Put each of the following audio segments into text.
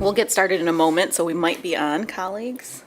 We'll get started in a moment, so we might be on, colleagues.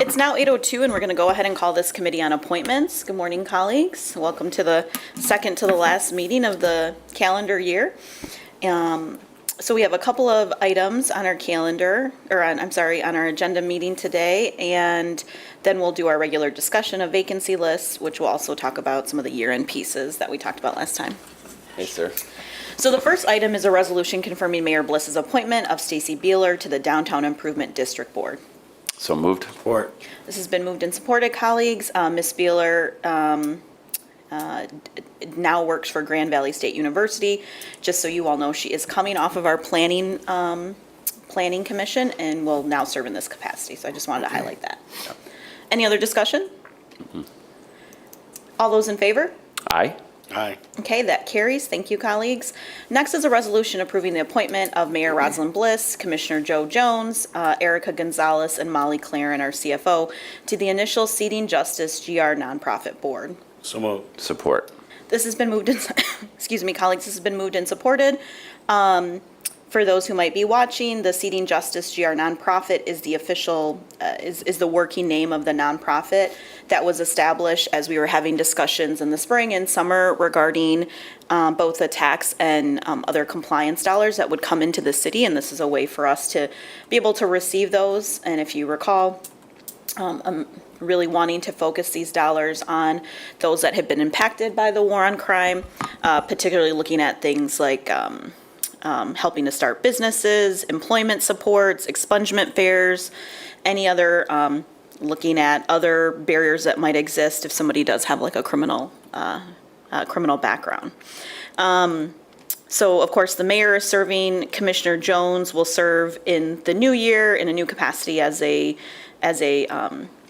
It's now 8:02, and we're going to go ahead and call this committee on appointments. Good morning, colleagues. Welcome to the second to the last meeting of the calendar year. So we have a couple of items on our calendar, or on our agenda meeting today, and then we'll do our regular discussion of vacancy lists, which will also talk about some of the year-end pieces that we talked about last time. Yes, sir. So the first item is a resolution confirming Mayor Bliss's appointment of Stacy Beeler to the Downtown Improvement District Board. So moved. Support. This has been moved and supported, colleagues. Ms. Beeler now works for Grand Valley State University. Just so you all know, she is coming off of our planning commission and will now serve in this capacity. So I just wanted to highlight that. Any other discussion? All those in favor? Aye. Aye. Okay, that carries. Thank you, colleagues. Next is a resolution approving the appointment of Mayor Rosalind Bliss, Commissioner Joe Jones, Erica Gonzalez, and Molly Claren, our CFO, to the initial Seating Justice GR Nonprofit Board. So moved. Support. This has been moved and, excuse me, colleagues, this has been moved and supported. For those who might be watching, the Seating Justice GR Nonprofit is the official, is the working name of the nonprofit that was established as we were having discussions in the spring and summer regarding both the tax and other compliance dollars that would come into the city. And this is a way for us to be able to receive those. And if you recall, I'm really wanting to focus these dollars on those that have been impacted by the war on crime, particularly looking at things like helping to start businesses, employment supports, expungement fares, any other, looking at other barriers that might exist if somebody does have like a criminal background. So of course the mayor is serving. Commissioner Jones will serve in the new year in a new capacity as a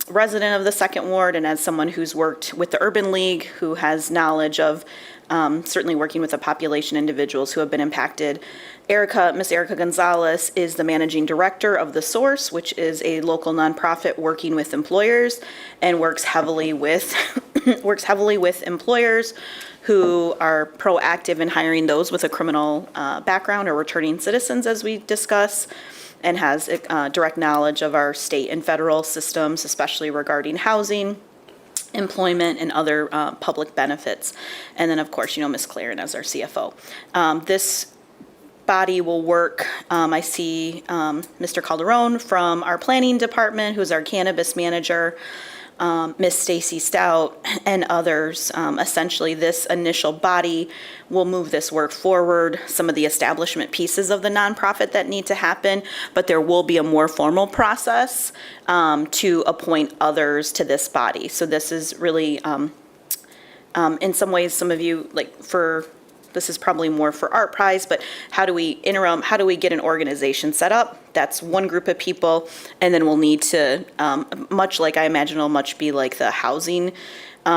resident of the Second Ward and as someone who's worked with the Urban League, who has knowledge of certainly working with a population of individuals who have been impacted. Miss Erica Gonzalez is the managing director of The Source, which is a local nonprofit working with employers and works heavily with employers who are proactive in hiring those with a criminal background or returning citizens, as we discuss, and has direct knowledge of our state and federal systems, especially regarding housing, employment, and other public benefits. And then, of course, Ms. Claren as our CFO. This body will work, I see Mr. Calderon from our planning department, who's our cannabis manager, Miss Stacy Stout, and others. Essentially, this initial body will move this work forward, some of the establishment pieces of the nonprofit that need to happen, but there will be a more formal process to appoint others to this body. So this is really, in some ways, some of you, this is probably more for Art Prize, but how do we get an organization set up? That's one group of people, and then we'll need to, much like I imagine it'll much be like the Housing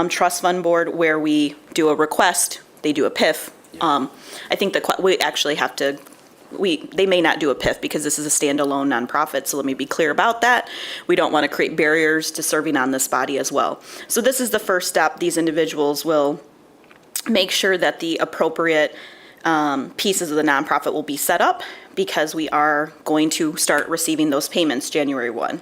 Trust Fund Board, where we do a request, they do a PIF. I think we actually have to, they may not do a PIF because this is a standalone nonprofit, so let me be clear about that. We don't want to create barriers to serving on this body as well. So this is the first step. These individuals will make sure that the appropriate pieces of the nonprofit will be set up because we are going to start receiving those payments January 1.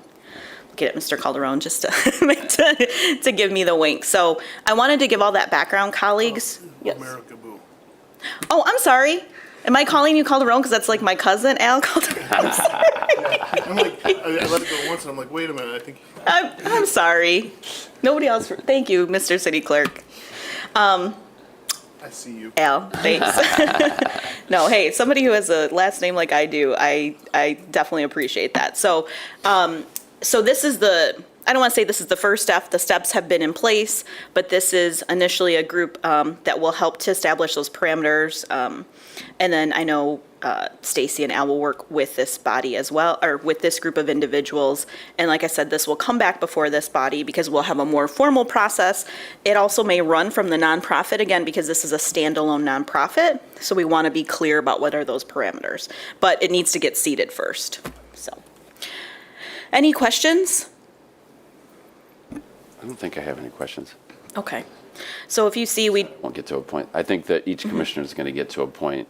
Get it, Mr. Calderon, just to give me the wink. So I wanted to give all that background, colleagues. Yes. America Boo. Oh, I'm sorry. Am I calling you Calderon because that's like my cousin, Al Calderon? I'm sorry. I'm like, I let it go once, and I'm like, wait a minute, I think. I'm sorry. Nobody else. Thank you, Mr. City Clerk. I see you. Al, thanks. No, hey, somebody who has a last name like I do, I definitely appreciate that. So, so this is I don't want to say this is the first step. The steps have been in place, but this is initially a group that will help to establish those parameters. And then I know Stacy and Al will work with this body as well, or with this group of individuals. And like I said, this will come back before this body because we'll have a more formal process. It also may run from the nonprofit again because this is a standalone nonprofit. So we want to be clear about what are those parameters, but it needs to get seated first. So, any questions? I don't think I have any questions. Okay. So if you see, Won't get to a point. I think that each commissioner is going to get to a point.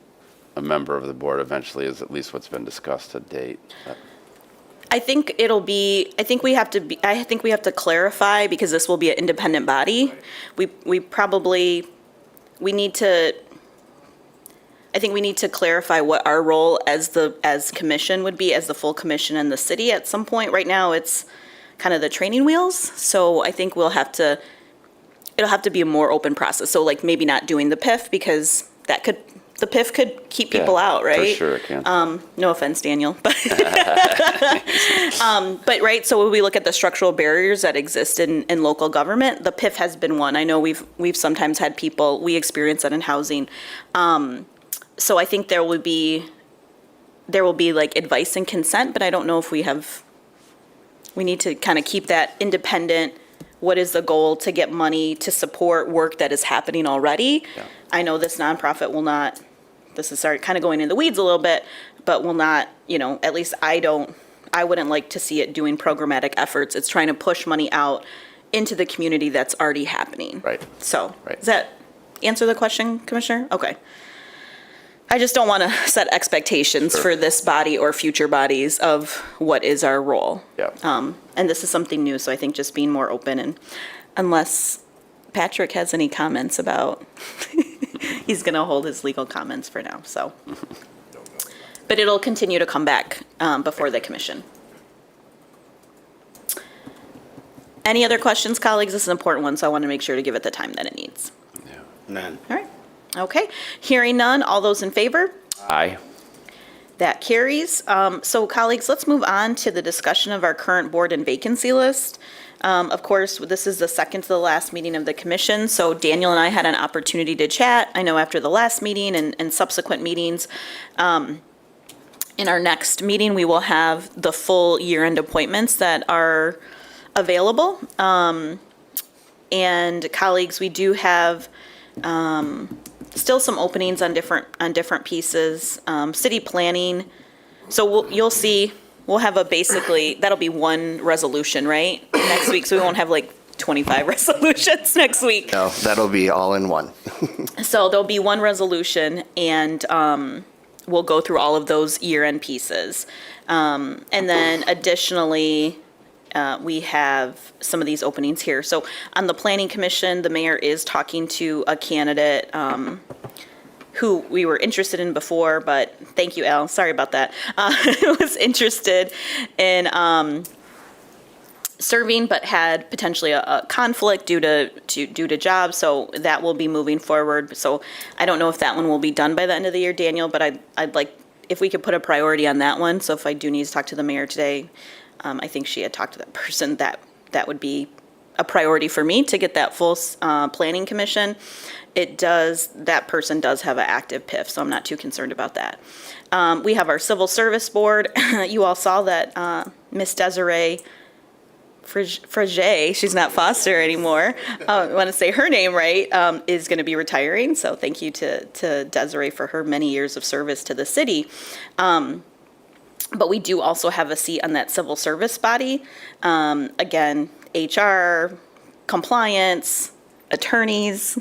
A member of the board eventually is at least what's been discussed to date. I think I think we have to clarify because this will be an independent body. I think we need to clarify what our role as commission would be, as the full commission in the city at some point. Right now, it's kind of the training wheels. So I think it'll have to be a more open process. So like maybe not doing the PIF because the PIF could keep people out, right? For sure it can. No offense, Daniel, but but right. So when we look at the structural barriers that exist in local government, the PIF has been one. I know we've sometimes had we experience that in housing. So I think there will be like advice and consent, but I don't know if we need to kind of keep that independent. What is the goal to get money to support work that is happening already? Yeah. I know this nonprofit will not, this is kind of going in the weeds a little bit, but will not, at least I wouldn't like to see it doing programmatic efforts. It's trying to push money out into the community that's already happening. Right. So, Right. Does that answer the question, Commissioner? Okay. I just don't want to set expectations Sure. for this body or future bodies of what is our role. Yeah. And this is something new, so I think just being more open, and unless Patrick has any comments about, he's going to hold his legal comments for now, so. But it'll continue to come back before the commission. Any other questions, colleagues? This is an important one, so I want to make sure to give it the time that it needs. Yeah. None. All right. Okay. Hearing none, all those in favor? Aye. That carries. So colleagues, let's move on to the discussion of our current board and vacancy list. Of course, this is the second to the last meeting of the commission, so Daniel and I had an opportunity to chat. I know after the last meeting and subsequent meetings. In our next meeting, we will have the full year-end appointments that are available. And colleagues, we do have still some openings on different pieces. City planning, so you'll see, we'll have that'll be one resolution, right? Next week, so we won't have like 25 resolutions next week. No, that'll be all in one. So there'll be one resolution, and we'll go through all of those year-end pieces. And then additionally, we have some of these openings here. So on the Planning Commission, the mayor is talking to a candidate who we were interested in before, but thank you, Al, sorry about that. Was interested in serving, but had potentially a conflict due to jobs, so that will be moving forward. So I don't know if that one will be done by the end of the year, Daniel, but I'd like, if we could put a priority on that one. So if I do need to talk to the mayor today, I think she had talked to that person, that would be a priority for me to get that full planning commission. That person does have an active PIF, so I'm not too concerned about that. We have our civil service board. You all saw that Miss Desiree Frege, she's not Foster anymore. I want to say her name right, is going to be retiring. So thank you to Desiree for her many years of service to the city. But we do also have a seat on that civil service body. Again, HR, compliance, attorneys.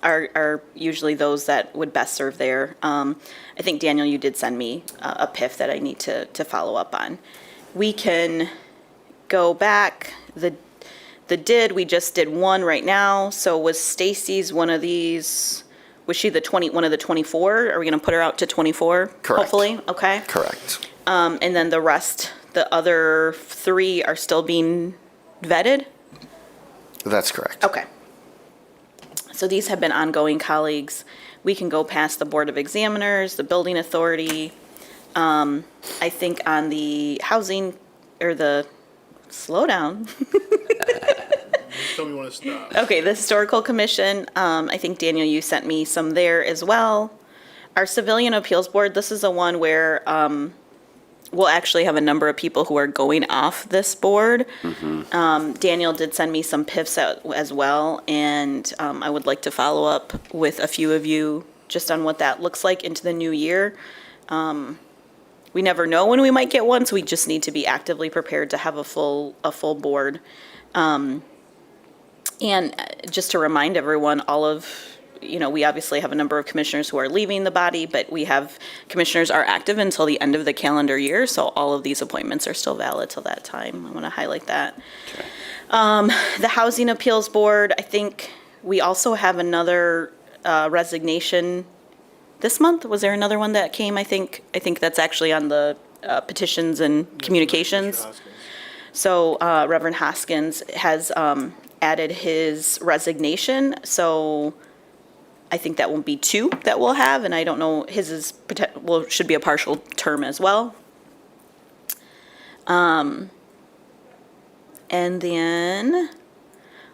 are usually those that would best serve there. I think, Daniel, you did send me a PIF that I need to follow up on. We can go back, we just did one right now, so was Stacy's one of these, was she one of the 24? Are we gonna put her out to 24? Correct. Hopefully, okay. Correct. And then the rest, the other 3 are still being vetted? That's correct. Okay. So these have been ongoing, colleagues. We can go past the Board of Examiners, the Building Authority. I think on the housing, or slow down. Just tell me when to stop. Okay, the Historical Commission, I think, Daniel, you sent me some there as well. Our Civilian Appeals Board, this is the one where we'll actually have a number of people who are going off this board. Daniel did send me some PIFs out as well, and I would like to follow up with a few of you just on what that looks like into the new year. We never know when we might get one, so we just need to be actively prepared to have a full board. And just to remind everyone, we obviously have a number of commissioners who are leaving the body, but we have commissioners are active until the end of the calendar year, so all of these appointments are still valid till that time. I want to highlight that. The Housing Appeals Board, I think we also have another resignation this month. Was there another one that came? I think that's actually on the petitions and communications. Mr. Hoskins. So Reverend Hoskins has added his resignation, so I think that will be 2 that we'll have, and I don't know, his should be a partial term as well. And then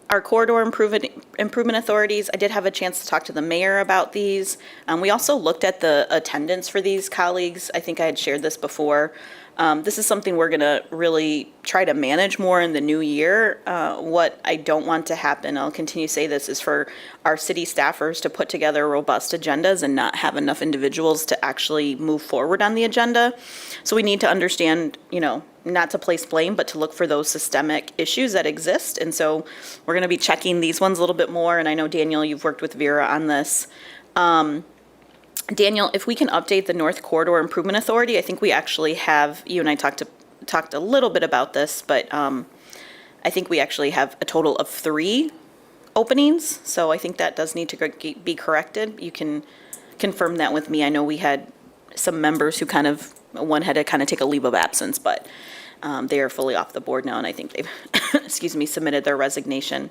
our corridor improvement authorities, I did have a chance to talk to the mayor about these. We also looked at the attendance for these colleagues. I think I had shared this before. This is something we're gonna really try to manage more in the new year. What I don't want to happen, I'll continue to say this, is for our city staffers to put together robust agendas and not have enough individuals to actually move forward on the agenda. So we need to understand, not to place blame, but to look for those systemic issues that exist. And so we're gonna be checking these ones a little bit more, and I know, Daniel, you've worked with Vera on this. Daniel, if we can update the North Corridor Improvement Authority, I think we actually have, you and I talked a little bit about this, but I think we actually have a total of 3 openings, so I think that does need to be corrected. You can confirm that with me. I know we had some members who one had to take a leave of absence, but they are fully off the board now, and I think they've, submitted their resignation.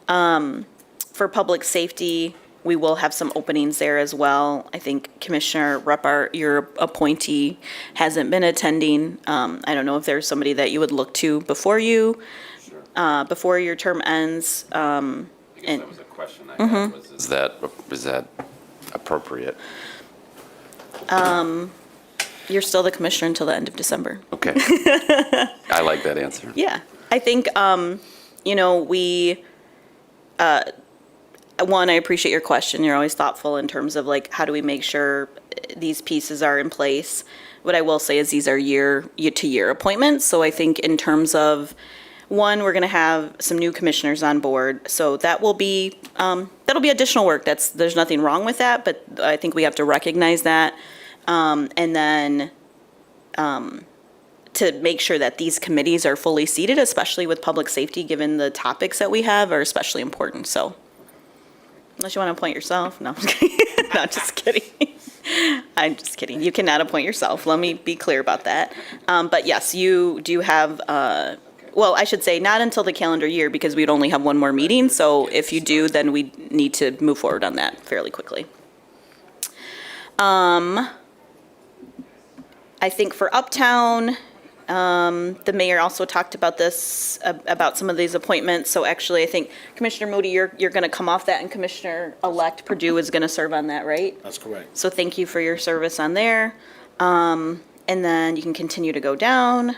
For public safety, we will have some openings there as well. I think Commissioner Ruppert, your appointee, hasn't been attending. I don't know if there's somebody that you would look to before your term ends. Because that was a question I had, is that appropriate? You're still the commissioner until the end of December. Okay. I like that answer. Yeah, I think, I appreciate your question. You're always thoughtful in terms of how do we make sure these pieces are in place. What I will say is these are year-to-year appointments. So I think in terms of, one, we're going to have some new commissioners on board. So that will be, that'll be additional work. There's nothing wrong with that, but I think we have to recognize that. And then to make sure that these committees are fully seated, especially with public safety, given the topics that we have are especially important. So unless you want to appoint yourself. No, I'm just kidding. No, just kidding. I'm just kidding. You cannot appoint yourself. Let me be clear about that. But yes, you do have, well, I should say not until the calendar year because we'd only have one more meeting. So if you do, then we need to move forward on that fairly quickly. I think for Uptown, the mayor also talked about this, about some of these appointments. So actually, I think Commissioner Moody, you're going to come off that, and Commissioner-elect Perdue is going to serve on that, right? That's correct. So thank you for your service on there. And then you can continue to go down.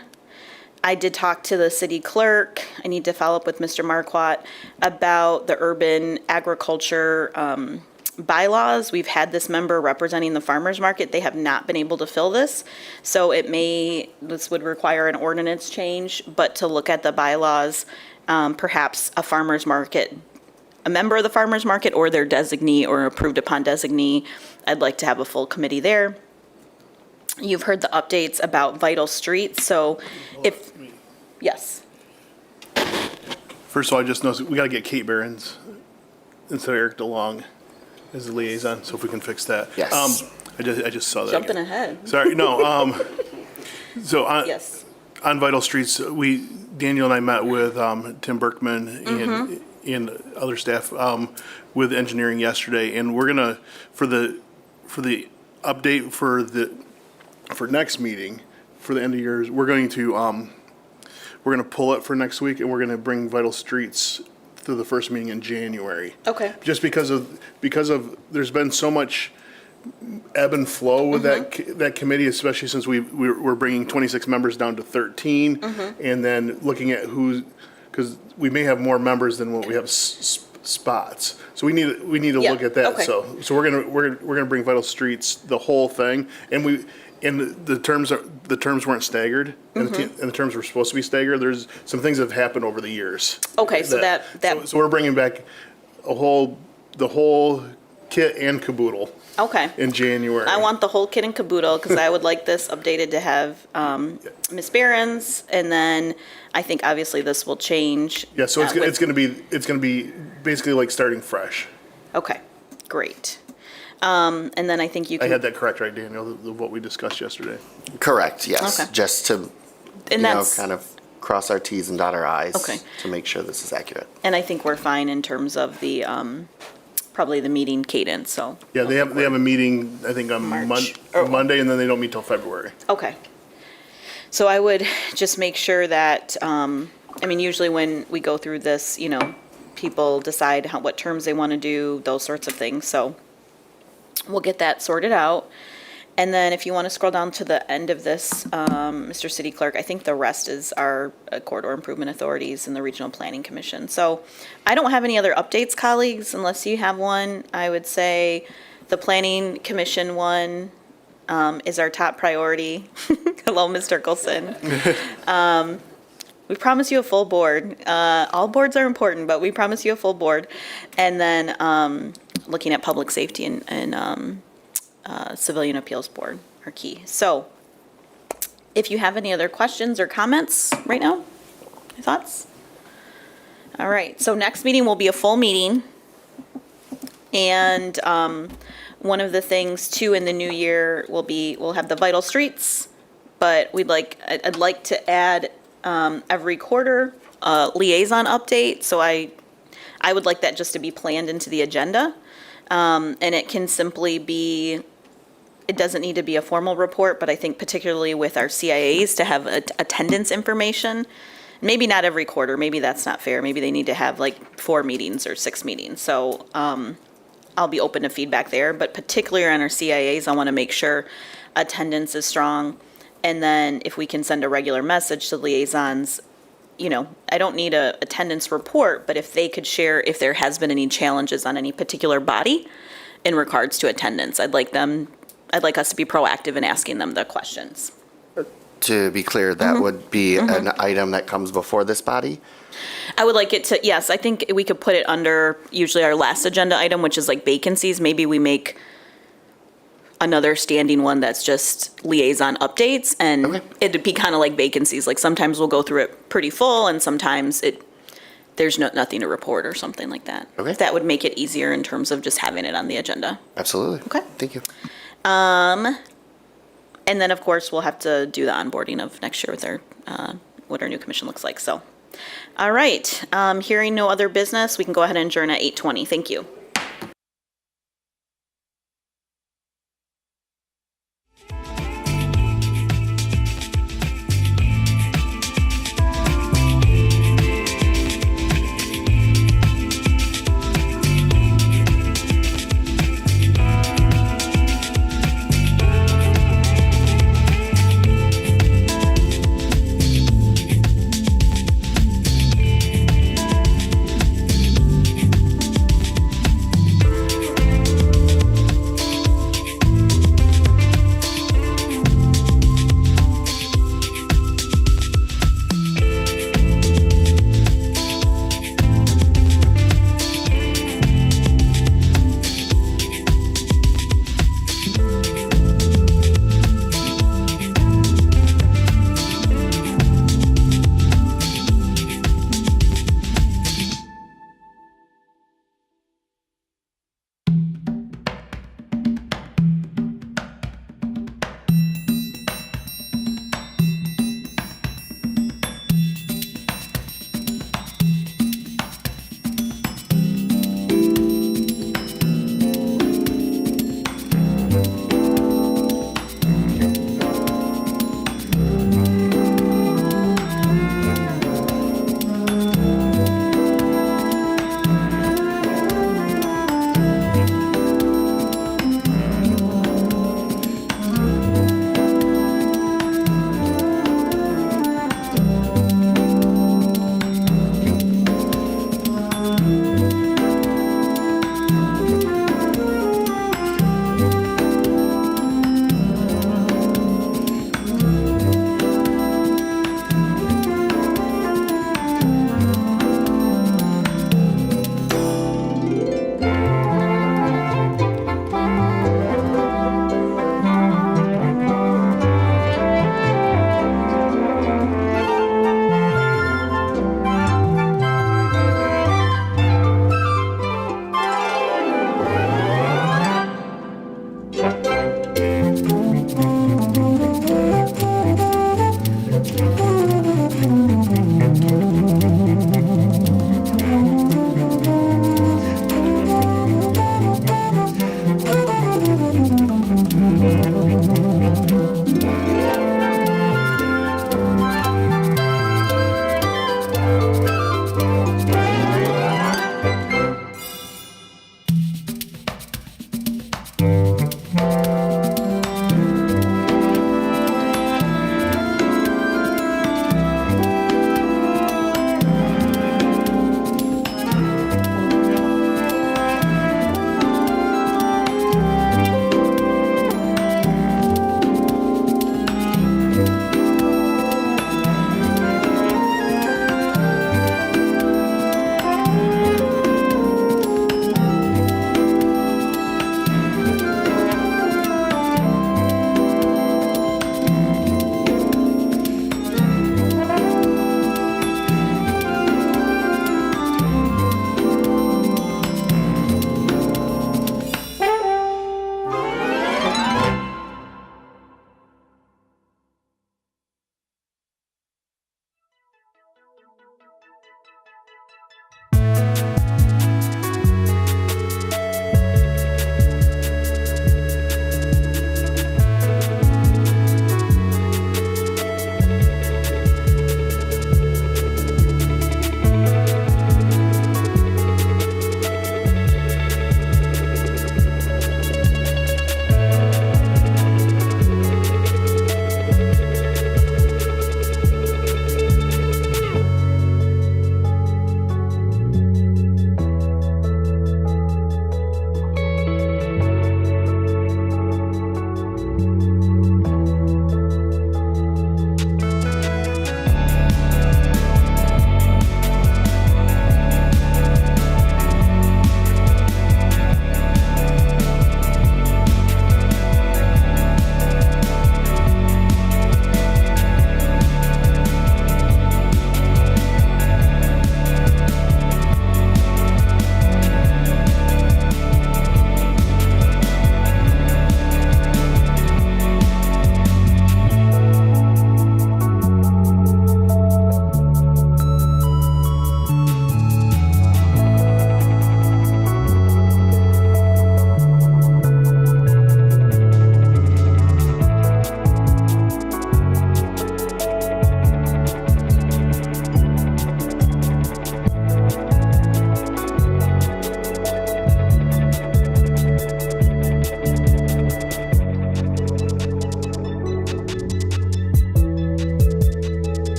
I did talk to the city clerk. I need to follow up with Mr. Marquardt about the urban agriculture bylaws. We've had this member representing the farmers market. They have not been able to fill this. So this would require an ordinance change, but to look at the bylaws, perhaps a farmers market a member of the farmer's market or their designee or approved upon designee. I'd like to have a full committee there. You've heard the updates about Vital Streets, so if, yes. First of all, I just noticed, we gotta get Kate Behrens instead of Eric DeLong as the liaison, so if we can fix that. Yes. I just saw that. Jumping again. ahead. Sorry, no, so Yes. on Vital Streets, Daniel and I met with Tim Berkman and other staff with engineering yesterday, and we're gonna, for the update for next meeting, for the end of years, we're gonna pull it for next week, and we're gonna bring Vital Streets to the first meeting in January. Okay. Just because of there's been so much ebb and flow with that committee, especially since we're bringing 26 members down to 13, and then looking at because we may have more members than what we have spots. So we need to Yeah, look at that. okay. So we're gonna bring Vital Streets, the whole thing, and the terms weren't staggered, and the terms were supposed to be staggered. There's some things that have happened over the years. Okay, so that. So we're bringing back the whole kit and caboodle Okay. in January. I want the whole kit and caboodle, because I would like this updated to have Ms. Behrens, and then I think obviously this will change. Yeah, so with- it's gonna be basically like starting fresh. Okay, great. And then I think you I can. had that correct, right, Daniel, what we discussed yesterday? Correct, yes. Okay. Just to, And that's, kind of cross our Ts and dot our Is. Okay. To make sure this is accurate. and I think we're fine in terms of the, probably the meeting cadence, so. Yeah, they have a meeting, I think, on March. Monday, and then they don't meet till February. Okay. So I would just make sure that, usually when we go through this, people decide what terms they want to do, those sorts of things. So we'll get that sorted out. And then if you want to scroll down to the end of this, Mr. City Clerk, I think the rest is our corridor improvement authorities and the Regional Planning Commission. So I don't have any other updates, colleagues, unless you have one. I would say the Planning Commission one is our top priority. Hello, Mr. Colson. We promise you a full board. All boards are important, but we promise you a full board. And then looking at public safety and Civilian Appeals Board are key. So if you have any other questions or comments right now, any thoughts? All right, so next meeting will be a full meeting. And one of the things too in the new year we'll have the Vital Streets, but I'd like to add every quarter liaison update. So I would like that just to be planned into the agenda. And it can simply be, it doesn't need to be a formal report, but I think particularly with our CIAs to have attendance information. Maybe not every quarter, maybe that's not fair. Maybe they need to have like 4 meetings or 6 meetings. So I'll be open to feedback there, but particularly on our CIAs, I want to make sure attendance is strong. And then if we can send a regular message to liaisons, I don't need a attendance report, but if they could share if there has been any challenges on any particular body in regards to attendance, I'd like us to be proactive in asking them the questions. To be clear, that would be an item that comes before this body? I would like it to, yes, I think we could put it under usually our last agenda item, which is like vacancies. Maybe we make another standing one that's just liaison updates, and Okay. it'd be kind of like vacancies. Like sometimes we'll go through it pretty full, and sometimes there's nothing to report or something like that. Okay. That would make it easier in terms of just having it on the agenda. Absolutely. Okay. Thank you. And then, of course, we'll have to do the onboarding of next year with what our new commission looks like. So, all right. Hearing no other business, we can go ahead and adjourn at 8:20. Thank you.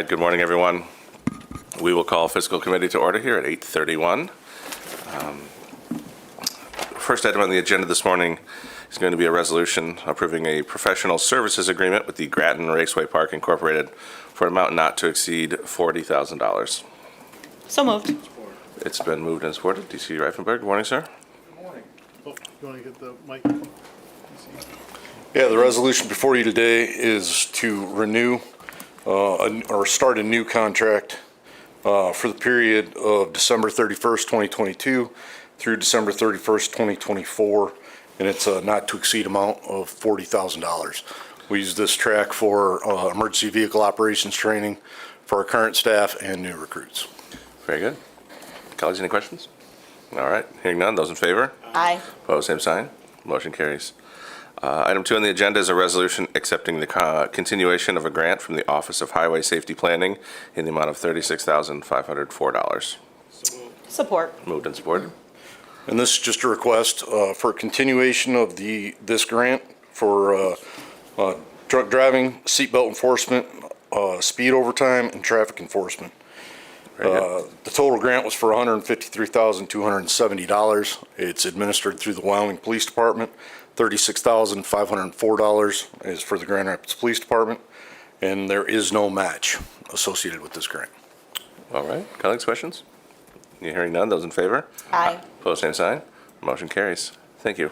right, good morning, everyone. We will call fiscal committee to order here at 8:31. First item on the agenda this morning is going to be a resolution approving a professional services agreement with the Grattan Raceway Park Incorporated for an amount not to exceed $40,000. So moved. It's been moved and supported. DC Reifenberg, good morning, sir. Good morning. Oh, you want to get the mic? Yeah, the resolution before you today is to renew or start a new contract for the period of December 31st, 2022 through December 31st, 2024, and it's a not-to-exceed amount of $40,000. We use this track for emergency vehicle operations training for our current staff and new recruits. Very good. Colleagues, any questions? All right, hearing none, those in favor? Aye. Opposed, same sign. Motion carries. Item 2 on the agenda is a resolution accepting the continuation of a grant from the Office of Highway Safety Planning in the amount of $36,504. Support. Moved and supported. And this is just a request for continuation of this grant for drunk driving, seatbelt enforcement, speed overtime, and traffic enforcement. Very good. The total grant was for $153,270. It's administered through the Wyoming Police Department. $36,504 is for the Grand Rapids Police Department, and there is no match associated with this grant. All right, colleagues, questions? You hearing none, those in favor? Aye. Opposed, same sign. Motion carries. Thank you.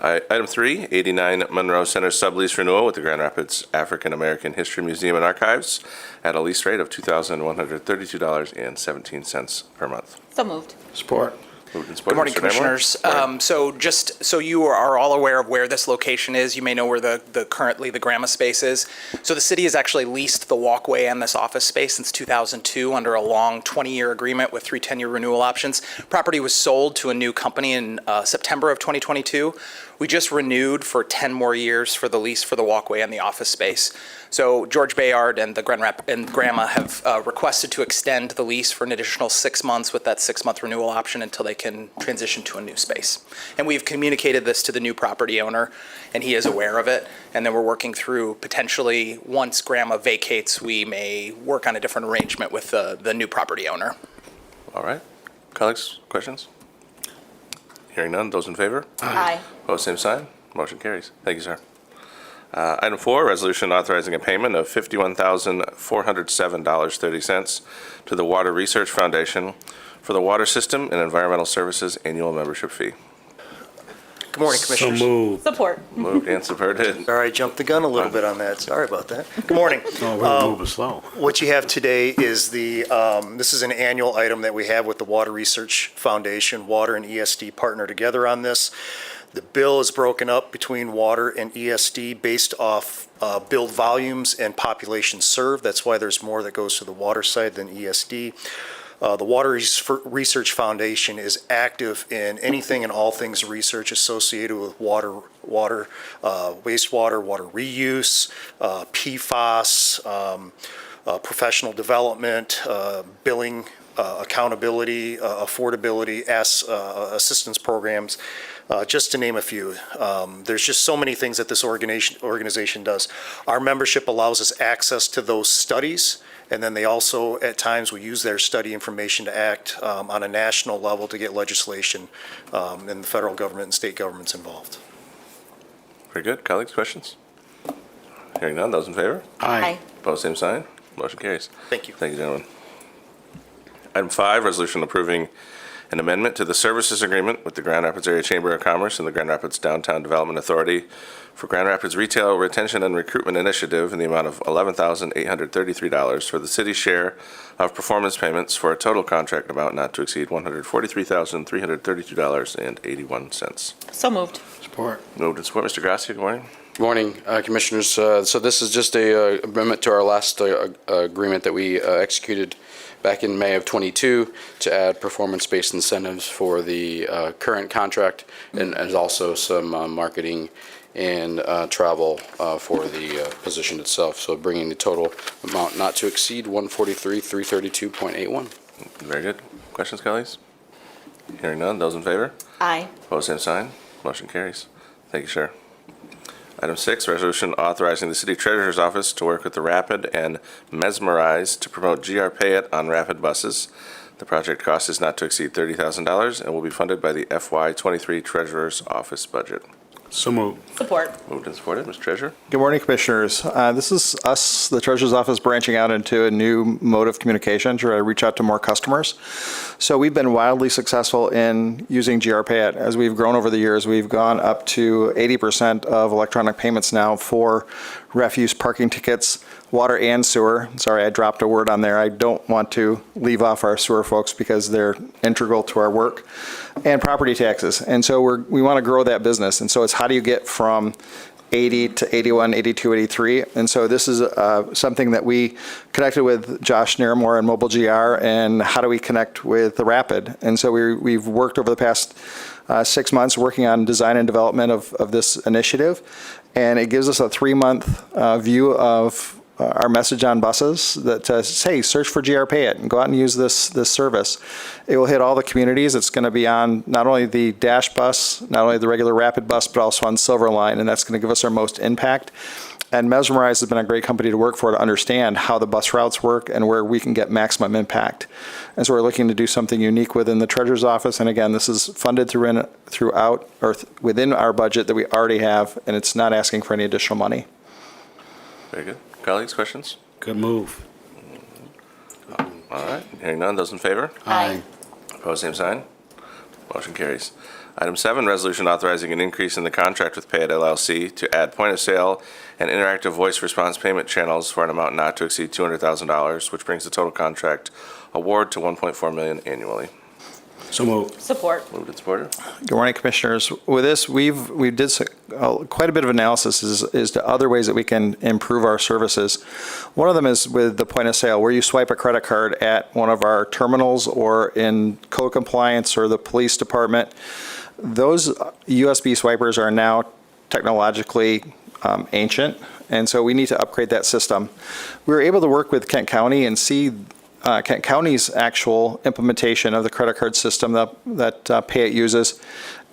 Item 3, 89 Monroe Center sublease renewal with the Grand Rapids African American History Museum and Archives at a lease rate of $2,132.17 per month. So moved. Support. Moved and Good supported. morning, Mr. Namor. Commissioners. So just so you are all aware of where this location is, you may know where the currently the Grandma space is. So the city has actually leased the walkway and this office space since 2002 under a long 20-year agreement with 3 10-year renewal options. Property was sold to a new company in September of 2022. We just renewed for 10 more years for the lease for the walkway and the office space. So George Bayard and the Grandma have requested to extend the lease for an additional 6 months with that 6-month renewal option until they can transition to a new space. And we've communicated this to the new property owner, and he is aware of it. And then we're working through potentially, once Grandma vacates, we may work on a different arrangement with the new property owner. All right. Colleagues, questions? Hearing none, those in favor? Aye. Opposed, same sign. Motion carries. Thank you, sir. Item 4, resolution authorizing a payment of $51,407.30 to the Water Research Foundation for the Water System and Environmental Services Annual Membership Fee. Good morning, Commissioners. Support. Moved and supported. Sorry, I jumped the gun a little bit on that. Sorry about that. Good morning. Oh, we're moving slow. What you have today is this is an annual item that we have with the Water Research Foundation. Water and ESD partner together on this. The bill is broken up between water and ESD based off billed volumes and population served. That's why there's more that goes to the water side than ESD. The Water Research Foundation is active in anything and all things research associated with water, wastewater, water reuse, PFAS, professional development, billing, accountability, affordability, assistance programs, just to name a few. There's just so many things that this organization does. Our membership allows us access to those studies, and then they also, at times, will use their study information to act on a national level to get legislation and the federal government and state governments involved. Very good. Colleagues, questions? Hearing none, those in favor? Aye. Opposed, same sign. Motion carries. Thank you. Thank you, gentlemen. Item 5, resolution approving an amendment to the services agreement with the Grand Rapids Area Chamber of Commerce and the Grand Rapids Downtown Development Authority for Grand Rapids Retail Retention and Recruitment Initiative in the amount of $11,833 for the city's share of performance payments for a total contract amount not to exceed $143,332.81. So moved. Support. Moved and support. Mr. Gracia, good morning. Good morning, Commissioners. So this is just a amendment to our last agreement that we executed back in May of '22 to add performance-based incentives for the current contract, and also some marketing and travel for the position itself. So bringing the total amount not to exceed $143,332.81. Very good. Questions, colleagues? Hearing none, those in favor? Aye. Opposed, same sign. Motion carries. Thank you, sir. Item 6, resolution authorizing the city treasurer's office to work with the Rapid and Mesmerize to promote GR Pay It on Rapid buses. The project cost is not to exceed $30,000 and will be funded by the FY23 treasurer's office budget. So moved. Support. Moved and supported. Mr. Treasurer? Good morning, Commissioners. This is us, the Treasurer's Office, branching out into a new mode of communication to try to reach out to more customers. So we've been wildly successful in using GR Payit. As we've grown over the years, we've gone up to 80% of electronic payments now for refuse parking tickets, water and sewer. Sorry, I dropped a word on there. I don't want to leave off our sewer folks because they're integral to our work, and property taxes. And so we want to grow that business. And so it's how do you get from 80 to 81, 82, 83. And so this is something that we connected with Josh Naramore and Mobile GR, and how do we connect with the Rapid? And so we've worked over the past 6 months working on design and development of this initiative. And it gives us a 3-month view of our message on buses that says, hey, search for GR Payit and go out and use this service. It will hit all the communities. It's going to be on not only the Dash bus, not only the regular Rapid bus, but also on Silverline, and that's going to give us our most impact. And Mesmerize has been a great company to work for to understand how the bus routes work and where we can get maximum impact. And so we're looking to do something unique within the Treasurer's Office. And again, this is funded within our budget that we already have, and it's not asking for any additional money. Very good. Colleagues, questions? Good move. All right. Hearing none. Those in favor? Aye. Opposed, same sign. Motion carries. Item 7, resolution authorizing an increase in the contract with Payit LLC to add point-of-sale and interactive voice response payment channels for an amount not to exceed $200,000, which brings the total contract award to $1.4 million annually. So moved. Support. Moved and supported. Good morning, Commissioners. With this, we did quite a bit of analysis as to other ways that we can improve our services. One of them is with the point of sale, where you swipe a credit card at one of our terminals or in code compliance or the police department. Those USB swipers are now technologically ancient, and so we need to upgrade that system. We were able to work with Kent County and see Kent County's actual implementation of the credit card system that Payit uses,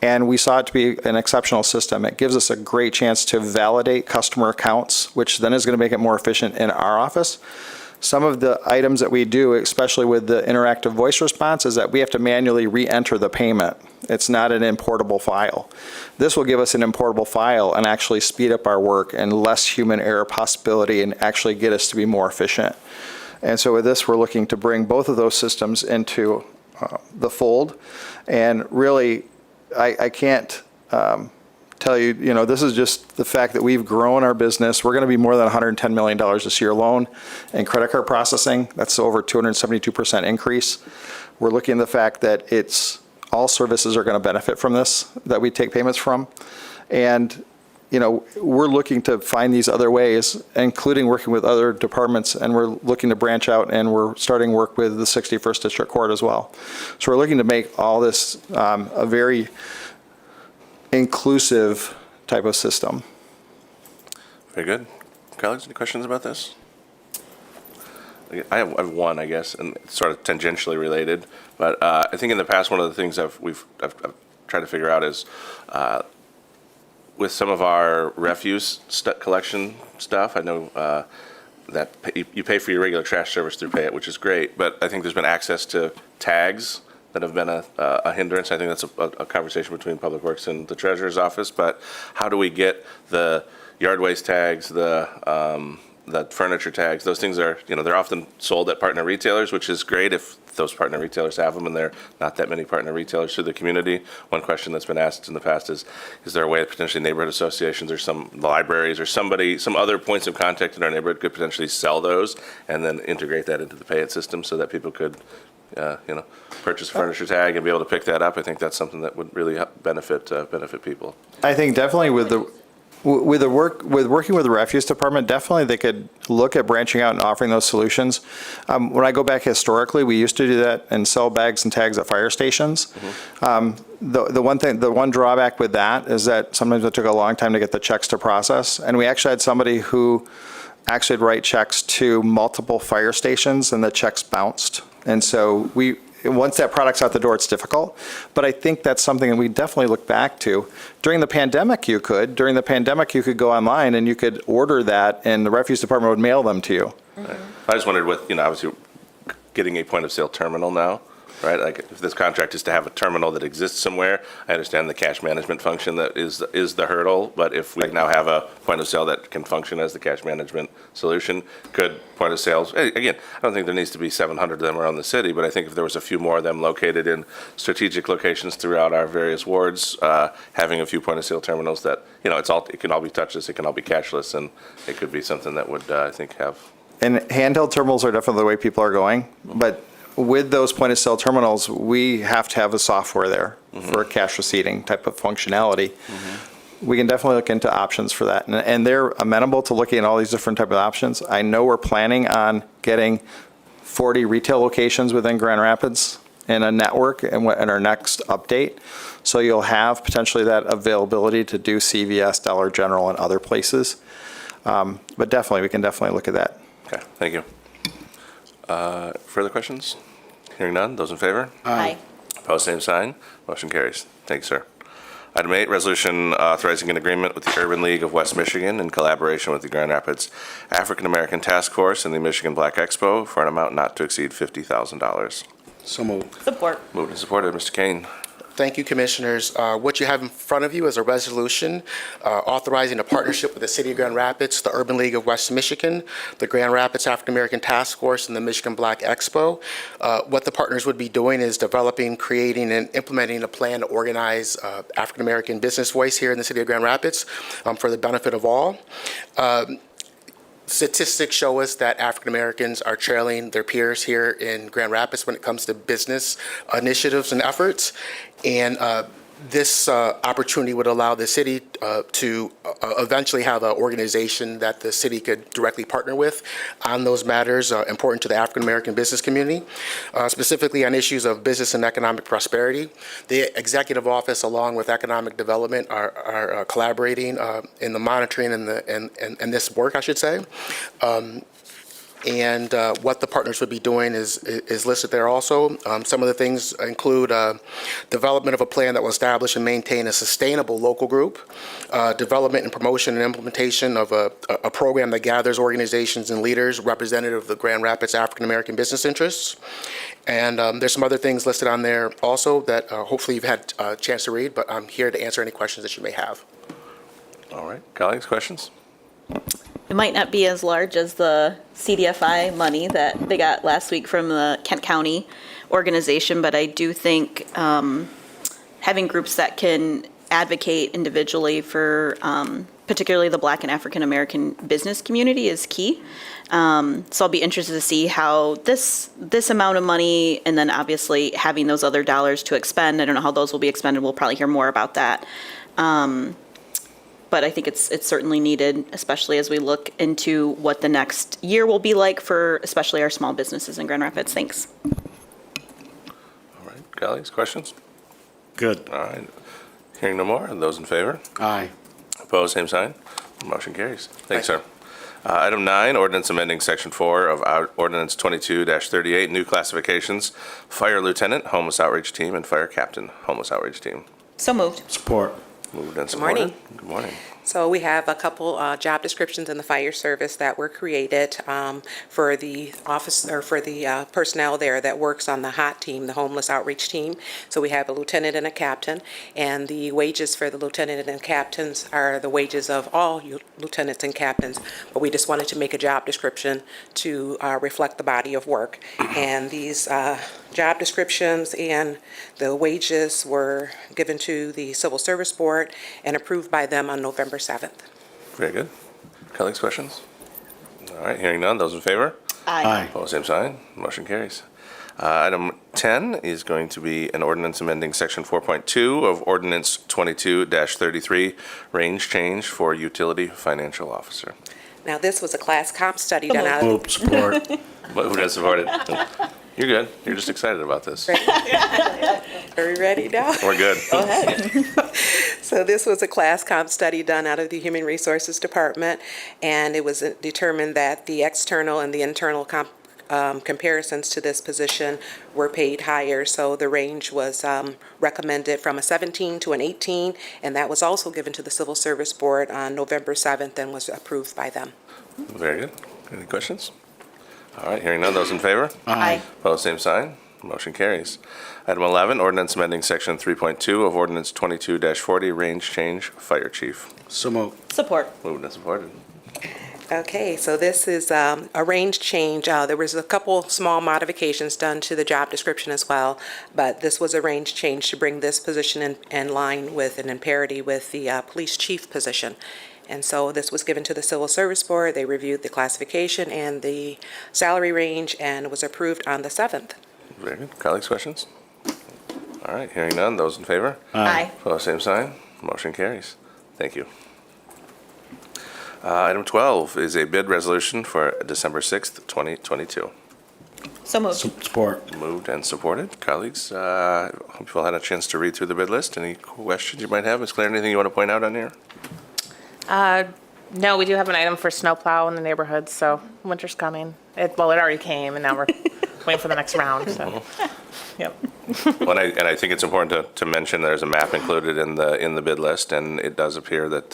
and we saw it to be an exceptional system. It gives us a great chance to validate customer accounts, which then is going to make it more efficient in our office. Some of the items that we do, especially with the interactive voice response, is that we have to manually re-enter the payment. It's not an importable file. This will give us an importable file and actually speed up our work and less human error possibility and actually get us to be more efficient. And so with this, we're looking to bring both of those systems into the fold. And really, I can't tell you, this is just the fact that we've grown our business. We're going to be more than $110 million this year alone in credit card processing. That's over 272% increase. We're looking at the fact that all services are going to benefit from this, that we take payments from. And we're looking to find these other ways, including working with other departments, and we're looking to branch out, and we're starting work with the 61st District Court as well. So we're looking to make all this a very inclusive type of system. Very good. Colleagues, any questions about this? I have one, I guess, and it's sort of tangentially related. But I think in the past, one of the things I've tried to figure out is with some of our refuse collection stuff, I know that you pay for your regular trash service through Payit, which is great. But I think there's been access to tags that have been a hindrance. I think that's a conversation between Public Works and the Treasurer's Office. But how do we get the yard waste tags, the furniture tags? Those things are, they're often sold at partner retailers, which is great if those partner retailers have them, and there are not that many partner retailers through the community. One question that's been asked in the past is there a way that potentially neighborhood associations or some libraries or some other points of contact in our neighborhood could potentially sell those and then integrate that into the Payit system so that people could purchase a furniture tag and be able to pick that up? I think that's something that would really benefit people. I think definitely working with the refuse department, definitely they could look at branching out and offering those solutions. When I go back historically, we used to do that and sell bags and tags at fire stations. Mm-hmm. The one drawback with that is that sometimes it took a long time to get the checks to process. And we actually had somebody who actually write checks to multiple fire stations and the checks bounced. And so once that product's out the door, it's difficult. But I think that's something that we definitely look back to. During the pandemic, you could go online and you could order that, and the refuse department would mail them to you. I just wondered with, obviously getting a point of sale terminal now, right? Like if this contract is to have a terminal that exists somewhere, I understand the cash management function that is the hurdle, but if we now have a point of sale that can function as the cash management solution, could point of sales, again, I don't think there needs to be 700 of them around the city, but I think if there was a few more of them located in strategic locations throughout our various wards, having a few point of sale terminals that, it can all be touchless, it can all be cashless, and it could be something that would, I think, have. And handheld terminals are definitely the way people are going, but with those point of sale terminals, we have to have a software there for a cash receipting type of functionality. We can definitely look into options for that. And they're amenable to looking at all these different type of options. I know we're planning on getting 40 retail locations within Grand Rapids in a network in our next update. So you'll have potentially that availability to do CVS, Dollar General, and other places. But definitely, we can definitely look at that. Okay, thank you. Further questions? Hearing none, those in favor? Aye. Opposed, same sign. Motion carries. Thank you, sir. Item 8, resolution authorizing an agreement with the Urban League of West Michigan in collaboration with the Grand Rapids African American Task Force and the Michigan Black Expo for an amount not to exceed $50,000. So moved. Support. Moved and supported. Mr. Kane. Thank you, Commissioners. What you have in front of you is a resolution authorizing a partnership with the City of Grand Rapids, the Urban League of West Michigan, the Grand Rapids African American Task Force, and the Michigan Black Expo. What the partners would be doing is developing, creating, and implementing a plan to organize African American business voice here in the City of Grand Rapids for the benefit of all. Statistics show us that African Americans are trailing their peers here in Grand Rapids when it comes to business initiatives and efforts. And this opportunity would allow the city to eventually have an organization that the city could directly partner with on those matters important to the African American business community, specifically on issues of business and economic prosperity. The Executive Office, along with Economic Development, are collaborating in the monitoring and this work, I should say. And what the partners would be doing is listed there also. Some of the things include development of a plan that will establish and maintain a sustainable local group, development and promotion and implementation of a program that gathers organizations and leaders representative of the Grand Rapids African American business interests. And there's some other things listed on there also that hopefully you've had a chance to read, but I'm here to answer any questions that you may have. All right. Colleagues, questions? It might not be as large as the CDFI money that they got last week from the Kent County organization, but I do think having groups that can advocate individually for particularly the Black and African American business community is key. So I'll be interested to see how this amount of money, and then obviously having those other dollars to expend, I don't know how those will be expended. We'll probably hear more about that. But I think it's certainly needed, especially as we look into what the next year will be like for especially our small businesses in Grand Rapids. Thanks. All right. Colleagues, questions? Good. All right. Hearing no more, those in favor? Aye. Opposed, same sign. Motion carries. Thanks, sir. Item 9, ordinance amending Section 4 of Ordinance 22-38, new classifications, Fire Lieutenant, Homeless Outreach Team, and Fire Captain, Homeless Outreach Team. So moved. Support. Moved and Good morning. supported. Good morning. So we have a couple job descriptions in the fire service that were created for the office, or for the personnel there that works on the HOT team, the Homeless Outreach Team. So we have a lieutenant and a captain, and the wages for the lieutenant and captains are the wages of all lieutenants and captains, but we just wanted to make a job description to reflect the body of work. And these job descriptions and the wages were given to the Civil Service Board and approved by them on November 7th. Very good. Colleagues, questions? All right, hearing none, those in favor? Aye. Opposed, same sign. Motion carries. Item 10 is going to be an ordinance amending Section 4.2 of Ordinance 22-33, range change for utility financial officer. Now, this was a class comp study done out of Move. Support. Who does support it? You're good. You're just excited about this. Are we ready now? We're good. So this was a class comp study done out of the Human Resources Department, and it was determined that the external and the internal comparisons to this position were paid higher. So the range was recommended from a 17 to an 18, and that was also given to the Civil Service Board on November 7th and was approved by them. Very good. Any questions? All right, hearing none, those in favor? Aye. Opposed, same sign. Motion carries. Item 11, ordinance amending section 3.2 of ordinance 22-40, range change, fire chief. So moved. Support. Moved and supported. Okay, so this is a range change. There was a couple small modifications done to the job description as well, but this was a range change to bring this position in line with and in parity with the police chief position. And so this was given to the Civil Service Board. They reviewed the classification and the salary range and was approved on the 7th. Very good. Colleagues, questions? All right, hearing none, those in favor? Aye. Opposed, same sign. Motion carries. Thank you. Item 12 is a bid resolution for December 6th, 2022. So moved. Support. Moved and supported. Colleagues, hope you've all had a chance to read through the bid list. Any questions you might have? Ms. Claire, anything you want to point out on here? No, we do have an item for snowplow in the neighborhood, so winter's coming. It already came, and now we're waiting for the next round, so, yep. Well, and I think it's important to mention there's a map included in the bid list, and it does appear that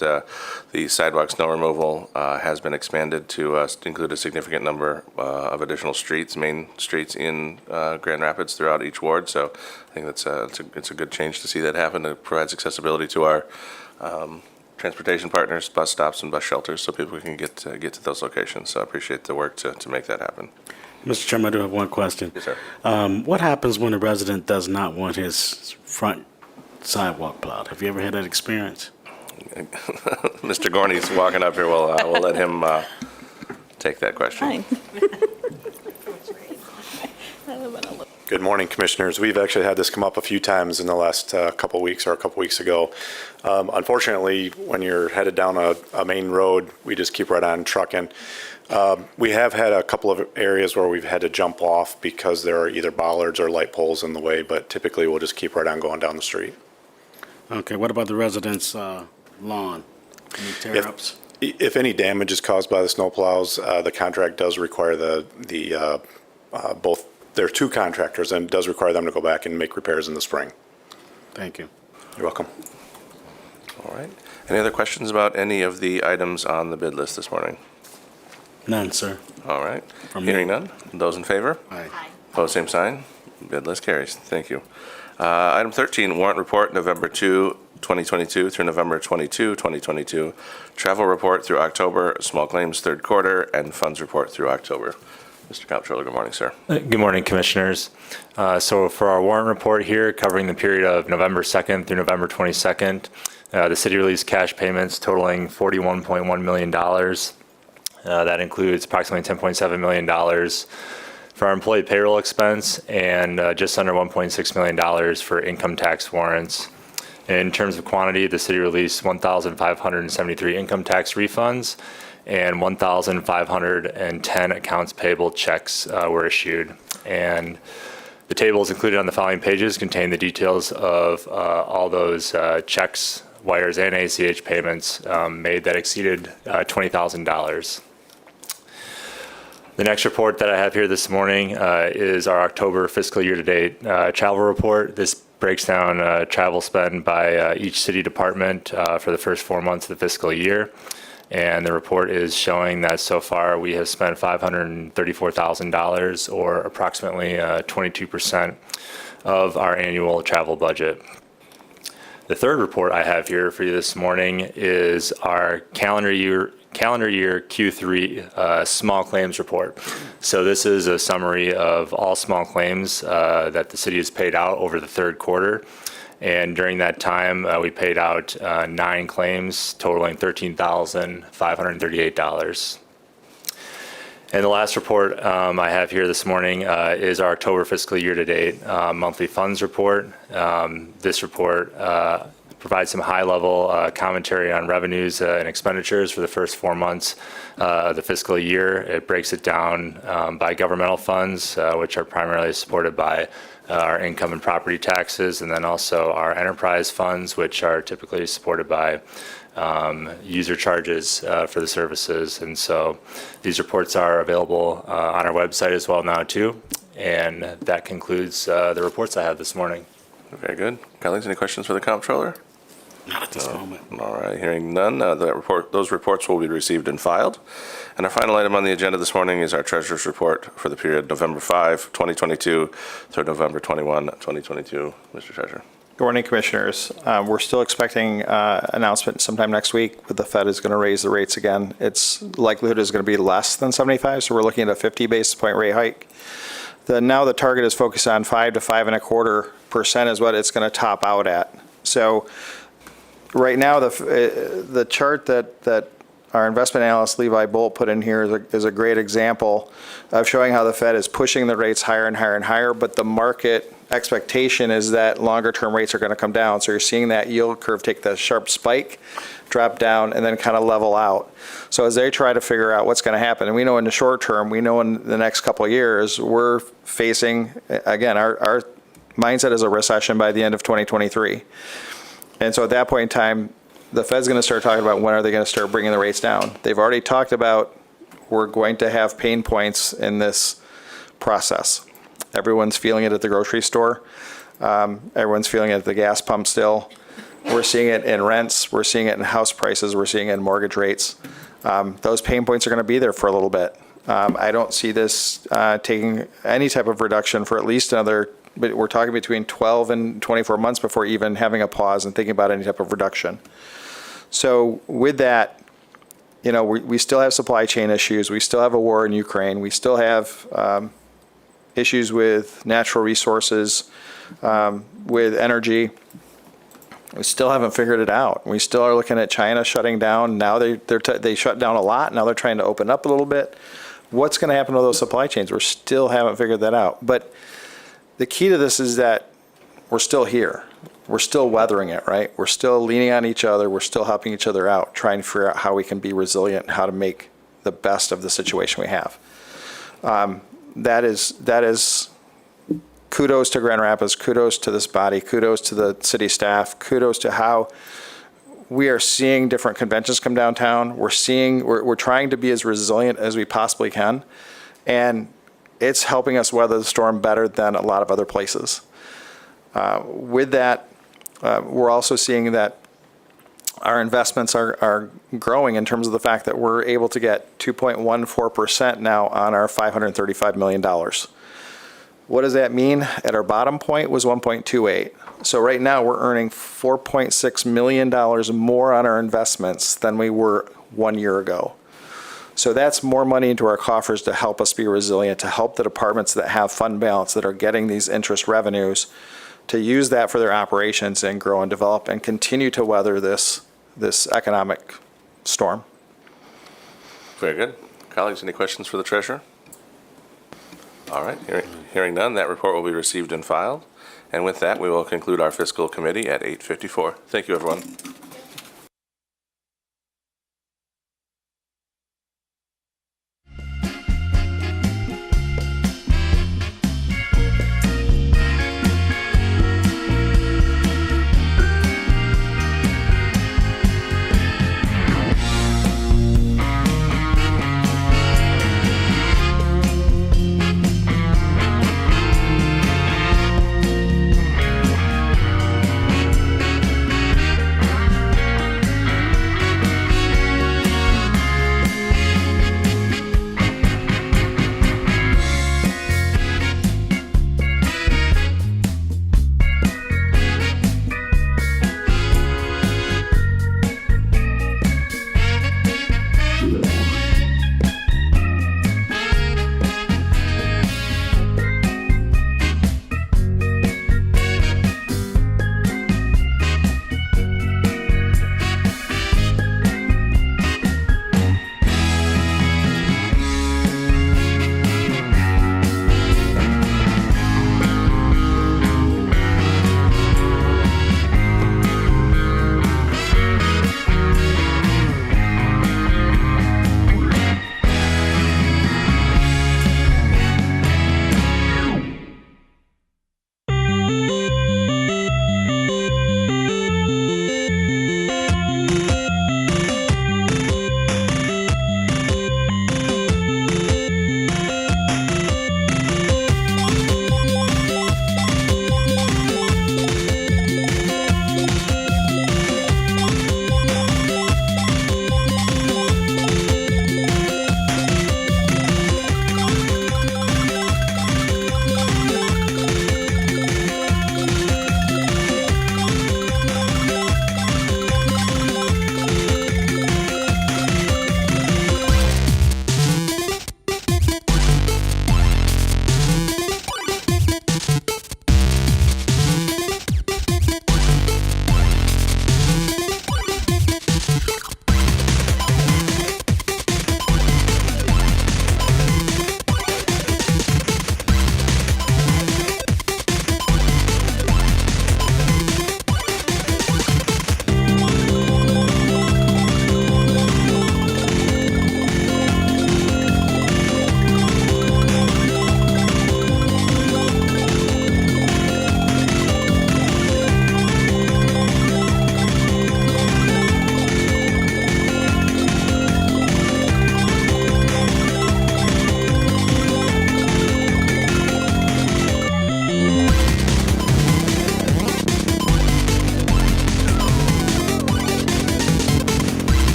the sidewalk snow removal has been expanded to include a significant number of additional streets, main streets in Grand Rapids throughout each ward. So I think it's a good change to see that happen. It provides accessibility to our transportation partners, bus stops and bus shelters, so people can get to those locations. So I appreciate the work to make that happen. Mr. Chairman, I do have one question. Yes, sir. What happens when a resident does not want his front sidewalk plowed? Have you ever had that experience? Mr. Gorney's walking up here. We'll let him take that question. Fine. Good morning, Commissioners. We've actually had this come up a few times in the last couple weeks or a couple weeks ago. Unfortunately, when you're headed down a main road, we just keep right on trucking. We have had a couple of areas where we've had to jump off because there are either bollards or light poles in the way, but typically we'll just keep right on going down the street. Okay, what about the residents' lawn? Any tear-ups? If any damage is caused by the snowplows, the contract does require both. There are two contractors, and it does require them to go back and make repairs in the spring. Thank you. You're welcome. All right. Any other questions about any of the items on the bid list this morning? None, sir. All right. From me. Hearing none. Those in favor? Aye. Opposed, same sign. Bid list carries. Thank you. Item 13, warrant report, November 2, 2022 through November 22, 2022. Travel report through October, small claims third quarter, and funds report through October. Mr. Comptroller, good morning, sir. Good morning, Commissioners. So for our warrant report here, covering the period of November 2nd through November 22nd, the city released cash payments totaling $41.1 million. That includes approximately $10.7 million for our employee payroll expense and just under $1.6 million for income tax warrants. In terms of quantity, the city released 1,573 income tax refunds and 1,510 accounts payable checks were issued. And the tables included on the following pages contain the details of all those checks, wires, and ACH payments made that exceeded $20,000. The next report that I have here this morning is our October fiscal year-to-date travel report. This breaks down travel spend by each city department for the first 4 months of the fiscal year. And the report is showing that so far we have spent $534,000, or approximately 22% of our annual travel budget. The third report I have here for you this morning is our calendar year Q3 small claims report. So this is a summary of all small claims that the city has paid out over the third quarter. And during that time, we paid out 9 claims totaling $13,538. And the last report I have here this morning is our October fiscal year-to-date monthly funds report. This report provides some high-level commentary on revenues and expenditures for the first 4 months of the fiscal year. It breaks it down by governmental funds, which are primarily supported by our income and property taxes, and then also our enterprise funds, which are typically supported by user charges for the services. And so these reports are available on our website as well now too. And that concludes the reports I have this morning. Very good. Colleagues, any questions for the comptroller? Not at this moment. All right, hearing none, those reports will be received and filed. And our final item on the agenda this morning is our treasurer's report for the period November 5, 2022 through November 21, 2022. Mr. Treasurer. Good morning, Commissioners. We're still expecting announcement sometime next week, but the Fed is going to raise the rates again. Its likelihood is going to be less than 75, so we're looking at a 50 basis point rate hike. Now the target is focused on 5 to 5.25% is what it's going to top out at. So right now, the chart that our investment analyst Levi Bolt put in here is a great example of showing how the Fed is pushing the rates higher and higher and higher, but the market expectation is that longer term rates are going to come down. So you're seeing that yield curve take the sharp spike, drop down, and then kind of level out. So as they try to figure out what's going to happen, and we know in the short term, we know in the next couple of years, we're facing, again, our mindset is a recession by the end of 2023. And so at that point in time, the Fed's going to start talking about when are they going to start bringing the rates down. They've already talked about we're going to have pain points in this process. Everyone's feeling it at the grocery store. Everyone's feeling it at the gas pump still. We're seeing it in rents. We're seeing it in house prices. We're seeing it in mortgage rates. Those pain points are going to be there for a little bit. I don't see this taking any type of reduction for at least another, but we're talking between 12 and 24 months before even having a pause and thinking about any type of reduction. So with that, you know, we still have supply chain issues. We still have a war in Ukraine. We still have issues with natural resources, with energy. We still haven't figured it out. We still are looking at China shutting down. Now they shut down a lot. Now they're trying to open up a little bit. What's going to happen to those supply chains? We still haven't figured that out. But the key to this is that we're still here. We're still weathering it, right? We're still leaning on each other. We're still helping each other out, trying to figure out how we can be resilient and how to make the best of the situation we have. That is kudos to Grand Rapids, kudos to this body, kudos to the city staff, kudos to how we are seeing different conventions come downtown. We're trying to be as resilient as we possibly can. And it's helping us weather the storm better than a lot of other places. With that, we're also seeing that our investments are growing in terms of the fact that we're able to get 2.14% now on our $535 million. What does that mean? At our bottom point was 1.28. So right now we're earning $4.6 million more on our investments than we were 1 year ago. So that's more money into our coffers to help us be resilient, to help the departments that have fund balance that are getting these interest revenues to use that for their operations and grow and develop and continue to weather this economic storm. Very good. Colleagues, any questions for the treasurer? All right, hearing none, that report will be received and filed. And with that, we will conclude our fiscal committee at 8:54. Thank you, everyone.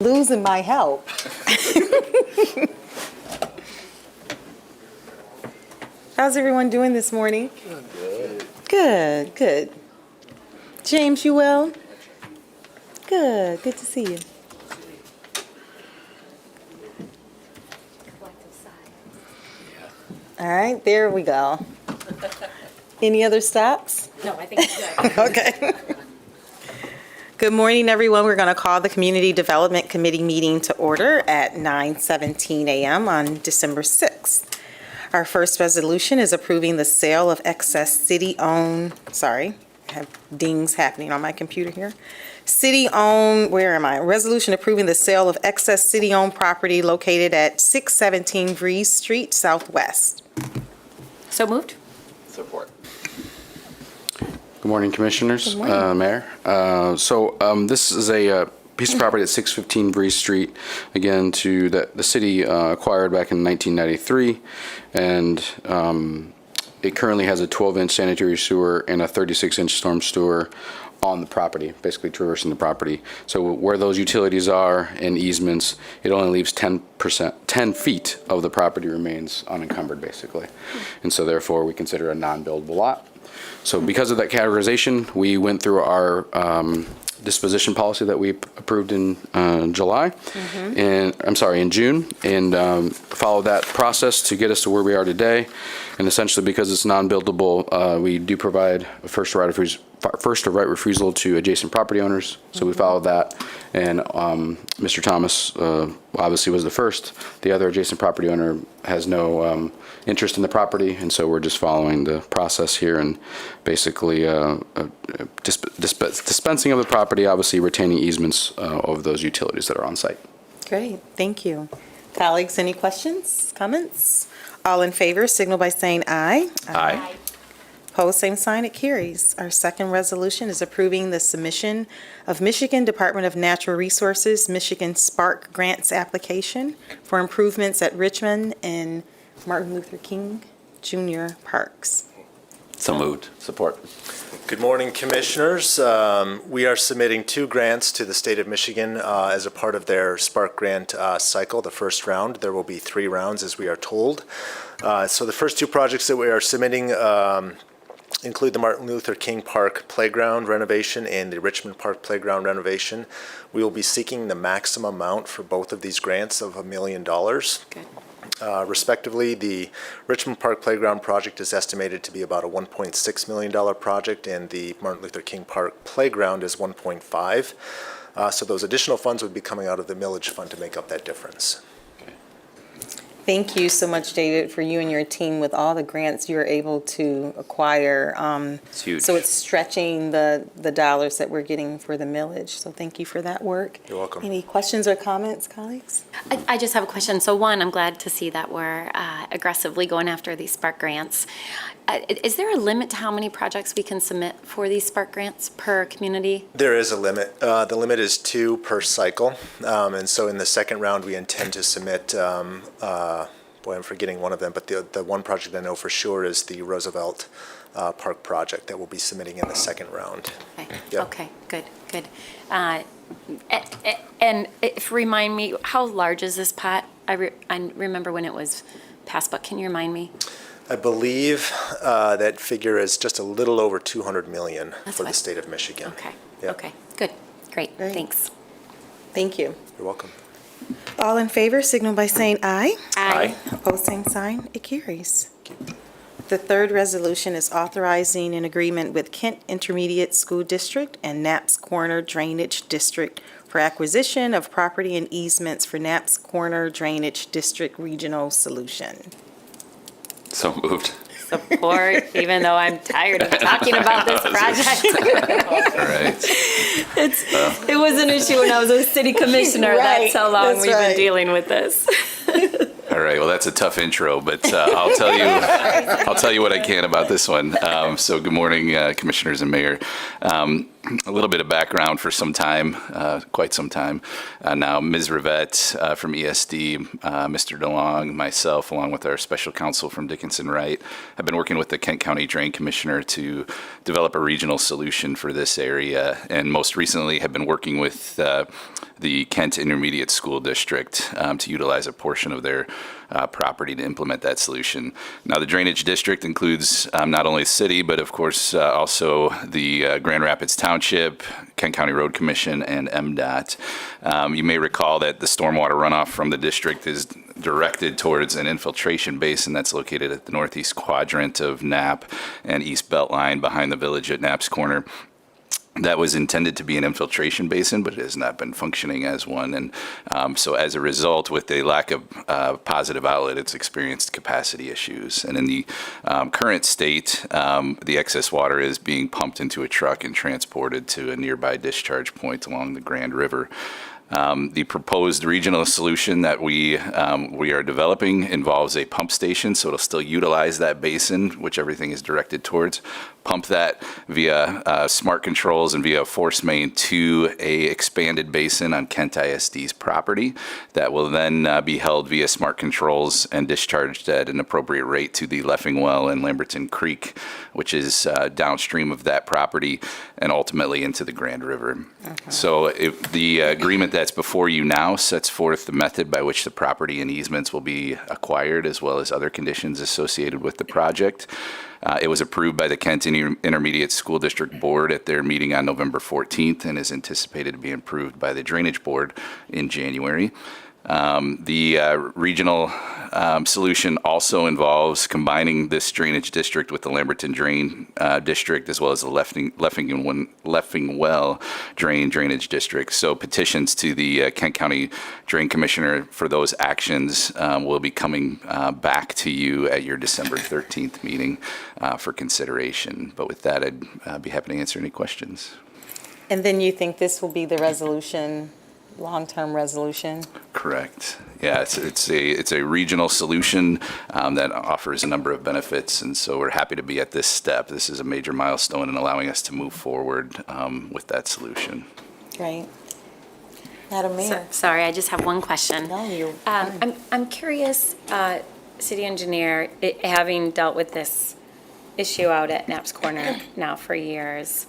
Losing my help. How's everyone doing this morning? Good, good. James, you well? Good to see you. All right, there we go. Any other stops? No, I think it's good. Okay. Good morning, everyone. We're going to call the Community Development Committee meeting to order at 9:17 a.m. on December 6th. Our first resolution is approving the sale of excess city-owned, I have dings happening on my computer here. City-owned, where am I? Resolution approving the sale of excess city-owned property located at 617 Breeze Street Southwest. So moved? Support. Good morning, Commissioners. Good morning. Mayor. This is a piece of property at 615 Breeze Street, again, the city acquired back in 1993, and it currently has a 12-inch sanitary sewer and a 36-inch storm sewer on the property, basically traversing the property. So where those utilities are and easements, it only leaves 10 feet of the property remains unencumbered, basically. And so therefore, we consider it a non-buildable lot. So because of that categorization, we went through our disposition policy that we approved in July, and in June, and followed that process to get us to where we are today. And essentially, because it's non-buildable, we do provide a first right of refusal to adjacent property owners. So we followed that, and Mr. Thomas obviously was the first. The other adjacent property owner has no interest in the property, and so we're just following the process here and basically dispensing of the property, obviously retaining easements over those utilities that are on site. Great, thank you. Colleagues, any questions, comments? All in favor, signal by saying aye. Aye. Opposed, same sign, it carries. Our second resolution is approving the submission of Michigan Department of Natural Resources, Michigan Spark Grants application for improvements at Richmond and Martin Luther King Jr. parks. So moved. Support. Good morning, Commissioners. We are submitting 2 grants to the state of Michigan as a part of their Spark Grant cycle, the first round. There will be 3 rounds, as we are told. So the first 2 projects that we are submitting include the Martin Luther King Park Playground renovation and the Richmond Park Playground renovation. We will be seeking the maximum amount for both of these grants of $1 million. Good. Respectively, the Richmond Park Playground project is estimated to be about a $1.6 million project, and the Martin Luther King Park Playground is $1.5 million. So those additional funds would be coming out of the millage fund to make up that difference. Thank you so much, David, for you and your team with all the grants you're able to acquire. It's huge. So it's stretching the dollars that we're getting for the millage. So thank you for that work. You're welcome. Any questions or comments, colleagues? I just have a question. So one, I'm glad to see that we're aggressively going after these Spark grants. Is there a limit to how many projects we can submit for these Spark grants per community? There is a limit. The limit is 2 per cycle. And so in the second round, we intend to submit, I'm forgetting one of them, but the one project I know for sure is the Roosevelt Park project that we'll be submitting in the second round. Okay, Yep. okay, good. And remind me, how large is this pot? I remember when it was passed, but can you remind me? I believe that figure is just a little over 200 million That's for the fine. state of Michigan. Okay, Yep. okay, good, great, Great. thanks. Thank you. You're welcome. All in favor, signal by saying aye. Aye. Opposed, same sign. It carries. The third resolution is authorizing an agreement with Kent Intermediate School District and Knapp's Corner Drainage District for acquisition of property and easements for Knapp's Corner Drainage District Regional Solution. So moved. Support, even though I'm tired of talking about this project. All right. It was an issue when I was a city commissioner. Right, That's how long that's we've right. been dealing with this. All right. Well, that's a tough intro, but I'll tell you what I can about this one. So good morning, Commissioners and Mayor. a little bit of background for some time, quite some time. Now, Ms. Rivette from ESD, Mr. DeLong, myself, along with our special counsel from Dickinson Wright, have been working with the Kent County Drain Commissioner to develop a regional solution for this area, and most recently have been working with the Kent Intermediate School District to utilize a portion of their property to implement that solution. Now, the drainage district includes not only the city, but of course also the Grand Rapids Township, Kent County Road Commission, and MDOT. You may recall that the stormwater runoff from the district is directed towards an infiltration basin that's located at the northeast quadrant of Knapp and East Beltline behind the village at Knapp's Corner. That was intended to be an infiltration basin, but it has not been functioning as one. And so as a result, with a lack of positive outlet, it's experienced capacity issues. And in the current state, the excess water is being pumped into a truck and transported to a nearby discharge point along the Grand River. The proposed regional solution that we are developing involves a pump station, so it'll still utilize that basin, which everything is directed towards, pump that via smart controls and via force main to a expanded basin on Kent ISD's property that will then be held via smart controls and discharged at an appropriate rate to the Leffingwell and Lamberton Creek, which is downstream of that property, and ultimately into the Grand River. So the agreement that's before you now sets forth the method by which the property and easements will be acquired, as well as other conditions associated with the project. It was approved by the Kent Intermediate School District Board at their meeting on November 14th and is anticipated to be approved by the Drainage Board in January. The regional solution also involves combining this drainage district with the Lamberton Drain District, as well as the Leffingwell Drainage District. So petitions to the Kent County Drain Commissioner for those actions will be coming back to you at your December 13th meeting for consideration. But with that, I'd be happy to answer any questions. And then you think this will be the resolution, long-term resolution? Correct. Yeah, it's a regional solution that offers a number of benefits, and so we're happy to be at this step. This is a major milestone in allowing us to move forward with that solution. Great. Madam Mayor. Sorry, I just have one question. No, you're fine. I'm curious, City Engineer, having dealt with this issue out at Knapp's Corner now for years,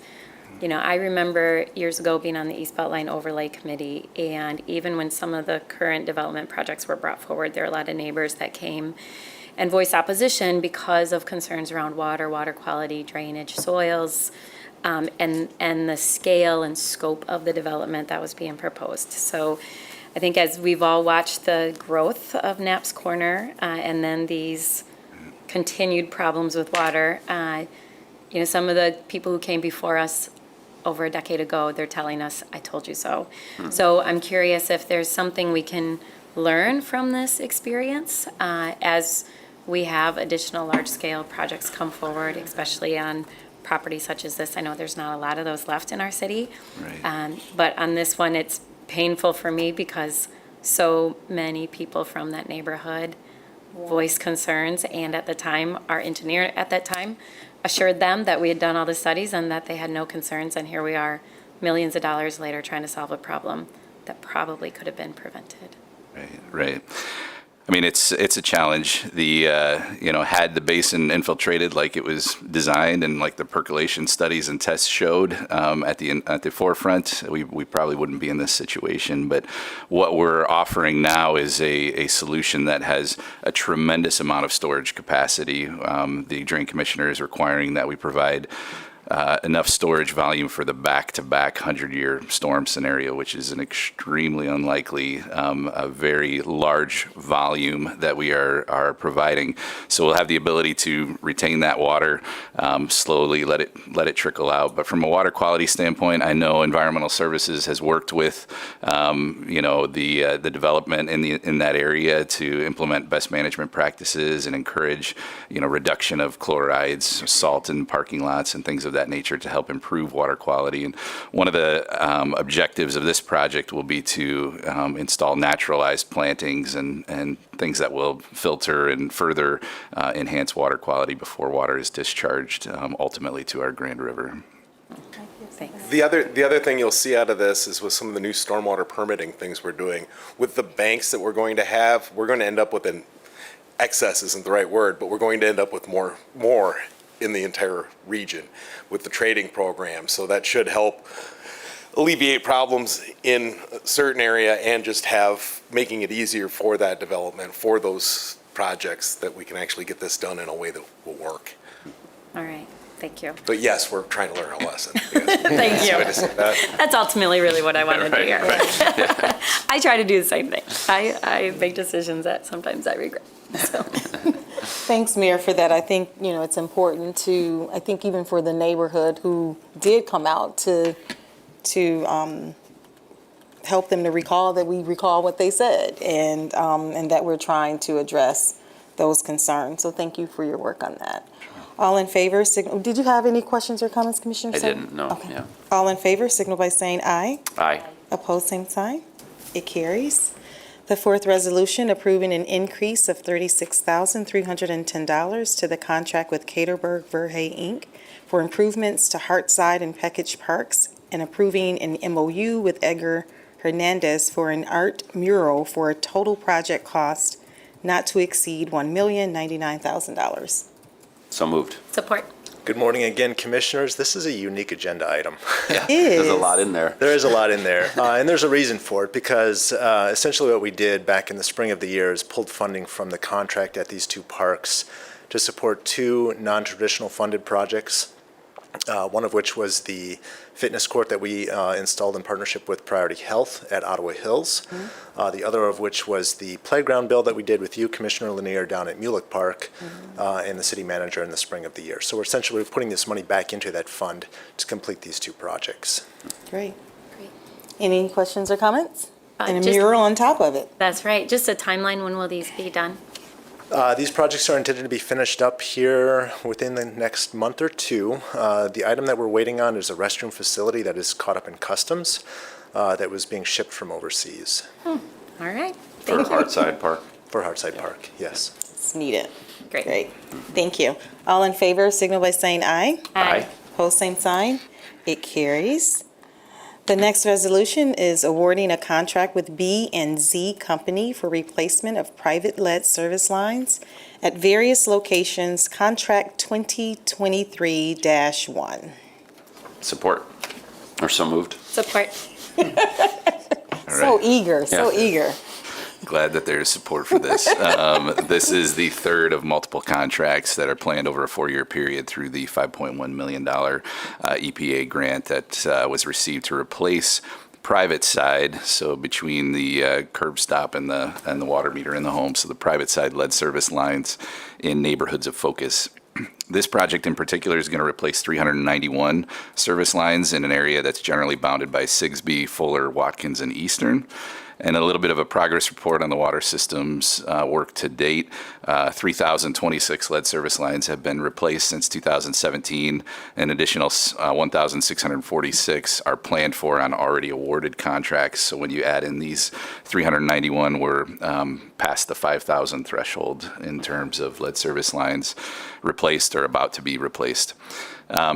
you know, I remember years ago being on the East Beltline Overlay Committee, and even when some of the current development projects were brought forward, there were a lot of neighbors that came and voiced opposition because of concerns around water quality, drainage, soils, and the scale and scope of the development that was being proposed. So I think as we've all watched the growth of Knapp's Corner and then these continued problems with water, you know, some of the people who came before us over a decade ago, they're telling us, I told you so. So I'm curious if there's something we can learn from this experience as we have additional large-scale projects come forward, especially on property such as this. I know there's not a lot of those left in our city. Right. But on this one, it's painful for me because so many people from that neighborhood voiced concerns, and at the time, our engineer at that time assured them that we had done all the studies and that they had no concerns, and here we are, millions of dollars later, trying to solve a problem that probably could have been prevented. Right. I mean, it's a challenge. Had the basin infiltrated like it was designed and like the percolation studies and tests showed at the forefront, we probably wouldn't be in this situation. But what we're offering now is a solution that has a tremendous amount of storage capacity. The Drain Commissioner is requiring that we provide enough storage volume for the back-to-back 100-year storm scenario, which is an extremely unlikely, a very large volume that we are providing. So we'll have the ability to retain that water, slowly let it trickle out. But from a water quality standpoint, I know Environmental Services has worked with, the development in that area to implement best management practices and encourage, reduction of chlorides, salt in parking lots, and things of that nature to help improve water quality. And one of the objectives of this project will be to install naturalized plantings and things that will filter and further enhance water quality before water is discharged ultimately to our Grand River. Thanks. The other thing you'll see out of this is with some of the new stormwater permitting things we're doing, with the banks that we're going to have, we're going to end up with an excess isn't the right word, but we're going to end up with more in the entire region with the trading program. So that should help alleviate problems in a certain area and just making it easier for that development, for those projects, that we can actually get this done in a way that will work. All right, thank you. But yes, we're trying to learn our lesson. Thank you. Way to say that. That's ultimately really what I wanted to hear. I try to do the same thing. I make decisions that sometimes I regret. So. Thanks, Mayor, for that. I think, it's important to, I think even for the neighborhood who did come out to help them to recall that we recall what they said and that we're trying to address those concerns. So thank you for your work on that. All in favor, did you have any questions or comments, Commissioner? I didn't, no. Okay. Yeah. All in favor, signal by saying aye. Aye. Opposed, same sign. It carries. The fourth resolution approving an increase of $36,310 to the contract with Caterberg Verhey, Inc. for improvements to Hartside and Peckage Parks and approving an MOU with Edgar Hernandez for an art mural for a total project cost not to exceed $1,099,000. So moved. Support. Good morning again, Commissioners. This is a unique agenda item. Yeah, there's a lot in there. There is a lot in there, and there's a reason for it, because essentially what we did back in the spring of the year is pulled funding from the contract at these two parks to support two non-traditional funded projects, one of which was the fitness court that we installed in partnership with Priority Health at Ottawa Hills. The other of which was the playground build that we did with you, Commissioner Lanier, down at Mulick Park, and the city manager in the spring of the year. So we're essentially putting this money back into that fund to complete these two projects. Great. Any questions or comments? And a just- mural on top of it. That's right. Just a timeline, when will these be done? These projects are intended to be finished up here within the next month or two. The item that we're waiting on is a restroom facility that is caught up in customs that was being shipped from overseas. All right. For Hartside Park. For Hartside Park, yes. It's needed. Great. Thank you. All in favor, signal by saying aye. Aye. Opposed, same sign. It carries. The next resolution is awarding a contract with B&Z Company for replacement of private lead service lines at various locations, contract 2023-1. Support. Or so moved. Support. So eager, so Yeah. eager. Glad that there's support for this. This is the third of multiple contracts that are planned over a 4-year period through the $5.1 million EPA grant that was received to replace private side, so between the curb stop and the water meter in the home, so the private side lead service lines in neighborhoods of focus. This project in particular is going to replace 391 service lines in an area that's generally bounded by Sigsbee, Fuller, Watkins, and Eastern. And a little bit of a progress report on the water systems work to date. 3,026 lead service lines have been replaced since 2017. An additional 1,646 are planned for on already awarded contracts. So when you add in these 391, we're past the 5,000 threshold in terms of lead service lines replaced or about to be replaced.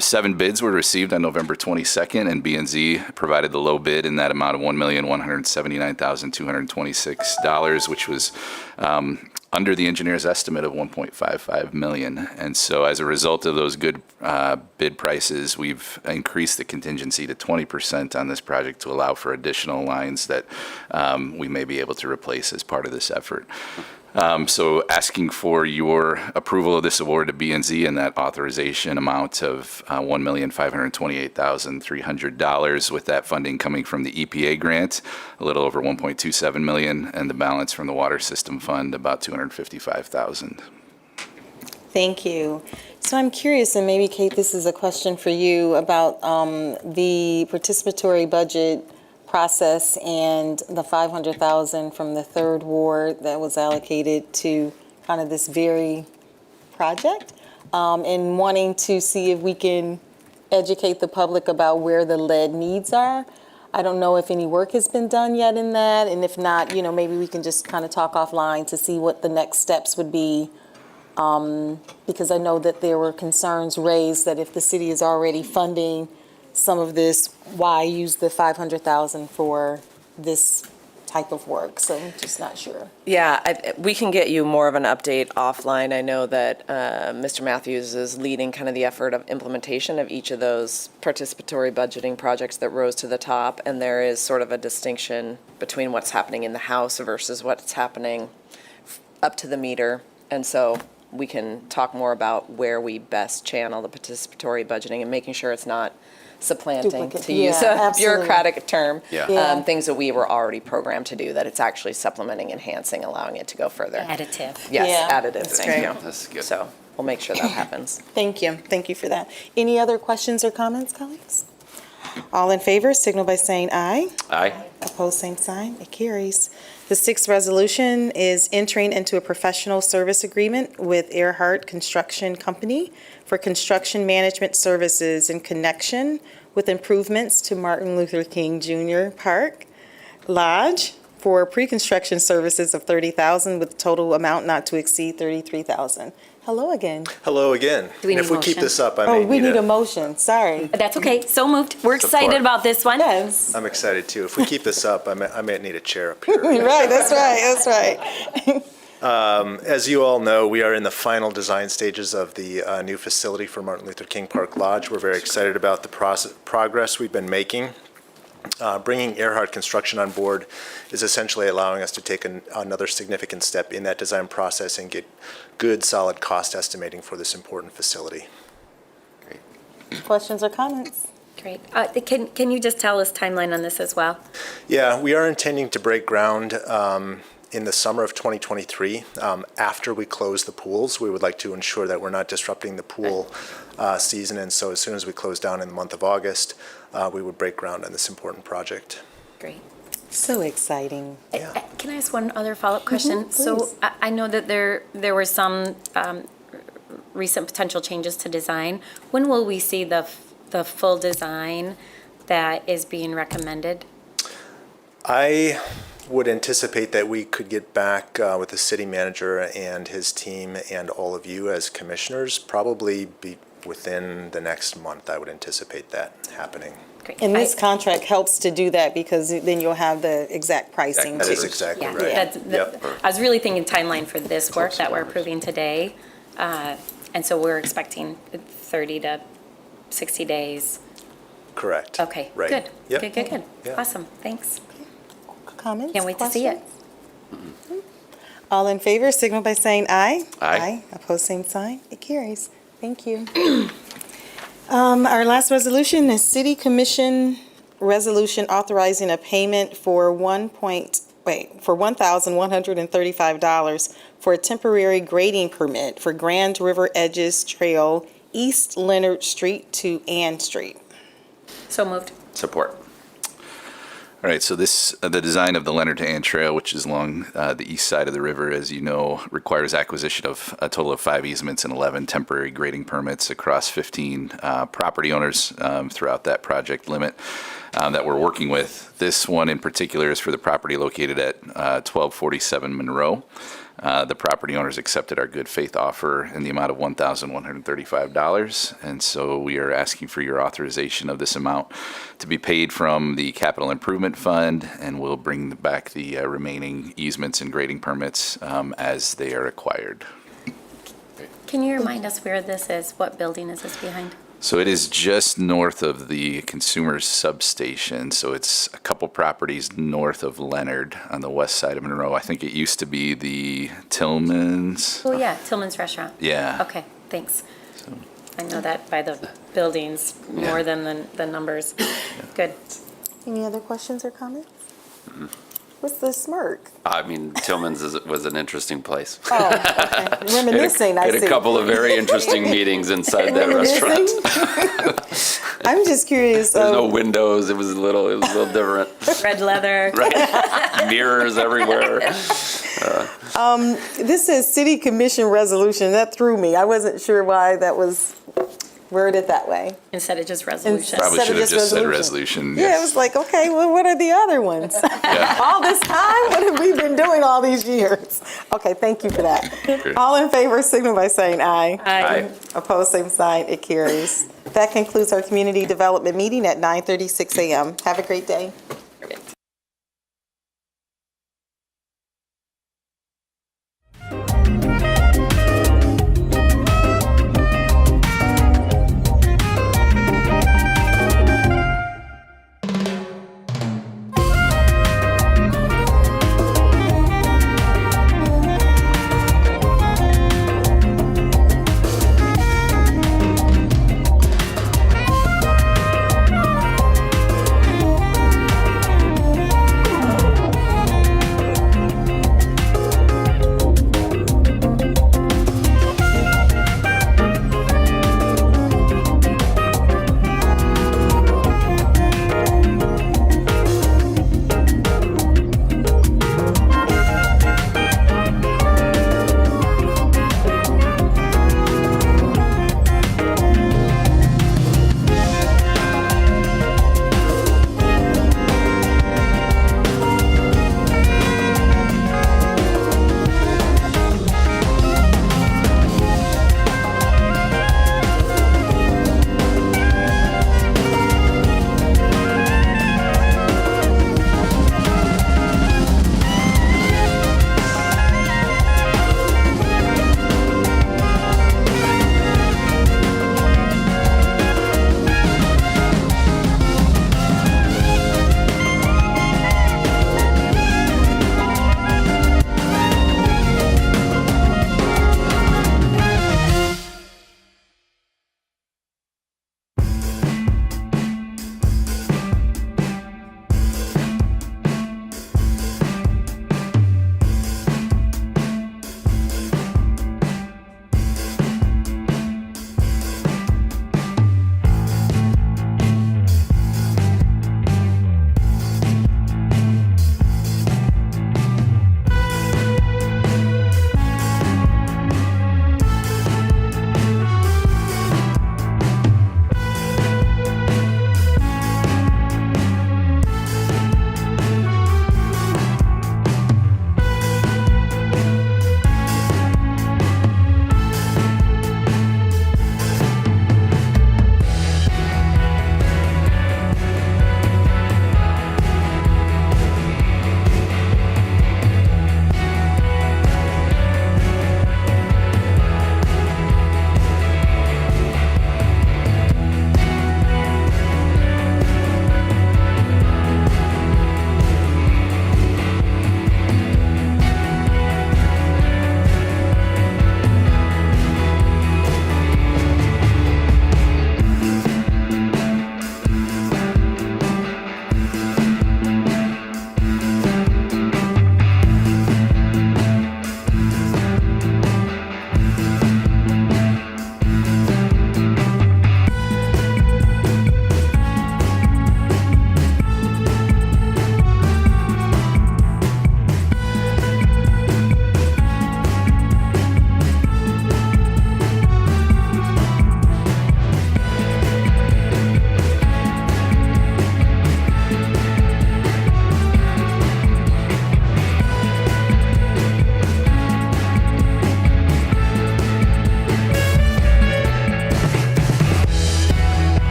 7 bids were received on November 22nd, and B&Z provided the low bid in that amount of $1,179,226, which was under the engineer's estimate of $1.55 million. And so as a result of those good bid prices, we've increased the contingency to 20% on this project to allow for additional lines that we may be able to replace as part of this effort. So asking for your approval of this award to B&Z and that authorization amount of $1,528,300, with that funding coming from the EPA grant, a little over $1.27 million, and the balance from the Water System Fund, about $255,000. Thank you. So I'm curious, and maybe Kate, this is a question for you about the participatory budget process and the $500,000 from the third ward that was allocated to kind of this very project, and wanting to see if we can educate the public about where the lead needs are. I don't know if any work has been done yet in that, and if not, maybe we can just kind of talk offline to see what the next steps would be, because I know that there were concerns raised that if the city is already funding some of this, why use the 500,000 for this type of work, so I'm just not sure. Yeah, we can get you more of an update offline. I know that Mr. Matthews is leading kind of the effort of implementation of each of those participatory budgeting projects that rose to the top, and there is sort of a distinction between what's happening in the House versus what's happening up to the meter. And so we can talk more about where we best channel the participatory budgeting and making sure it's not supplanting, Duplicate. to use Yeah, a absolutely. bureaucratic term, Yeah. things that we were already programmed to do, that it's actually supplementing, enhancing, allowing it to go further. Additive. Yes, Yeah. additive, That's thank great. you. That's good. So we'll make sure that happens. Thank you. Thank you for that. Any other questions or comments, colleagues? All in favor, signal by saying aye. Aye. Opposed, same sign. It carries. The sixth resolution is entering into a professional service agreement with Earhart Construction Company for construction management services in connection with improvements to Martin Luther King Jr. Park Lodge for pre-construction services of $30,000 with total amount not to exceed $33,000. Hello again. Hello again. Do we And need if we a keep motion? this up, I Oh, may we need a need motion. Sorry. That's okay. So moved. We're excited Support. about this one. Yes. I'm excited too. If we keep this up, I may need a chair up here. Right, that's right, that's right. As you all know, we are in the final design stages of the new facility for Martin Luther King Park Lodge. We're very excited about the progress we've been making. Bringing Earhart Construction on board is essentially allowing us to take another significant step in that design process and get good, solid cost estimating for this important facility. Questions or comments? Great. Can you just tell us timeline on this as well? Yeah, we are intending to break ground in the summer of 2023. After we close the pools, we would like to ensure that we're not disrupting the pool season, and so as soon as we close down in the month of August, we would break ground on this important project. Great. So exciting. Can I ask one other follow-up question? So please. I know that there were some recent potential changes to design. When will we see the full design that is being recommended? I would anticipate that we could get back with the city manager and his team and all of you as commissioners, probably be within the next month. I would anticipate that happening. Great. And this contract helps to do that because then you'll have the exact pricing That too. is exactly Yeah, right. that's, I was really thinking timeline for this work that we're approving today. And so we're expecting 30 to 60 days. Correct. Okay, Right. good. Yep. Good. Yeah. Awesome, thanks. Comments? Can't wait to see it. questions? All in favor, signal by saying aye. Aye. Opposed, same sign. It carries. Thank you. Our last resolution is City Commission Resolution authorizing a payment for $1,135 for a temporary grading permit for Grand River Edges Trail, East Leonard Street to Ann Street. So moved. Support. All right, so this, the design of the Leonard to Ann Trail, which is along the east side of the river, as you know, requires acquisition of a total of 5 easements and 11 temporary grading permits across 15 property owners throughout that project limit that we're working with. This one in particular is for the property located at 1247 Monroe. The property owners accepted our good faith offer in the amount of $1,135, and so we are asking for your authorization of this amount to be paid from the Capital Improvement Fund, and we'll bring back the remaining easements and grading permits as they are acquired. Can you remind us where this is? What building is this behind? So it is just north of the Consumers Substation, so it's a couple properties north of Leonard on the west side of Monroe. I think it used to be the Tillman's. Oh, yeah, Tillman's Restaurant. Yeah. Okay, thanks. I know that by the buildings more than the numbers. Good. Any other questions or comments? What's the smirk? I mean, Tillman's was an interesting place. Oh, okay. Reminiscing, I see. Had a couple of very interesting meetings inside that restaurant. I'm just curious. There's no windows. It was a little different. Red leather. Right. Mirrors everywhere. This is City Commission resolution. That threw me. I wasn't sure why that was worded that way. Instead of just resolution. Probably should have just said resolution. resolution. Yeah, it was like, okay, well, what are the other ones? All this time? What have we been doing all these years? Okay, thank you for that. All in favor, signal by saying aye. Aye. Opposed, same sign. It carries. That concludes our community development meeting at 9:36 a.m. Have a great day.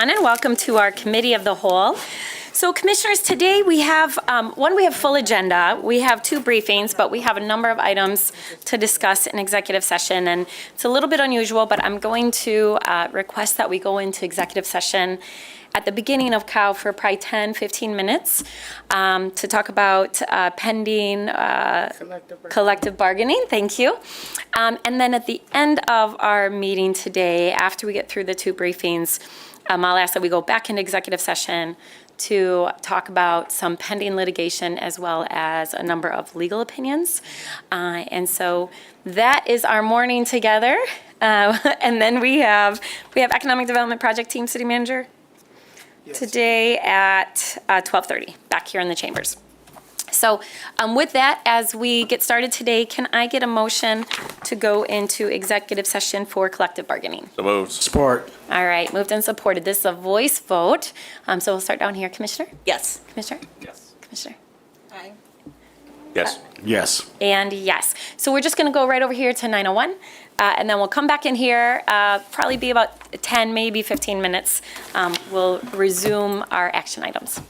everyone, and welcome to our Committee of the Whole. So Commissioners, today we have, we have full agenda. We have 2 briefings, but we have a number of items to discuss in executive session, and it's a little bit unusual, but I'm going to request that we go into executive session at the beginning of COW for probably 10, 15 minutes to talk about pending collective bargaining. Thank you. And then at the end of our meeting today, after we get through the 2 briefings, I'll ask that we go back into executive session to talk about some pending litigation as well as a number of legal opinions. And so that is our morning together. And then we have Economic Development Project Team, City Manager, today at 12:30, back here in the chambers. So with that, as we get started today, can I get a motion to go into executive session for collective bargaining? So moved. Support. All right, moved and supported. This is a voice vote. So we'll start down here. Commissioner? Yes. Commissioner? Yes. Commissioner? Yes. Yes. And yes. So we're just going to go right over here to 9:01, and then we'll come back in here, probably be about 10, maybe 15 minutes. We'll resume our action items.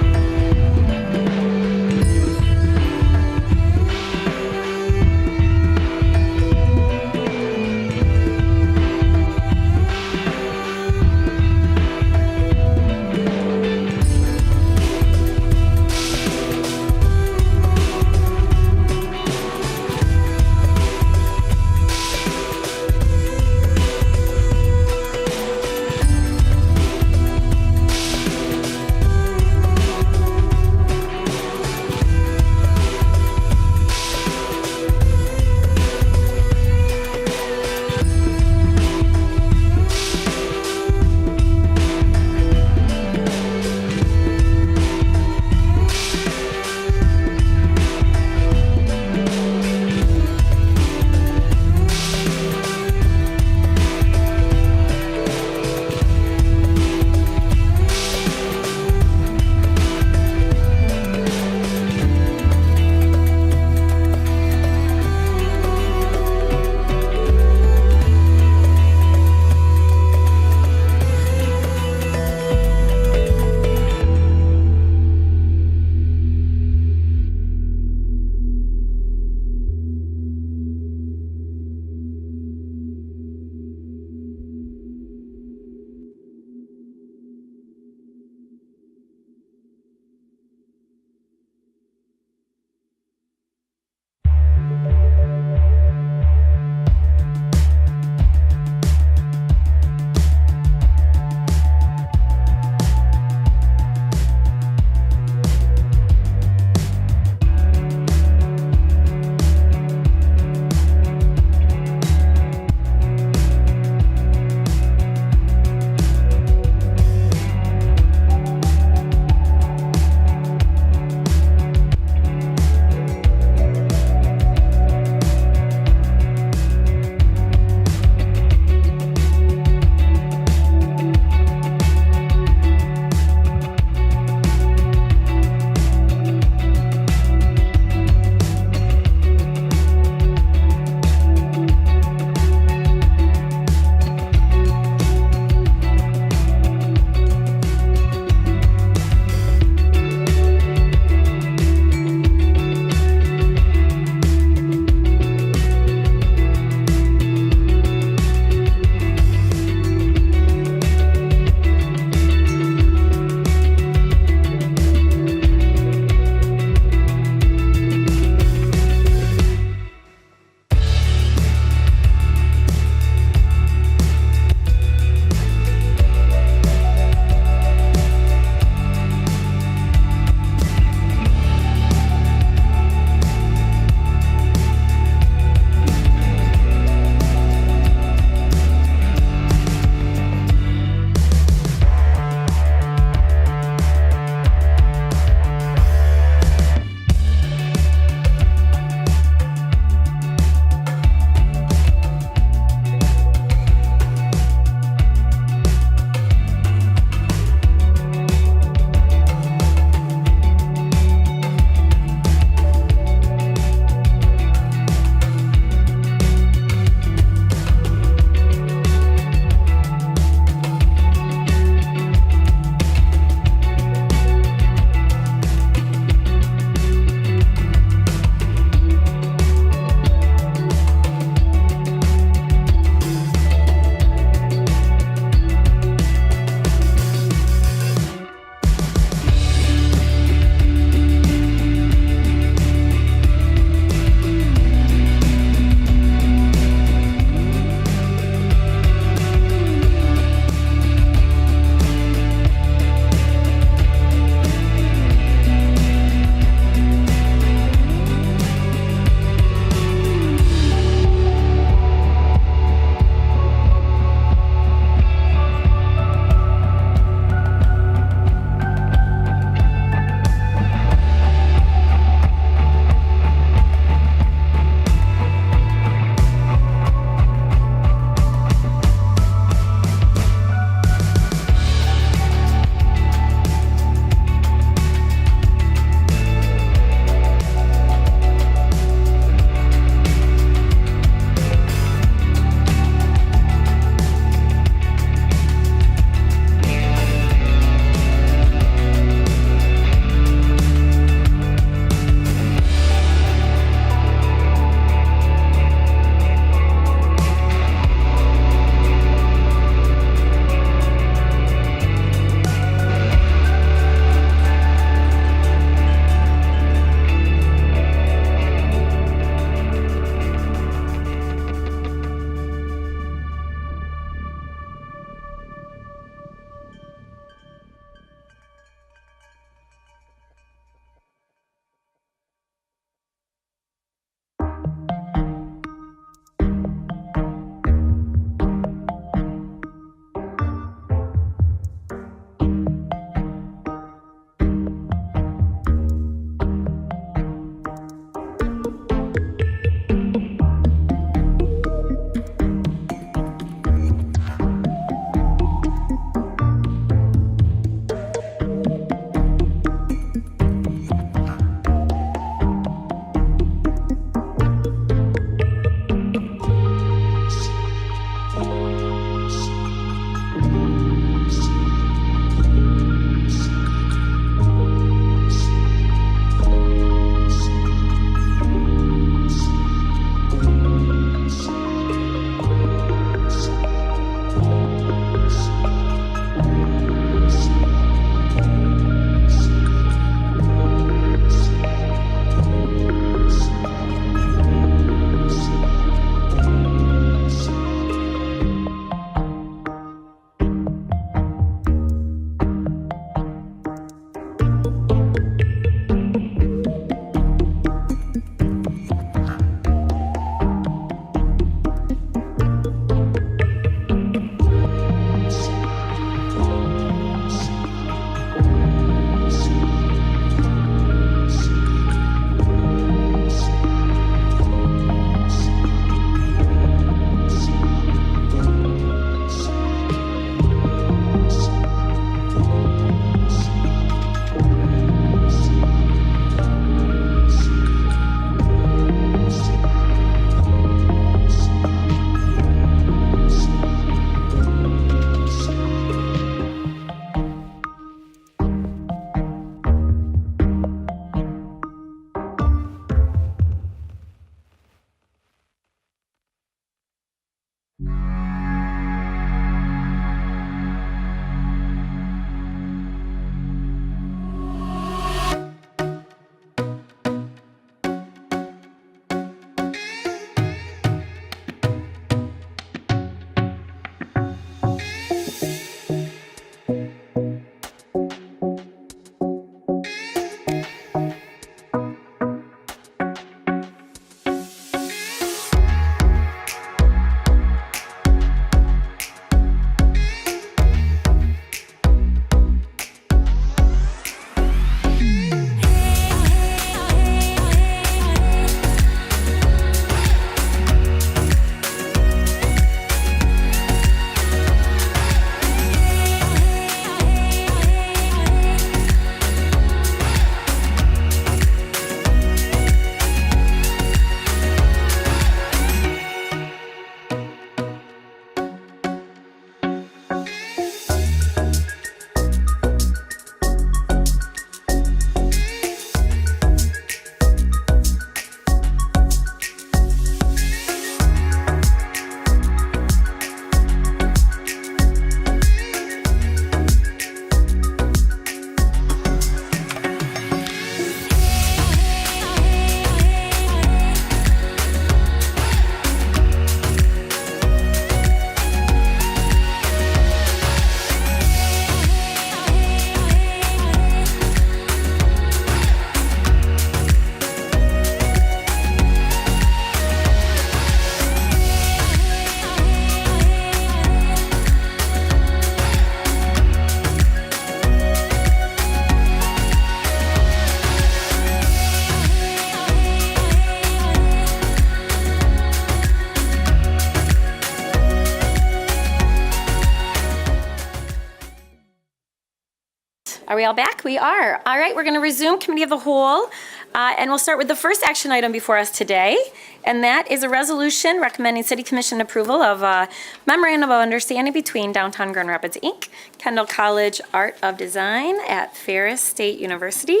Are we all back? We are. All right, we're going to resume Committee of the Whole, and we'll start with the first action item before us today, and that is a resolution recommending City Commission approval of a memorandum of understanding between Downtown Grand Rapids, Inc., Kendall College Art of Design at Ferris State University,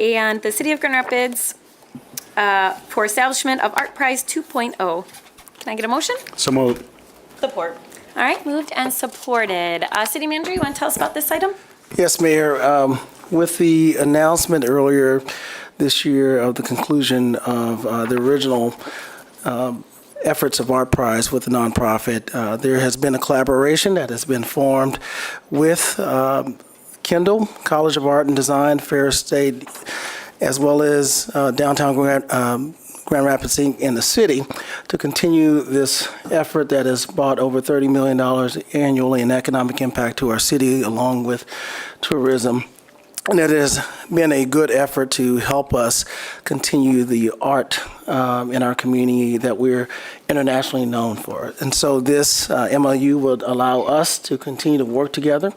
and the City of Grand Rapids for establishment of Art Prize 2.0. Can I get a motion? So moved. Support. All right, moved and supported. City Manager, you want to tell us about this item? Yes, Mayor. With the announcement earlier this year of the conclusion of the original efforts of Art Prize with the nonprofit, there has been a collaboration that has been formed with Kendall College of Art and Design, Ferris State, as well as Downtown Grand Rapids Inc. in the city to continue this effort that has brought over $30 million annually in economic impact to our city, along with tourism. And it has been a good effort to help us continue the art in our community that we're internationally known for. And so this MOU would allow us to continue to work together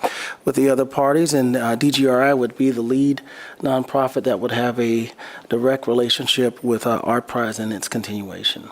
with the other parties, and DGRI would be the lead nonprofit that would have a direct relationship with Art Prize and its continuation.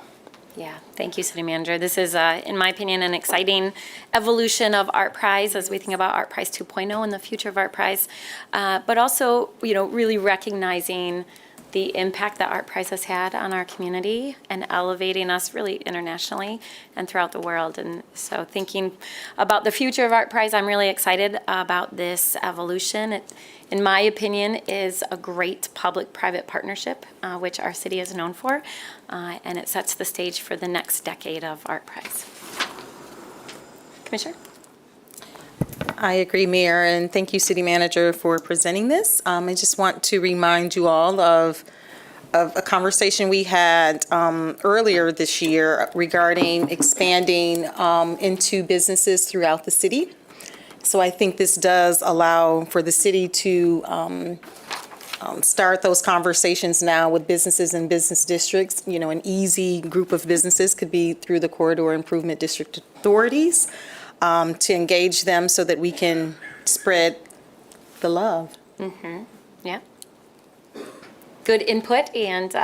Yeah, thank you, City Manager. This is, in my opinion, an exciting evolution of Art Prize as we think about Art Prize 2.0 and the future of Art Prize, but also, really recognizing the impact that Art Prize has had on our community and elevating us really internationally and throughout the world. And so thinking about the future of Art Prize, I'm really excited about this evolution. It, in my opinion, is a great public-private partnership, which our city is known for, and it sets the stage for the next decade of Art Prize. Commissioner? I agree, Mayor, and thank you, City Manager, for presenting this. I just want to remind you all of a conversation we had earlier this year regarding expanding into businesses throughout the city. So I think this does allow for the city to start those conversations now with businesses and business districts. An easy group of businesses could be through the Corridor Improvement District authorities. To engage them so that we can spread the love. Mm-hmm. Yeah. Good input, and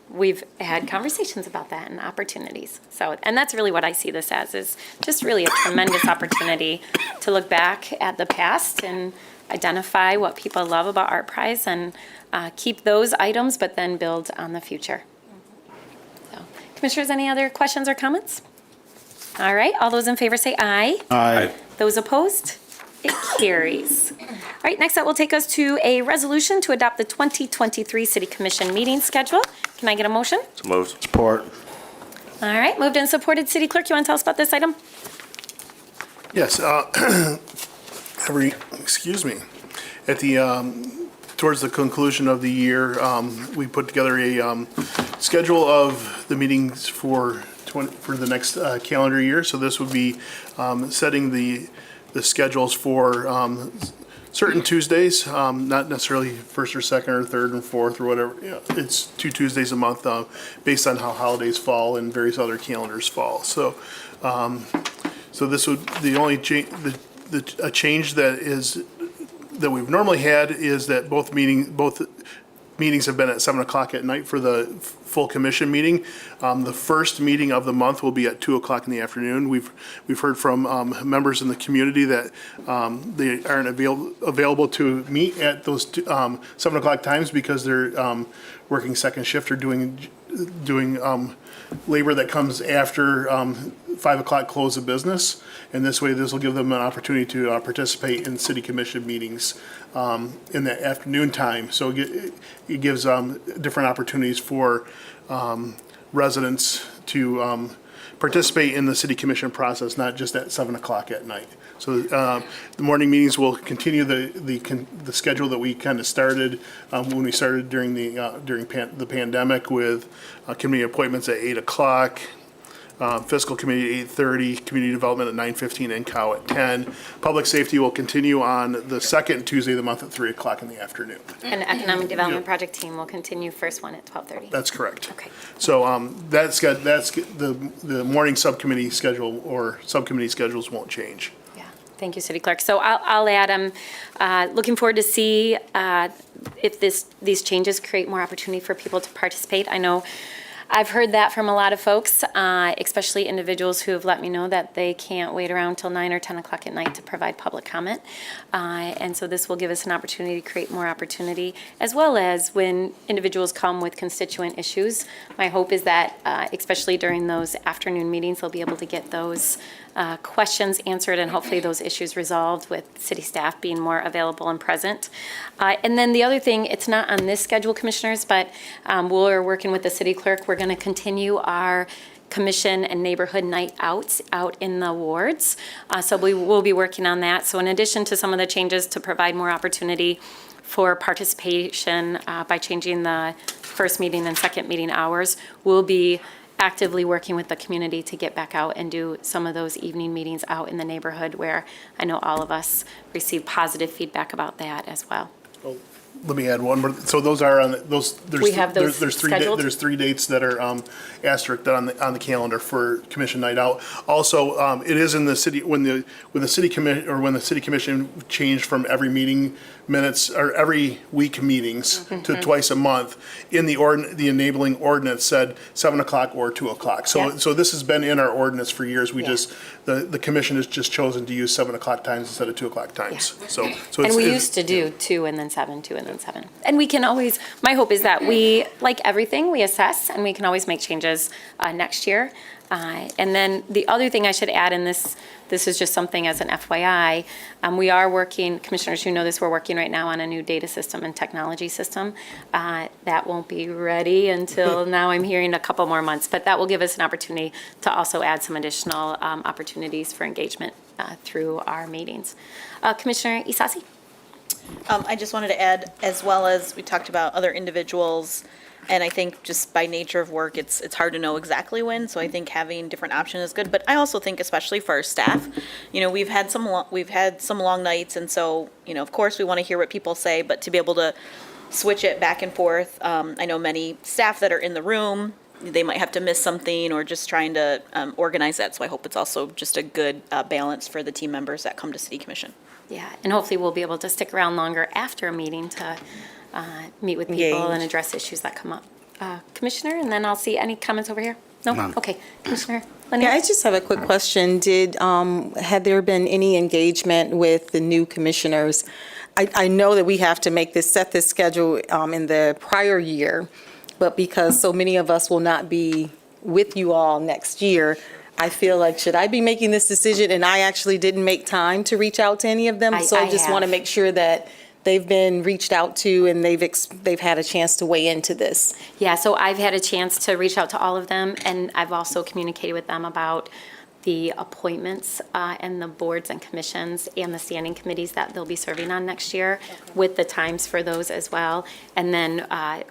we've had conversations about that and opportunities. So, and that's really what I see this as, is just really a tremendous opportunity to look back at the past and identify what people love about Art Prize and keep those items, but then build on the future. So, Commissioners, any other questions or comments? All right, all those in favor say aye. Aye. Those opposed? It carries. All right, next up will take us to a resolution to adopt the 2023 City Commission meeting schedule. Can I get a motion? So moved. Support. All right, moved and supported. City Clerk, you want to tell us about this item? Yes, at the, towards the conclusion of the year, we put together a schedule of the meetings for the next calendar year. So this would be setting the schedules for certain Tuesdays, not necessarily first or second or third and fourth or whatever. It's 2 Tuesdays a month based on how holidays fall and various other calendars fall. So so this would, the only a change that we've normally had is that both meetings have been at 7 o'clock at night for the full commission meeting. The first meeting of the month will be at 2 o'clock in the afternoon. We've heard from members in the community that they aren't available to meet at those 7 o'clock times because they're working second shift or doing labor that comes after 5 o'clock close of business. And this way, this will give them an opportunity to participate in city commission meetings in the afternoon time. So it gives different opportunities for residents to participate in the city commission process, not just at 7 o'clock at night. So the morning meetings will continue the schedule that we kind of started when we started during the pandemic with committee appointments at 8 o'clock. Fiscal Committee at 8:30, Community Development at 9:15, and COW at 10. Public Safety will continue on the second Tuesday of the month at 3 o'clock in the afternoon. And the Economic Development Project team will continue first one at 12:30. That's correct. Okay. So that's the morning subcommittee schedule or subcommittee schedules won't change. Yeah, Thank you, City Clerk. So I'll add, I'm looking forward to see if these changes create more opportunity for people to participate. I know I've heard that from a lot of folks, especially individuals who have let me know that they can't wait around till 9 or 10 o'clock at night to provide public comment. And so this will give us an opportunity to create more opportunity, as well as when individuals come with constituent issues. My hope is that, especially during those afternoon meetings, they'll be able to get those questions answered and hopefully those issues resolved with city staff being more available and present. And then the other thing, it's not on this schedule, Commissioners, but we're working with the city clerk. We're going to continue our commission and neighborhood night outs out in the wards. So we will be working on that. So in addition to some of the changes to provide more opportunity for participation by changing the first meeting and second meeting hours, we'll be actively working with the community to get back out and do some of those evening meetings out in the neighborhood, where I know all of us receive positive feedback about that as well. Let me add one more. So those are on those. We have those There's scheduled? there's 3 dates that are asterisked on the calendar for commission night out. Also, it is in the city when the city commission changed from every meeting minutes or every week meetings to twice a month. In the enabling ordinance said 7 o'clock or 2 o'clock. So Yeah. so this has been in our ordinance for years. We Yeah. just the commission has just chosen to use 7 o'clock times instead of 2 o'clock times. So And we used to do 2 and then 7, 2 and then 7. And we can always, my hope is that we, like everything, we assess and we can always make changes next year. And then the other thing I should add in this is just something as an FYI, we are working, commissioners who know this, we're working right now on a new data system and technology system. That won't be ready until now I'm hearing a couple more months, but that will give us an opportunity to also add some additional opportunities for engagement through our meetings. Commissioner Isasi? I just wanted to add, as well as we talked about other individuals, and I think just by nature of work, it's hard to know exactly when, so I think having different options is good. But I also think, especially for our staff, we've had some long nights, and so, of course, we want to hear what people say, but to be able to switch it back and forth, I know many staff that are in the room, they might have to miss something or just trying to organize that, so I hope it's also just a good balance for the team members that come to City Commission. Yeah, and hopefully we'll be able to stick around longer after a meeting to meet with people and address issues that come up. Commissioner, and then I'll see any comments over here? No? None. Okay. Commissioner Lanier? Yeah, I just have a quick question. Had there been any engagement with the new commissioners? I know that we have to set this schedule in the prior year, but because so many of us will not be with you all next year, I feel like, should I be making this decision? And I actually didn't make time to reach out to any of them. So I just want to make sure that they've been reached out to and they've had a chance to weigh into this. Yeah, so I've had a chance to reach out to all of them, and I've also communicated with them about the appointments and the boards and commissions and the standing committees that they'll be serving on next year, with the times for those as well. And then I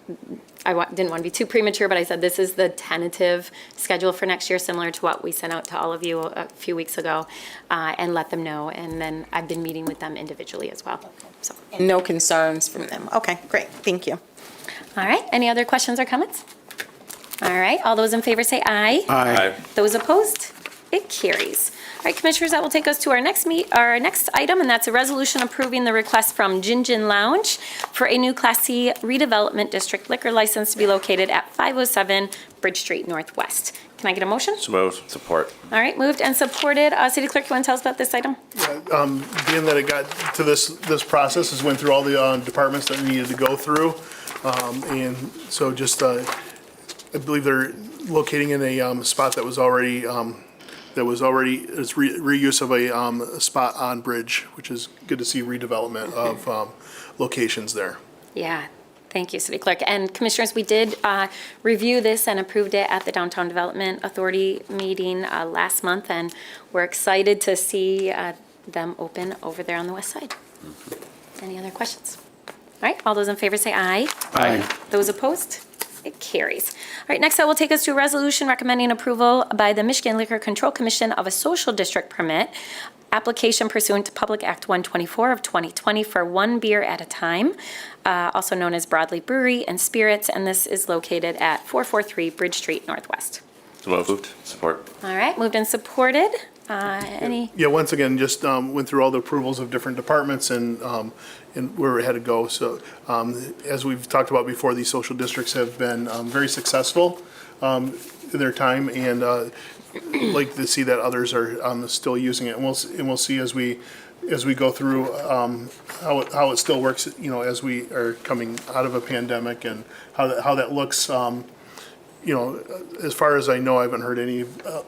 didn't want to be too premature, but I said this is the tentative schedule for next year, similar to what we sent out to all of you a few weeks ago, and let them know. And then I've been meeting with them individually as well. So. And no concerns from them. Okay, great. Thank you. All right. Any other questions or comments? All right. All those in favor say aye. Aye. Those opposed? It carries. All right, Commissioners, that will take us to our next item, and that's a resolution approving the request from Gin Gin Lounge for a new Class C redevelopment district liquor license to be located at 507 Bridge Street Northwest. Can I get a motion? So moved. Support. All right, moved and supported. City Clerk, you want to tell us about this item? Being that it got to this process, is went through all the departments that we needed to go through. And so just, I believe they're locating in a spot that was already, it's reuse of a spot on Bridge, which is good to see redevelopment of locations there. Yeah. Thank you, City Clerk. And Commissioners, we did review this and approved it at the Downtown Development Authority meeting last month, and we're excited to see them open over there on the west side. Any other questions? All right, all those in favor say aye. Aye. Those opposed? It carries. All right, next that will take us to a resolution recommending approval by the Michigan Liquor Control Commission of a social district permit application pursuant to Public Act 124 of 2020 for one beer at a time, also known as Broadley Brewery and Spirits, and this is located at 443 Bridge Street Northwest. So moved. Support. All right, moved and supported. Any? Yeah, once again, just went through all the approvals of different departments and where we had to go. So as we've talked about before, these social districts have been very successful in their time, and like to see that others are still using it. And we'll see as we go through how it still works, as we are coming out of a pandemic, and how that looks. As far as I know, I haven't heard any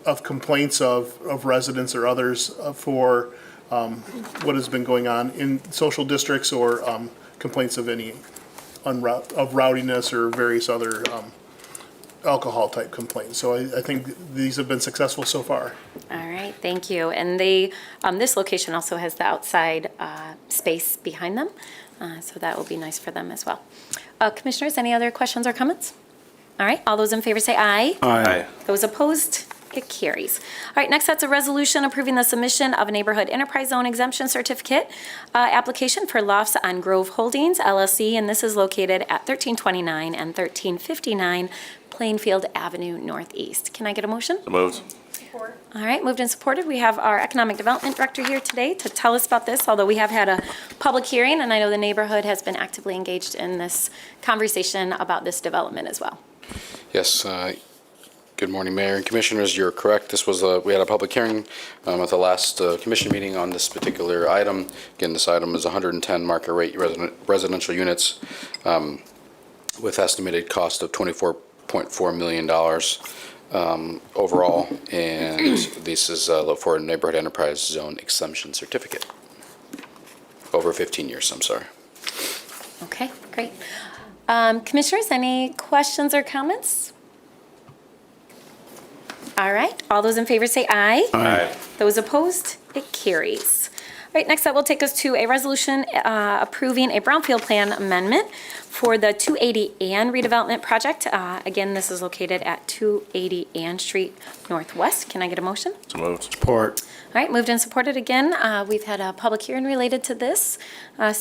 of complaints of residents or others for what has been going on in social districts, or complaints of any of rowdiness or various other alcohol type complaints. So I think these have been successful so far. All right, thank you. And this location also has the outside space behind them, so that will be nice for them as well. Commissioners, any other questions or comments? All right, all those in favor say aye. Aye. Those opposed, it carries. All right, next that's a resolution approving the submission of a neighborhood enterprise zone exemption certificate application for Lofts on Grove Holdings LLC, and this is located at 1329 and 1359 Plainfield Avenue Northeast. Can I get a motion? So moved. All right, moved and supported. We have our Economic Development Director here today to tell us about this, although we have had a public hearing, and I know the neighborhood has been actively engaged in this conversation about this development as well. Yes, good morning, Mayor and Commissioners. You're correct. This was we had a public hearing at the last commission meeting on this particular item. Again, this item is 110 market rate residential units with estimated cost of $24.4 million overall, and this is for a neighborhood enterprise zone exemption certificate. Over 15 years, I'm sorry. Okay, great. Commissioners, any questions or comments? All right, all those in favor say aye. Aye. Those opposed, it carries. All right, next that will take us to a resolution approving a brownfield plan amendment for the 280 Ann redevelopment project. Again, this is located at 280 Ann Street Northwest. Can I get a motion? So moved. Support. All right, moved and supported again. We've had a public hearing related to this. Our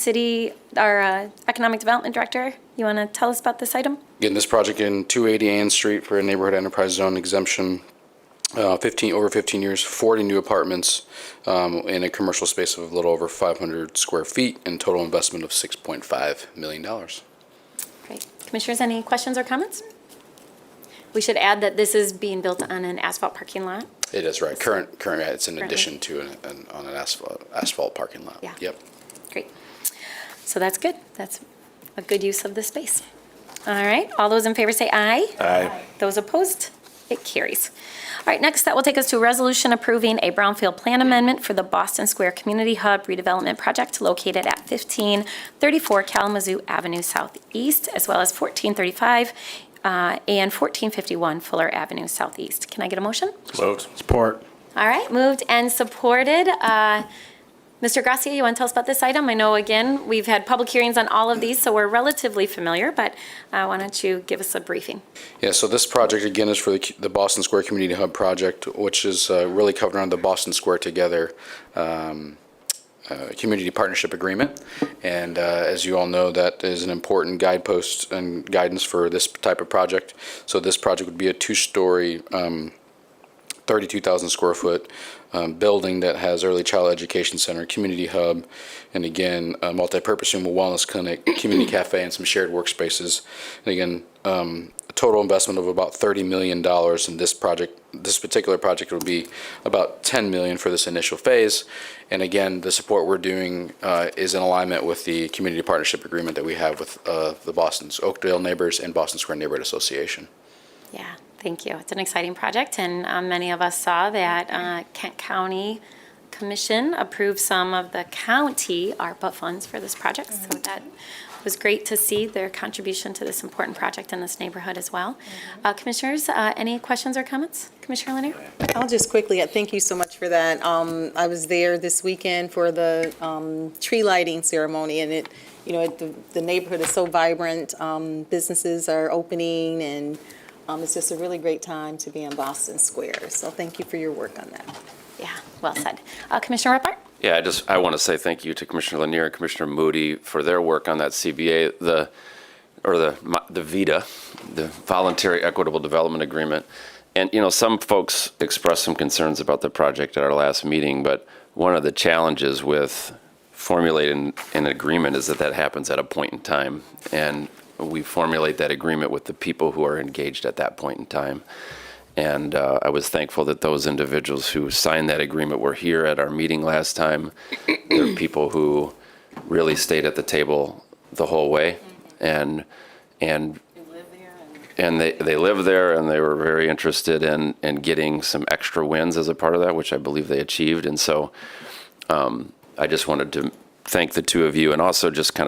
Economic Development Director, you want to tell us about this item? Again, this project in 280 Ann Street for a neighborhood enterprise zone exemption, over 15 years, 40 new apartments in a commercial space of a little over 500 square feet, and total investment of $6.5 million. Great. Commissioners, any questions or comments? We should add that this is being built on an asphalt parking lot. It is right. Currently, it's in Currently. addition to on an asphalt parking lot. Yeah. Yep. Great. So that's good. That's a good use of the space. All right, all those in favor say aye. Aye. Those opposed, it carries. All right, next that will take us to a resolution approving a brownfield plan amendment for the Boston Square Community Hub redevelopment project located at 1534 Kalamazoo Avenue Southeast, as well as 1435 and 1451 Fuller Avenue Southeast. Can I get a motion? So moved. Support. All right, moved and supported. Mr. Gracia, you want to tell us about this item? I know, again, we've had public hearings on all of these, so we're relatively familiar, but why don't you give us a briefing? Yeah, so this project, again, is for the Boston Square Community Hub project, which is really covered under the Boston Square Together community partnership agreement. And as you all know, that is an important guidepost and guidance for this type of project. So this project would be a two-story, 32,000 square foot building that has early child education center, community hub, and again, a multi-purpose room, a wellness clinic, community cafe, and some shared workspaces. And again, a total investment of about $30 million in this project. This particular project would be about $10 million for this initial phase. And again, the support we're doing is in alignment with the community partnership agreement that we have with the Boston's Oakdale Neighbors and Boston Square Neighborhood Association. Yeah, thank you. It's an exciting project, and many of us saw that Kent County Commission approved some of the county ARPA funds for this project, so that was great to see their contribution to this important project in this neighborhood as well. Commissioners, any questions or comments? Commissioner Lanier? I'll just quickly, thank you so much for that. I was there this weekend for the tree lighting ceremony, and it, the neighborhood is so vibrant. Businesses are opening, and it's just a really great time to be in Boston Square. So thank you for your work on that. Yeah, well said. Commissioner Repart? Yeah, I want to say thank you to Commissioner Lanier and Commissioner Moody for their work on that CBA, the VEDA, the Voluntary Equitable Development Agreement. And, some folks expressed some concerns about the project at our last meeting, but one of the challenges with formulating an agreement is that happens at a point in time. And we formulate that agreement with the people who are engaged at that point in time. And I was thankful that those individuals who signed that agreement were here at our meeting last time. They're people who really stayed at the table the whole way. And they live there, and they were very interested in getting some extra wins as a part of that, which I believe they achieved. And so I just wanted to thank the two of you, and also just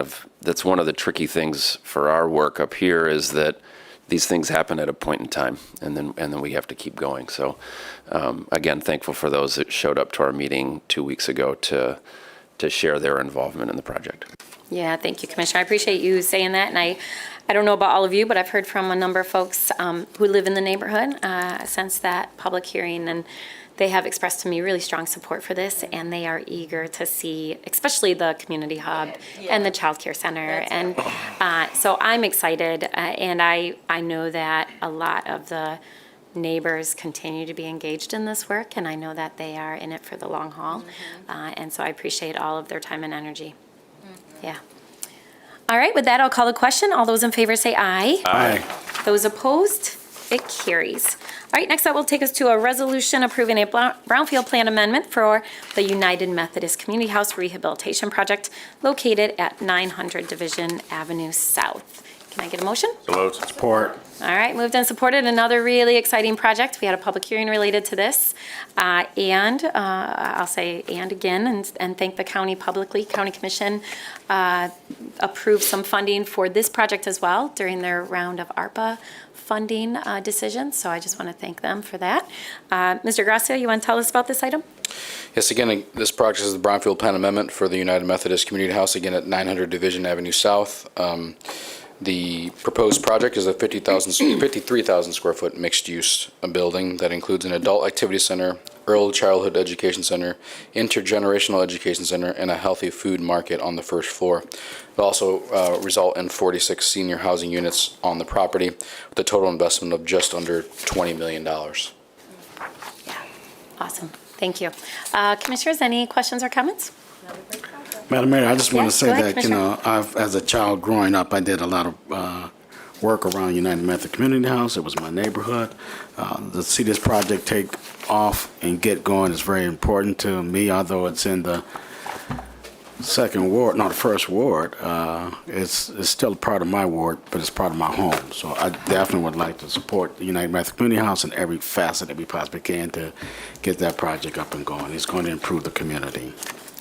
that's one of the tricky things for our work up here, is that these things happen at a point in time, and then we have to keep going. So again, thankful for those that showed up to our meeting 2 weeks ago to share their involvement in the project. Yeah, thank you, Commissioner. I appreciate you saying that, and I don't know about all of you, but I've heard from a number of folks who live in the neighborhood since that public hearing, and they have expressed to me really strong support for this, and they are eager to see, especially the community hub and the child care center. And so I'm excited, and I know that a lot of the neighbors continue to be engaged in this work, and I know that they are in it for the long haul. And so I appreciate all of their time and energy. Yeah. All right, with that, I'll call the question. All those in favor say aye. Aye. Those opposed, it carries. All right, next that will take us to a resolution approving a brownfield plan amendment for the United Methodist Community House Rehabilitation Project located at 900 Division Avenue South. Can I get a motion? So moved. Support. All right, moved and supported. Another really exciting project. We had a public hearing related to this. And I'll say and again and thank the county publicly. County Commission approved some funding for this project as well during their round of ARPA funding decisions. So I just want to thank them for that. Mr. Gracia, you want to tell us about this item? Yes, again, this project is the Brownfield Plan Amendment for the United Methodist Community House, again at 900 Division Avenue South. The proposed project is a 53,000 square foot mixed-use building that includes an adult activity center, early childhood education center, intergenerational education center, and a healthy food market on the first floor. It will also result in 46 senior housing units on the property with a total investment of just under $20 million. Yeah, awesome. Thank you. Commissioners, any questions or comments? Madam Mayor, I just want Yes, to go say ahead, that, as a child growing up, I did a lot of work around United Methodist Community House. It was my neighborhood. To see this project take off and get going is very important to me, although it's in the second ward, not the first ward. It's still part of my ward, but it's part of my home. So I definitely would like to support the United Methodist Community House in every facet that we possibly can to get that project up and going. It's going to improve the community.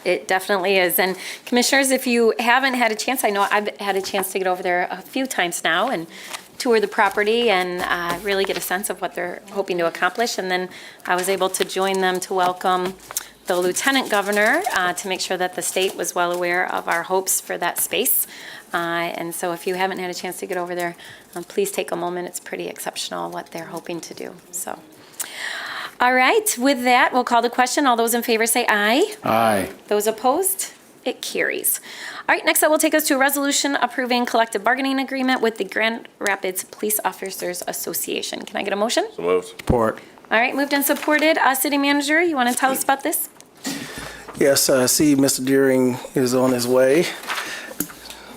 It definitely is. And Commissioners, if you haven't had a chance, I know I've had a chance to get over there a few times now and tour the property and really get a sense of what they're hoping to accomplish. And then I was able to join them to welcome the Lieutenant Governor to make sure that the state was well aware of our hopes for that space. And so if you haven't had a chance to get over there, please take a moment. It's pretty exceptional what they're hoping to do. So. All right, with that, we'll call the question. All those in favor say aye. Aye. Those opposed, it carries. All right, next that will take us to a resolution approving collective bargaining agreement with the Grand Rapids Police Officers Association. Can I get a motion? So moved. Support. All right, moved and supported. City Manager, you want to tell us about this? Yes, I see Mr. Deering is on his way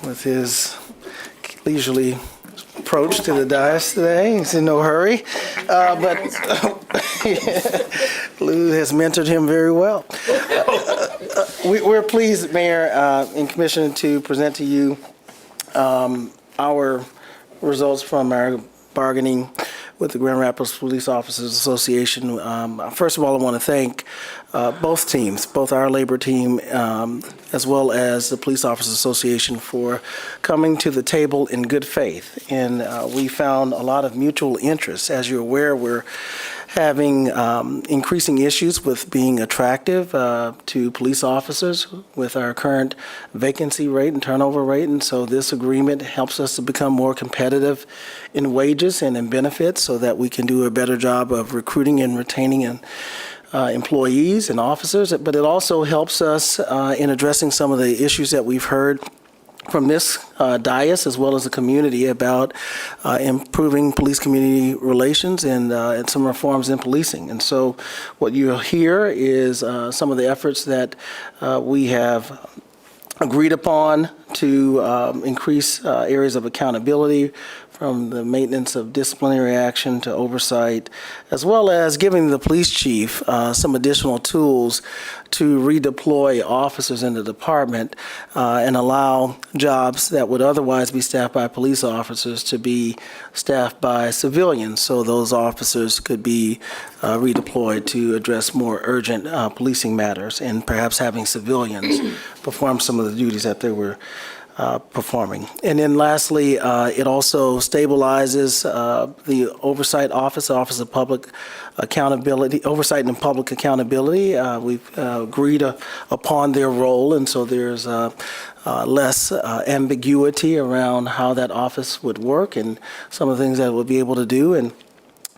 with his leisurely approach to the dais today. He's in no hurry, but Lou has mentored him very well. We're pleased, Mayor and Commissioner, to present to you our results from our bargaining with the Grand Rapids Police Officers Association. First of all, I want to thank both teams, both our labor team as well as the Police Officers Association, for coming to the table in good faith. And we found a lot of mutual interest. As you're aware, we're having increasing issues with being attractive to police officers with our current vacancy rate and turnover rate. And so this agreement helps us to become more competitive in wages and in benefits so that we can do a better job of recruiting and retaining employees and officers. But it also helps us in addressing some of the issues that we've heard from this dais as well as the community about improving police-community relations and some reforms in policing. And so what you'll hear is some of the efforts that we have agreed upon to increase areas of accountability, from the maintenance of disciplinary action to oversight, as well as giving the police chief some additional tools to redeploy officers in the department and allow jobs that would otherwise be staffed by police officers to be staffed by civilians, so those officers could be redeployed to address more urgent policing matters, and perhaps having civilians perform some of the duties that they were performing. And then lastly, it also stabilizes the Oversight Office, Office of Public Accountability, Oversight and Public Accountability. We've agreed upon their role, and so there's less ambiguity around how that office would work and some of the things that it would be able to do. And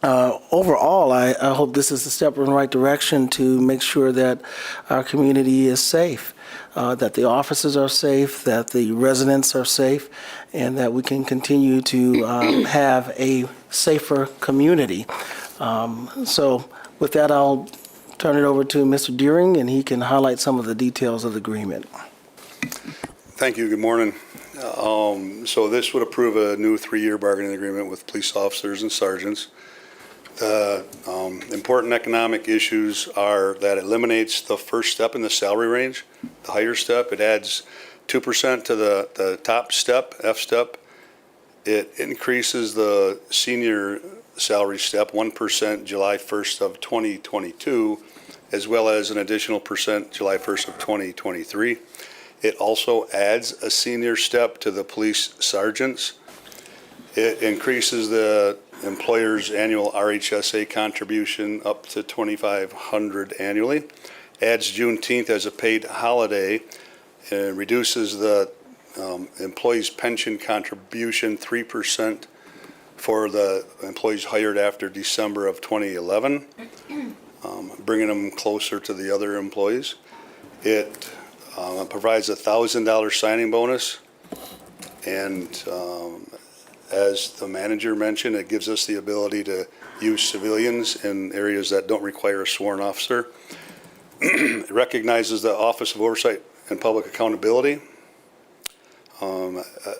overall, I hope this is a step in the right direction to make sure that our community is safe, that the officers are safe, that the residents are safe, and that we can continue to have a safer community. So with that, I'll turn it over to Mr. Deering, and he can highlight some of the details of the agreement. Thank you. Good morning. So this would approve a new 3-year bargaining agreement with police officers and sergeants. The important economic issues are that it eliminates the first step in the salary range, the higher step. It adds 2% to the top step, F step. It increases the senior salary step 1% July 1st of 2022, as well as an additional percent July 1st of 2023. It also adds a senior step to the police sergeants. It increases the employer's annual RHSA contribution up to $2,500 annually, adds Juneteenth as a paid holiday, and reduces the employee's pension contribution 3% for the employees hired after December of 2011, bringing them closer to the other employees. It provides a $1,000 signing bonus, and as the manager mentioned, it gives us the ability to use civilians in areas that don't require a sworn officer. It recognizes the Office of Oversight and Public Accountability.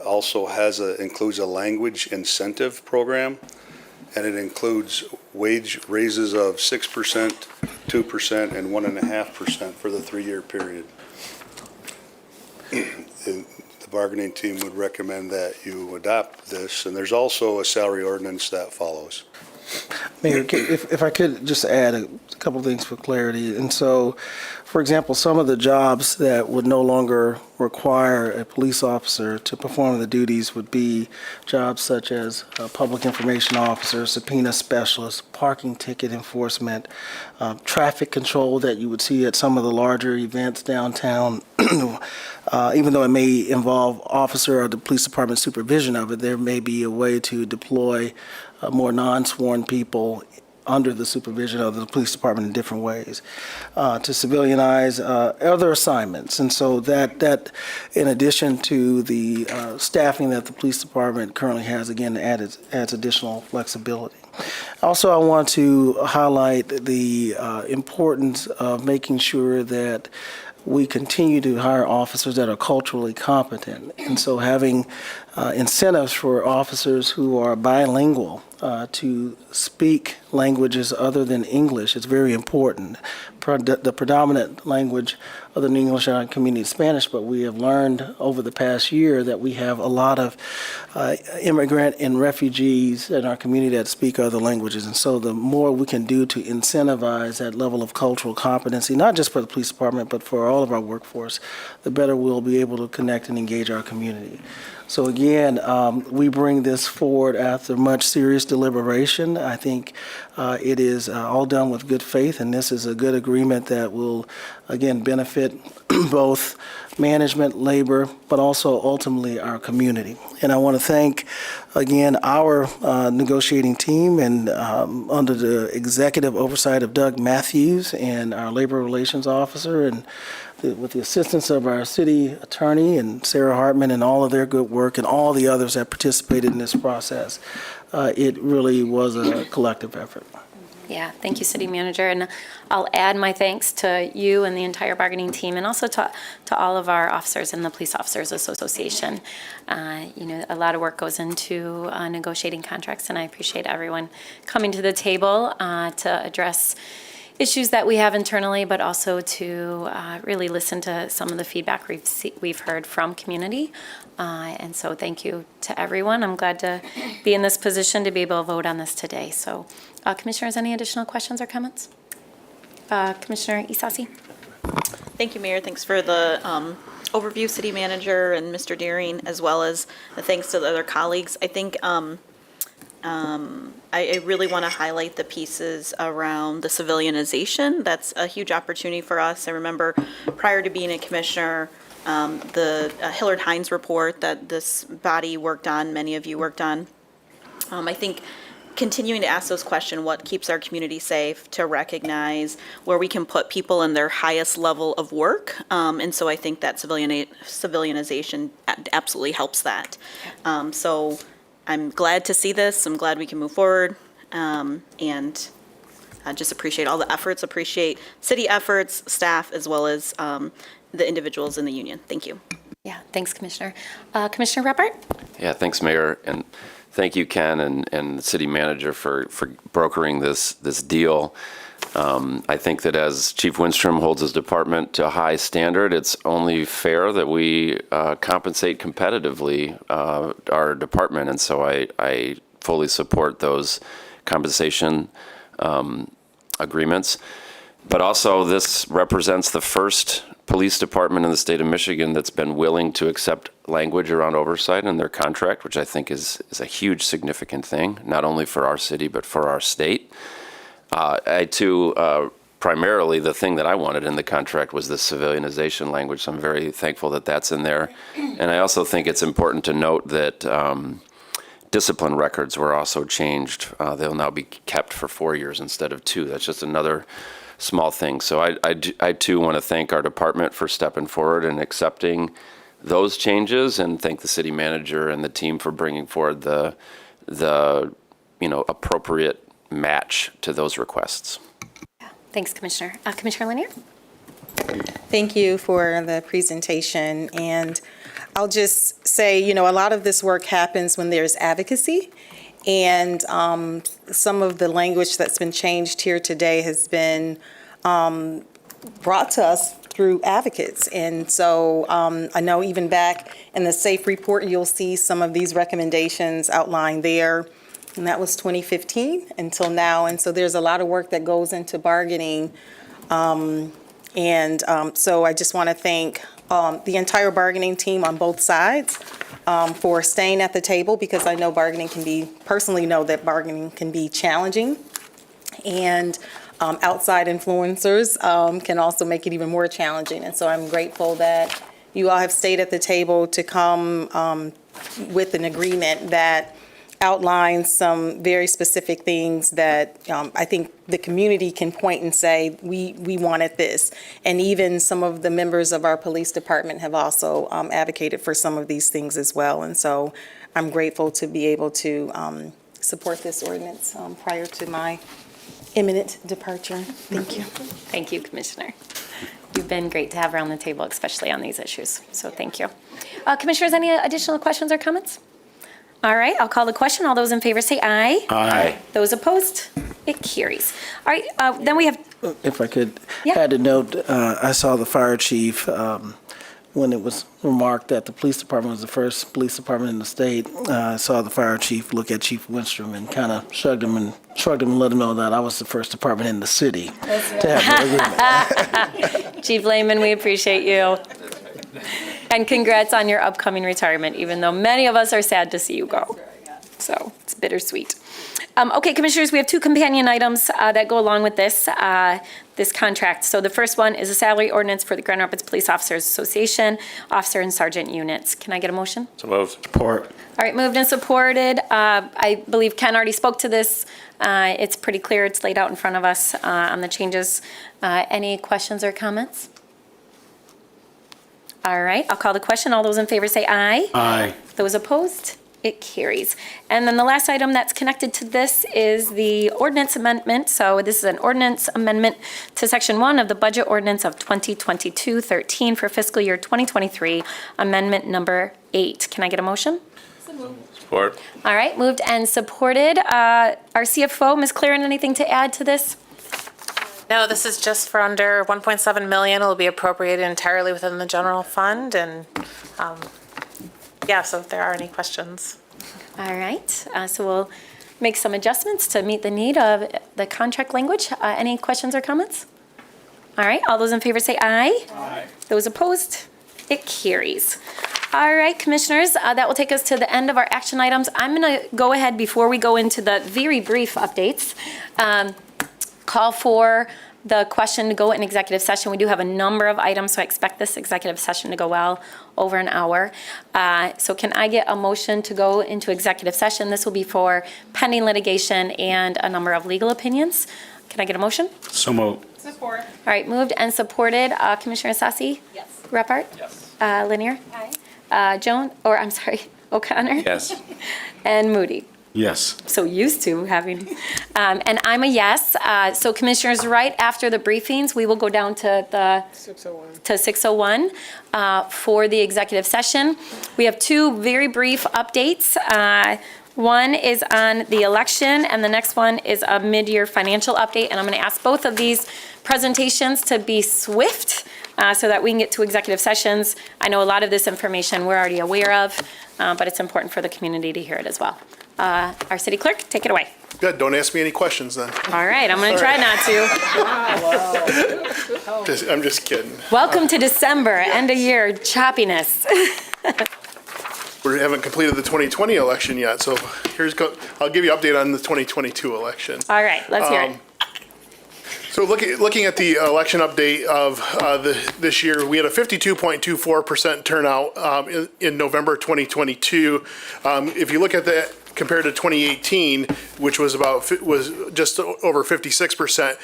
Also includes a language incentive program, and it includes wage raises of 6%, 2%, and 1.5% for the 3-year period. The bargaining team would recommend that you adopt this, and there's also a salary ordinance that follows. Mayor, if I could just add a couple of things for clarity. And so, for example, some of the jobs that would no longer require a police officer to perform the duties would be jobs such as public information officer, subpoena specialist, parking ticket enforcement, traffic control that you would see at some of the larger events downtown. Even though it may involve officer or the police department supervision of it, there may be a way to deploy more non-sworn people under the supervision of the police department in different ways, to civilianize other assignments. And so that in addition to the staffing that the police department currently has, again, adds additional flexibility. Also, I want to highlight the importance of making sure that we continue to hire officers that are culturally competent. And so having incentives for officers who are bilingual to speak languages other than English is very important. The predominant language other than English in our community is Spanish, but we have learned over the past year that we have a lot of immigrant and refugees in our community that speak other languages. And so the more we can do to incentivize that level of cultural competency, not just for the police department, but for all of our workforce, the better we'll be able to connect and engage our community. So again, we bring this forward after much serious deliberation. I think it is all done with good faith, and this is a good agreement that will, again, benefit both management, labor, but also ultimately our community. And I want to thank, again, our negotiating team and under the executive oversight of Doug Matthews and our labor relations officer and with the assistance of our city attorney and Sarah Hartman and all of their good work and all the others that participated in this process, it really was a collective effort. Yeah, thank you, City Manager. And I'll add my thanks to you and the entire bargaining team, and also to all of our officers in the Police Officers Association. A lot of work goes into negotiating contracts, and I appreciate everyone coming to the table to address issues that we have internally, but also to really listen to some of the feedback we've heard from community. And so thank you to everyone. I'm glad to be in this position to be able to vote on this today. So, Commissioners, any additional questions or comments? Commissioner Isasi? Thank you, Mayor. Thanks for the overview, City Manager and Mr. Deering, as well as the thanks to the other colleagues. I think I really want to highlight the pieces around the civilianization. That's a huge opportunity for us. I remember prior to being a commissioner, the Hillard Hines report that this body worked on, many of you worked on. I think continuing to ask those questions, what keeps our community safe, to recognize where we can put people in their highest level of work. And so I think that civilianization absolutely helps that. So I'm glad to see this. I'm glad we can move forward. And I just appreciate all the efforts, appreciate city efforts, staff, as well as the individuals in the union. Thank you. Yeah, thanks, Commissioner. Commissioner Repart? Yeah, thanks, Mayor. And thank you, Ken, and the city manager for brokering this deal. I think that as Chief Winstrom holds his department to a high standard, it's only fair that we compensate competitively our department. And so I fully support those compensation agreements. But also, this represents the first police department in the state of Michigan that's been willing to accept language around oversight in their contract, which I think is a huge significant thing, not only for our city, but for our state. Primarily, the thing that I wanted in the contract was the civilianization language, so I'm very thankful that that's in there. And I also think it's important to note that discipline records were also changed. They'll now be kept for 4 years instead of 2. That's just another small thing. So I too want to thank our department for stepping forward and accepting those changes, and thank the city manager and the team for bringing forward the appropriate match to those requests. Thanks, Commissioner. Commissioner Lanier? Thank you for the presentation. And I'll just say, a lot of this work happens when there's advocacy. And some of the language that's been changed here today has been brought to us through advocates. And so I know even back in the SAFE report, you'll see some of these recommendations outlined there. And that was 2015 until now. And so there's a lot of work that goes into bargaining. So I just want to thank the entire bargaining team on both sides for staying at the table, because I know personally know that bargaining can be challenging. And outside influencers can also make it even more challenging. And so I'm grateful that you all have stayed at the table to come with an agreement that outlines some very specific things that I think the community can point and say, we wanted this. And even some of the members of our police department have also advocated for some of these things as well. And so I'm grateful to be able to support this ordinance prior to my imminent departure. Thank you. Thank you, Commissioner. You've been great to have around the table, especially on these issues. So thank you. Commissioners, any additional questions or comments? All right, I'll call the question. All those in favor say aye. Aye. Those opposed? It carries. All right, then we have... If I could Yeah. add a note, I saw the fire chief when it was remarked that the police department was the first police department in the state. I saw the fire chief look at Chief Winstrom and kind of shrugged him and let him know that I was the first department in the city to have the agreement. Chief Lehman, we appreciate you. And congrats on your upcoming retirement, even though many of us are sad to see you go. So it's bittersweet. Okay, Commissioners, we have 2 companion items that go along with this contract. So the first one is a salary ordinance for the Grand Rapids Police Officers Association, officer and sergeant units. Can I get a motion? So moved. Support. All right, moved and supported. I believe Ken already spoke to this. It's pretty clear. It's laid out in front of us on the changes. Any questions or comments? All right, I'll call the question. All those in favor say aye. Aye. Those opposed? It carries. And then the last item that's connected to this is the ordinance amendment. So this is an ordinance amendment to Section 1 of the Budget Ordinance of 2022-13 for fiscal year 2023, Amendment Number 8. Can I get a motion? Support. All right, moved and supported. Our CFO, Ms. Claren, anything to add to this? No, this is just for under 1.7 million. It'll be appropriated entirely within the general fund, and yeah, so if there are any questions. All right, so we'll make some adjustments to meet the need of the contract language. Any questions or comments? All right, all those in favor say aye. Aye. Those opposed? It carries. All right, commissioners, that will take us to the end of our action items. I'm going to go ahead before we go into the very brief updates. Call for the question to go in executive session. We do have a number of items, so I expect this executive session to go well over an hour. So can I get a motion to go into executive session? This will be for pending litigation and a number of legal opinions. Can I get a motion? So moved. Support. All right, moved and supported. Commissioner Sassi? Yes. Repart? Yes. Lanier? Aye. O'Connor? Yes. And Moody. Yes. So used to having, and I'm a yes. So commissioners, right after the briefings, we will go down to the 6:01 for the executive session. We have two very brief updates. One is on the election, and the next one is a mid-year financial update. And I'm going to ask both of these presentations to be swift so that we can get to executive sessions. I know a lot of this information we're already aware of, but it's important for the community to hear it as well. Our city clerk, take it away. Good, don't ask me any questions then. All right, I'm going to try not to. I'm just kidding. Welcome to December, end of year choppiness. We haven't completed the 2020 election yet, so I'll give you an update on the 2022 election. All right, let's hear it. So looking at the election update of this year, we had a 52.24% turnout in November 2022. If you look at that compared to 2018, which was just over 56%.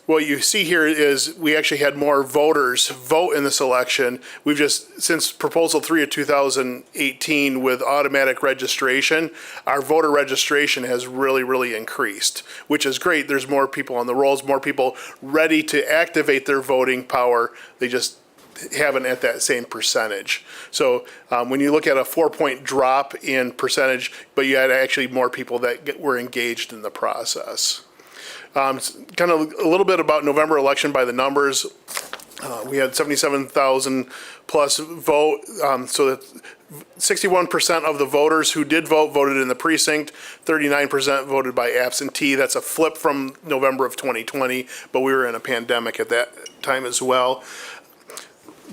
What you see here is we actually had more voters vote in this election. We've just, since Proposal 3 of 2018 with automatic registration, our voter registration has really, really increased, which is great. There's more people on the rolls, more people ready to activate their voting power. They just haven't at that same percentage. So when you look at a 4-point drop in percentage, but you had actually more people that were engaged in the process. Kind of a little bit about November election by the numbers. We had 77,000 plus vote, so that 61% of the voters who did vote voted in the precinct, 39% voted by absentee. That's a flip from November of 2020, but we were in a pandemic at that time as well.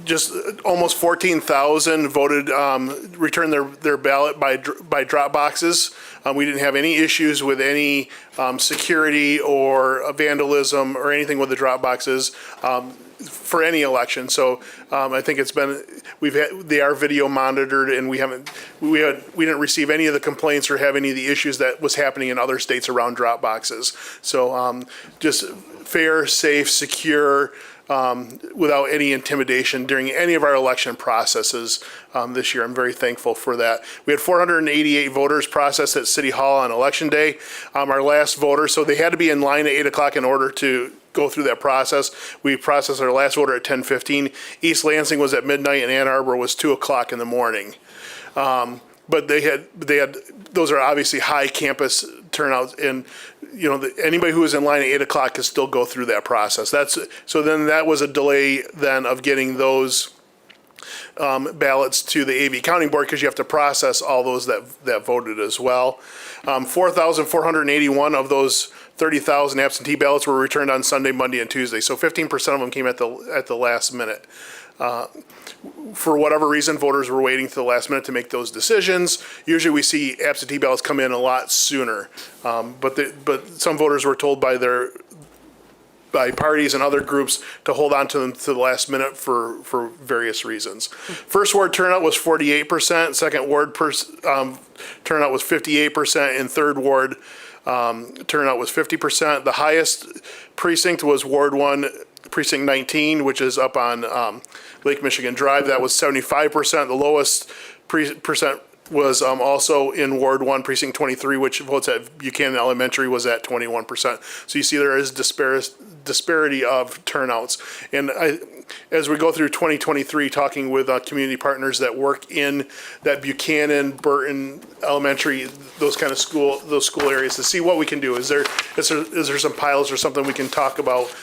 Just almost 14,000 voted, returned their ballot by drop boxes. We didn't have any issues with any security or vandalism or anything with the drop boxes for any election. So I think they are video monitored, and we didn't receive any of the complaints or have any of the issues that was happening in other states around drop boxes. So just fair, safe, secure, without any intimidation during any of our election processes this year. I'm very thankful for that. We had 488 voters processed at City Hall on Election Day. Our last voter, so they had to be in line at 8 o'clock in order to go through that process. We processed our last voter at 10:15. East Lansing was at midnight, and Ann Arbor was 2 o'clock in the morning. But they had those are obviously high campus turnouts, and anybody who was in line at 8 o'clock could still go through that process. So then that was a delay then of getting those ballots to the AV Counting Board, because you have to process all those that voted as well. 4,481 of those 30,000 absentee ballots were returned on Sunday, Monday, and Tuesday. So 15% of them came at the last minute. For whatever reason, voters were waiting to the last minute to make those decisions. Usually we see absentee ballots come in a lot sooner. But some voters were told by parties and other groups to hold on to them to the last minute for various reasons. First ward turnout was 48%, second ward turnout was 58%, and third ward turnout was 50%. The highest precinct was Ward 1 precinct 19, which is up on Lake Michigan Drive. That was 75%. The lowest percent was also in Ward 1, Precinct 23, which votes at Buchanan Elementary, was at 21%. So you see there is disparity of turnouts. And as we go through 2023, talking with community partners that work in that Buchanan, Burton Elementary, those kind of school areas, to see what we can do. Is there some pilots or something we can talk about,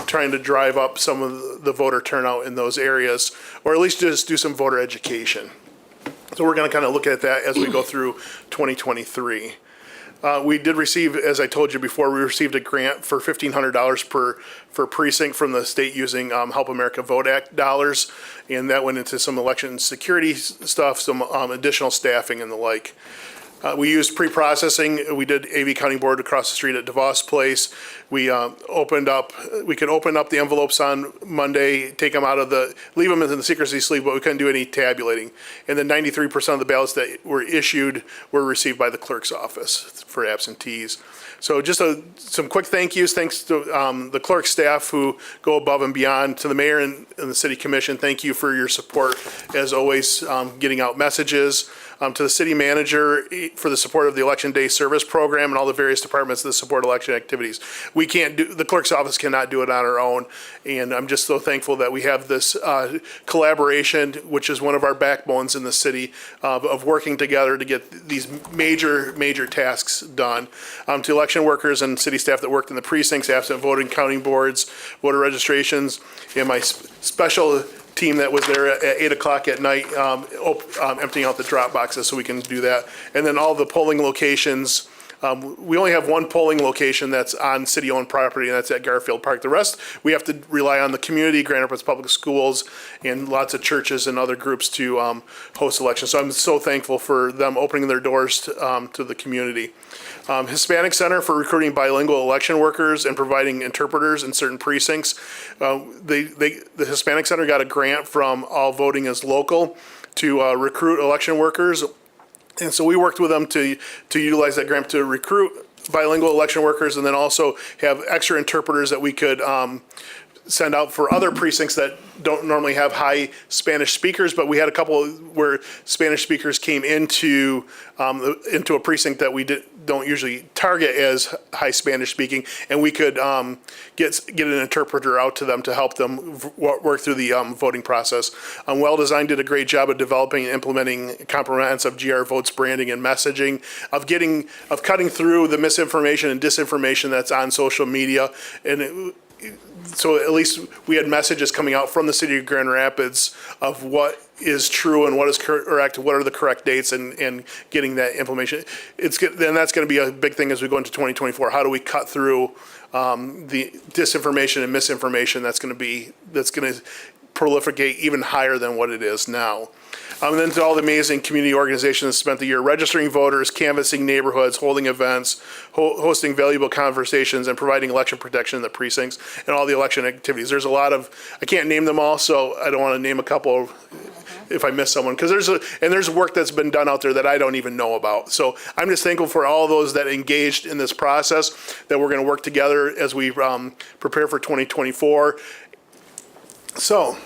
trying to drive up some of the voter turnout in those areas, or at least just do some voter education. So we're going to kind of look at that as we go through 2023. We did receive, as I told you before, we received a grant for $1,500 per precinct from the state using Help America Vote Act dollars, and that went into some election security stuff, some additional staffing and the like. We used pre-processing. We did AV County Board across the street at DeVos Place. We could open up the envelopes on Monday, leave them in the secrecy sleeve, but we couldn't do any tabulating. And then 93% of the ballots that were issued were received by the clerk's office for absentees. So just some quick thank yous. Thanks to the clerk staff who go above and beyond. To the mayor and the city commission, thank you for your support, as always, getting out messages. To the city manager for the support of the Election Day Service Program and all the various departments that support election activities. The clerk's office cannot do it on our own, and I'm just so thankful that we have this collaboration, which is one of our backbones in the city, of working together to get these major tasks done. To election workers and city staff that worked in the precincts, absent voting, counting boards, voter registrations, and my special team that was there at 8 o'clock at night, emptying out the drop boxes so we can do that. And then all the polling locations, we only have one polling location that's on city-owned property, and that's at Garfield Park. The rest, we have to rely on the community, Grand Rapids Public Schools, and lots of churches and other groups to host elections. So I'm so thankful for them opening their doors to the community. Hispanic Center for recruiting bilingual election workers and providing interpreters in certain precincts. The Hispanic Center got a grant from All Voting is Local to recruit election workers. And so we worked with them to utilize that grant to recruit bilingual election workers, and then also have extra interpreters that we could send out for other precincts that don't normally have high Spanish speakers, but we had a couple where Spanish speakers came into a precinct that we don't usually target as high Spanish speaking, and we could get an interpreter out to them to help them work through the voting process. Well Design did a great job of developing and implementing comprehensive GR Votes branding and messaging, of cutting through the misinformation and disinformation that's on social media, and so at least we had messages coming out from the city of Grand Rapids of what is true and what is correct, what are the correct dates, and getting that information. Then that's going to be a big thing as we go into 2024. How do we cut through the disinformation and misinformation that's going to proliferate even higher than what it is now? And then to all the amazing community organizations that spent the year registering voters, canvassing neighborhoods, holding events, hosting valuable conversations, and providing election protection in the precincts, and all the election activities. There's a lot of, I can't name them all, so I don't want to name a couple if I miss someone, because there's work that's been done out there that I don't even know about. So I'm just thankful for all those that engaged in this process, that we're going to work together as we prepare for 2024. So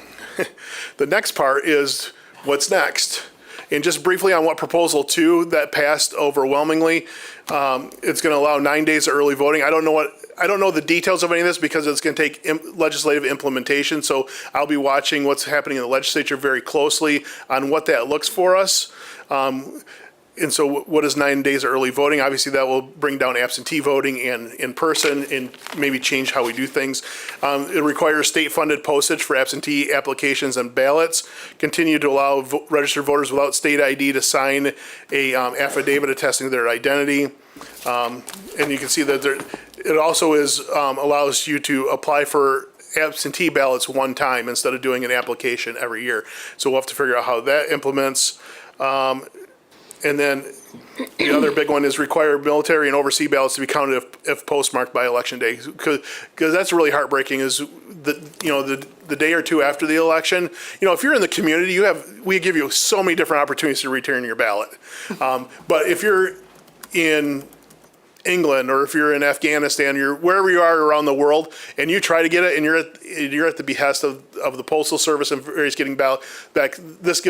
the next part is what's next. And just briefly on what Proposal 2 that passed overwhelmingly, it's going to allow 9 days of early voting. I don't know the details of any of this because it's going to take legislative implementation. So I'll be watching what's happening in the legislature very closely on what that looks for us. And so what is 9 days of early voting? Obviously, that will bring down absentee voting and in person and maybe change how we do things. It requires state-funded postage for absentee applications and ballots. Continue to allow registered voters without state ID to sign a affidavit attesting to their identity. And you can see that it also allows you to apply for absentee ballots one time instead of doing an application every year. So we'll have to figure out how that implements. And then the other big one is require military and overseas ballots to be counted if postmarked by election day, because that's really heartbreaking. Is the day or two after the election, if you're in the community, we give you so many different opportunities to return your ballot. But if you're in England, or if you're in Afghanistan, you're wherever you are around the world, and you try to get it, and you're at the behest of the Postal Service and various getting back. This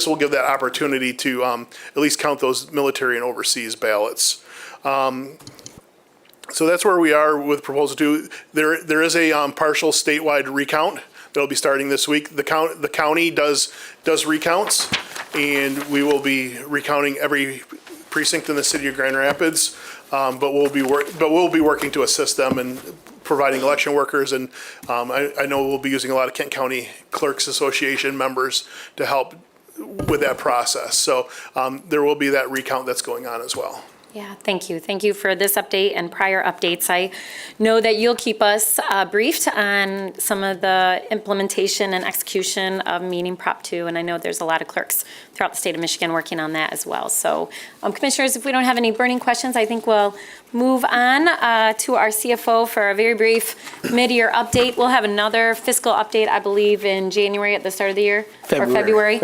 will give that opportunity to at least count those military and overseas ballots. So that's where we are with Proposal 2. There is a partial statewide recount that'll be starting this week. The county does recounts, and we will be recounting every precinct in the city of Grand Rapids. But we'll be working to assist them in providing election workers, and I know we'll be using a lot of Kent County Clerks Association members to help with that process. So there will be that recount that's going on as well. Yeah, thank you. Thank you for this update and prior updates. I know that you'll keep us briefed on some of the implementation and execution of meeting Prop 2, and I know there's a lot of clerks throughout the state of Michigan working on that as well. So, Commissioners, if we don't have any burning questions, I think we'll move on to our CFO for a very brief mid-year update. We'll have another fiscal update, I believe, in January at the start of the year, or February.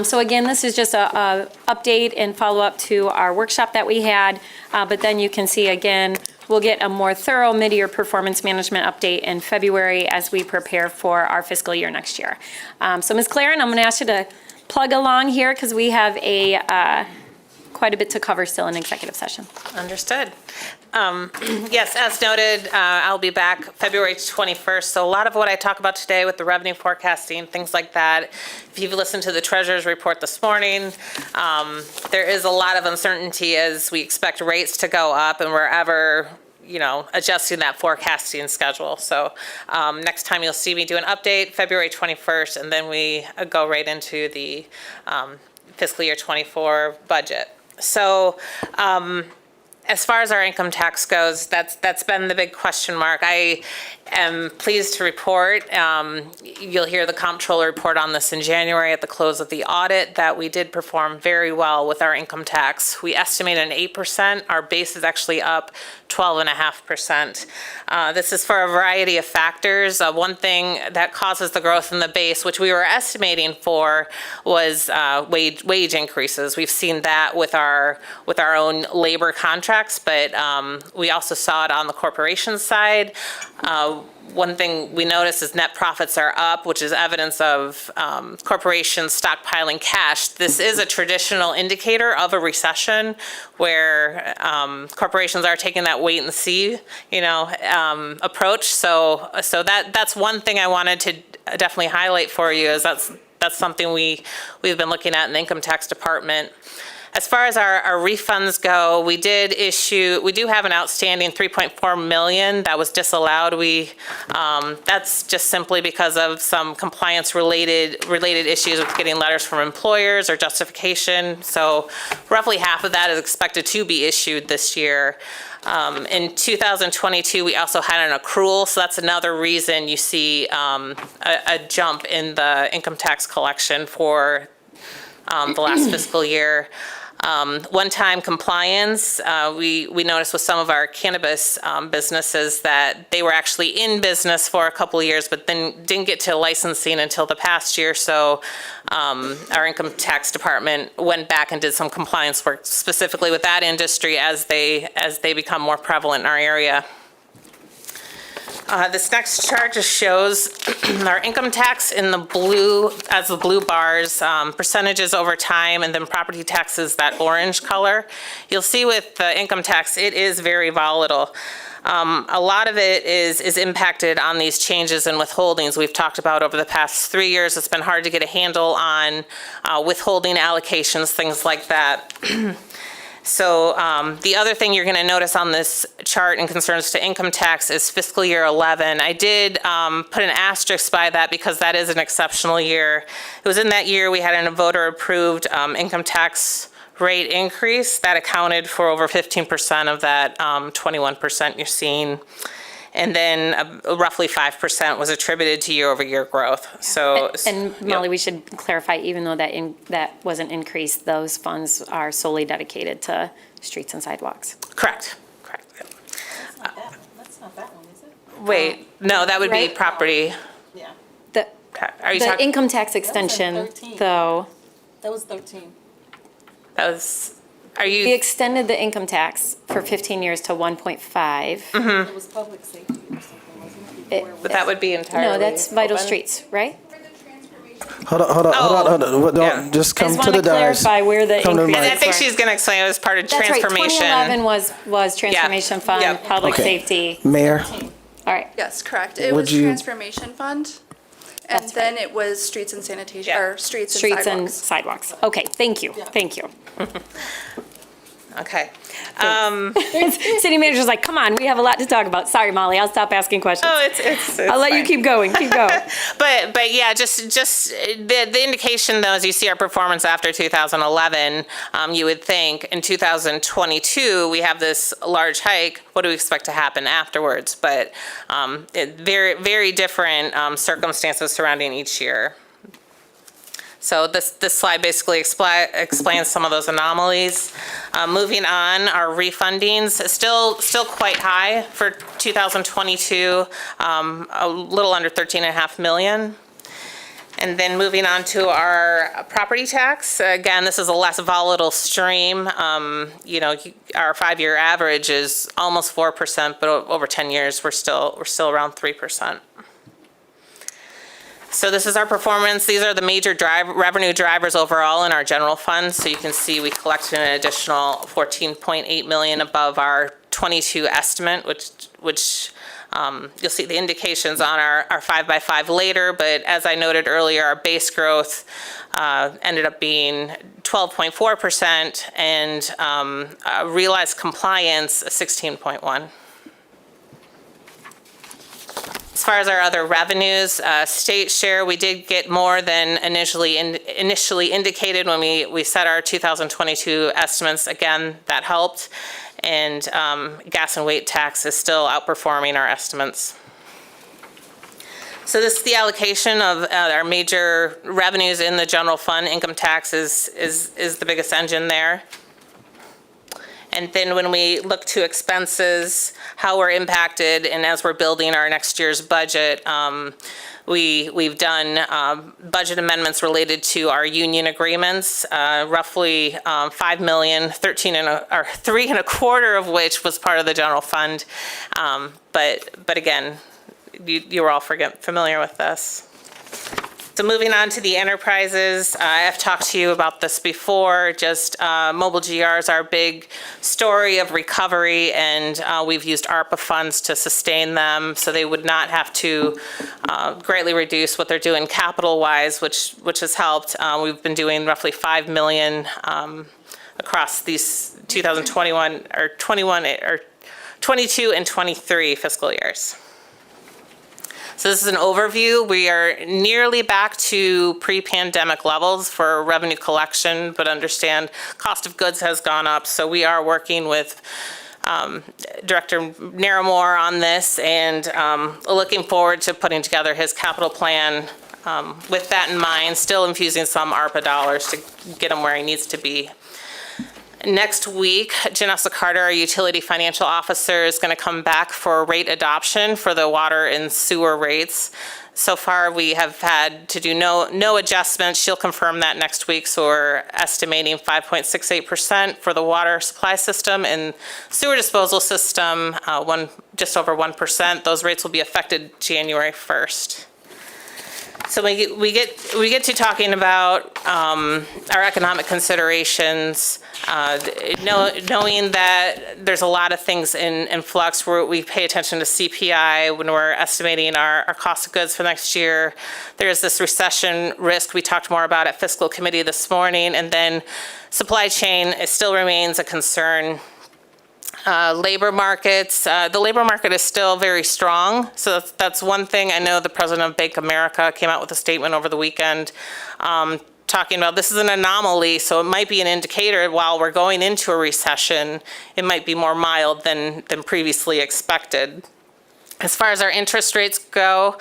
So again, this is just a update and follow-up to our workshop that we had, but then you can see again, we'll get a more thorough mid-year performance management update in February as we prepare for our fiscal year next year. So Ms. Claren, I'm going to ask you to plug along here because we have quite a bit to cover still in executive session. Understood. Yes, as noted, I'll be back February 21st. So a lot of what I talk about today with the revenue forecasting, things like that, if you've listened to the treasurer's report this morning, there is a lot of uncertainty as we expect rates to go up and we're ever adjusting that forecasting schedule. So next time you'll see me do an update, February 21st, and then we go right into the fiscal year 24 budget. So as far as our income tax goes, that's been the big question mark. I am pleased to report, you'll hear the comptroller report on this in January at the close of the audit, that we did perform very well with our income tax. We estimated an 8%. Our base is actually up 12.5%. This is for a variety of factors. One thing that causes the growth in the base, which we were estimating for, was wage increases. We've seen that with our own labor contracts, but we also saw it on the corporation side. One thing we notice is net profits are up, which is evidence of corporations stockpiling cash. This is a traditional indicator of a recession where corporations are taking that wait and see, approach. So that's one thing I wanted to definitely highlight for you, is that's something we've been looking at in the income tax department. As far as our refunds go, we do have an outstanding $3.4 million that was disallowed. That's just simply because of some compliance related issues with getting letters from employers or justification. So roughly half of that is expected to be issued this year. In 2022, we also had an accrual, so that's another reason you see a jump in the income tax collection for the last fiscal year. One-time compliance, we noticed with some of our cannabis businesses that they were actually in business for a couple of years, but then didn't get to licensing until the past year. So our income tax department went back and did some compliance work specifically with that industry as they become more prevalent in our area. This next chart just shows our income tax in the blue, as the blue bars, percentages over time, and then property taxes, that orange color. You'll see with the income tax, it is very volatile. A lot of it is impacted on these changes in withholdings we've talked about over the past 3 years. It's been hard to get a handle on withholding allocations, things like that. So the other thing you're going to notice on this chart in concerns to income tax is fiscal year 11. I did put an asterisk by that because that is an exceptional year. It was in that year we had a voter-approved income tax rate increase that accounted for over 15% of that 21% you're seeing. And then roughly 5% was attributed to year-over-year growth. So, and Molly, we should clarify, even though that wasn't increased, those funds are solely dedicated to streets and sidewalks. Correct. That's not that one, is it? Wait, no, that would be Right? property. Yeah. Are you The talking? income tax extension, 13. though, That was 13. That was Are We you, extended the income tax for 15 years to 1.5. It was public safety or something, wasn't it? but that would be entirely. No, that's Vital open? Streets, right? Hold on. Don't, just I come just to want the to dais. clarify where the Come to the increases mic. And I think were. she's going to explain it as part of That's right, transformation. 2011 was Transformation Fund, Yep. Public Okay. Safety. Mayor, All right. Yes, correct. It Would was you- Transformation Fund, and That's then it was streets and sanitation, Yeah. or streets and Streets and sidewalks. sidewalks. Okay, thank you, thank you. Okay. City manager's like, come on, we have a lot to talk about. Sorry, Molly, I'll stop asking questions. Oh, it's I'll let you fine. keep going, keep going. But yeah, just the indication though, as you see our performance after 2011, you would think in 2022 we have this large hike. What do we expect to happen afterwards? But very different circumstances surrounding each year. So this slide basically explains some of those anomalies. Moving on, our refundings still quite high for 2022, a little under 13.5 million. And then moving on to our property tax. Again, this is a less volatile stream. Our 5-year average is almost 4%, but over 10 years we're still around 3%. So this is our performance. These are the major revenue drivers overall in our general fund. So you can see we collected an additional 14.8 million above our 22 estimate, which you'll see the indications on our 5x5 later. But as I noted earlier, our base growth ended up being 12.4% and realized compliance 16.1%. As far as our other revenues, state share, we did get more than initially indicated when we set our 2022 estimates. Again, that helped. And gas and weight tax is still outperforming our estimates. So this is the allocation of our major revenues in the general fund. Income tax is the biggest engine there. And then when we look to expenses, how we're impacted, and as we're building our next year's budget, we've done budget amendments related to our union agreements, roughly 5 million, 3.25 of which was part of the general fund. But again, you were all familiar with this. So moving on to the enterprises, I've talked to you about this before, just mobile GRs, our big story of recovery, and we've used ARPA funds to sustain them, so they would not have to greatly reduce what they're doing capital-wise, which has helped. We've been doing roughly 5 million across these 2021 or 22 and 23 fiscal years. So this is an overview. We are nearly back to pre-pandemic levels for revenue collection, but understand cost of goods has gone up. So we are working with Director Naramore on this and looking forward to putting together his capital plan with that in mind, still infusing some ARPA dollars to get him where he needs to be. Next week, Janessa Carter, our utility financial officer, is going to come back for rate adoption for the water and sewer rates. So far, we have had to do no adjustments. She'll confirm that next week. So we're estimating 5.68% for the water supply system and sewer disposal system, just over 1%. Those rates will be effective January 1st. So we get to talking about our economic considerations, knowing that there's a lot of things in flux. We pay attention to CPI when we're estimating our cost of goods for next year. There's this recession risk we talked more about at fiscal committee this morning, and then supply chain, it still remains a concern. Labor markets, the labor market is still very strong. So that's one thing. I know the president of Bank of America came out with a statement over the weekend talking about this is an anomaly. So it might be an indicator while we're going into a recession, it might be more mild than previously expected. As far as our interest rates go,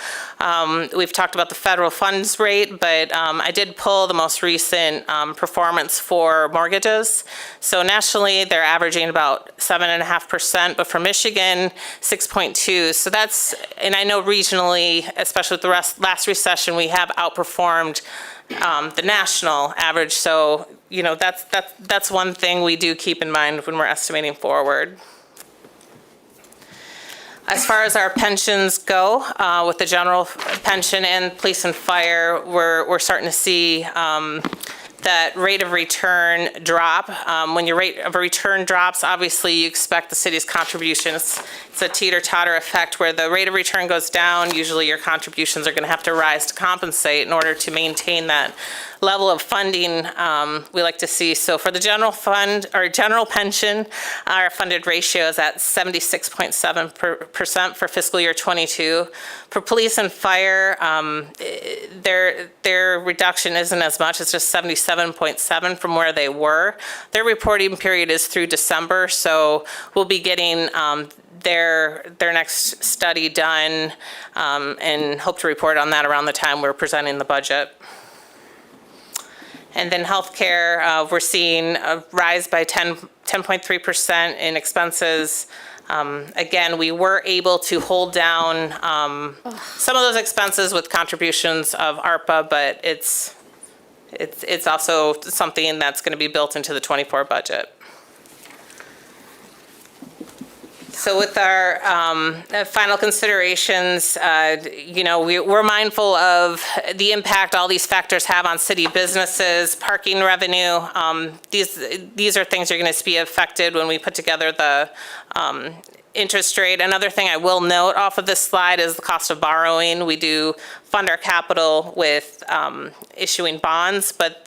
we've talked about the federal funds rate, but I did pull the most recent performance for mortgages. So nationally, they're averaging about 7.5%, but for Michigan, 6.2. So that's, and I know regionally, especially with the last recession, we have outperformed the national average. So that's one thing we do keep in mind when we're estimating forward. As far as our pensions go, with the general pension and police and fire, we're starting to see that rate of return drop. When your rate of return drops, obviously you expect the city's contributions. It's a teeter-totter effect where the rate of return goes down. Usually your contributions are going to have to rise to compensate in order to maintain that level of funding we like to see. So for the general fund or general pension, our funded ratio is at 76.7% for fiscal year 22. For police and fire, their reduction isn't as much. It's just 77.7 from where they were. Their reporting period is through December, so we'll be getting their next study done and hope to report on that around the time we're presenting the budget. And then healthcare, we're seeing a rise by 10.3% in expenses. Again, we were able to hold down some of those expenses with contributions of ARPA, but it's also something that's going to be built into the 24 budget. So with our final considerations, we're mindful of the impact all these factors have on city businesses, parking revenue. These are things that are going to be affected when we put together the interest rate. Another thing I will note off of this slide is the cost of borrowing. We do fund our capital with issuing bonds, but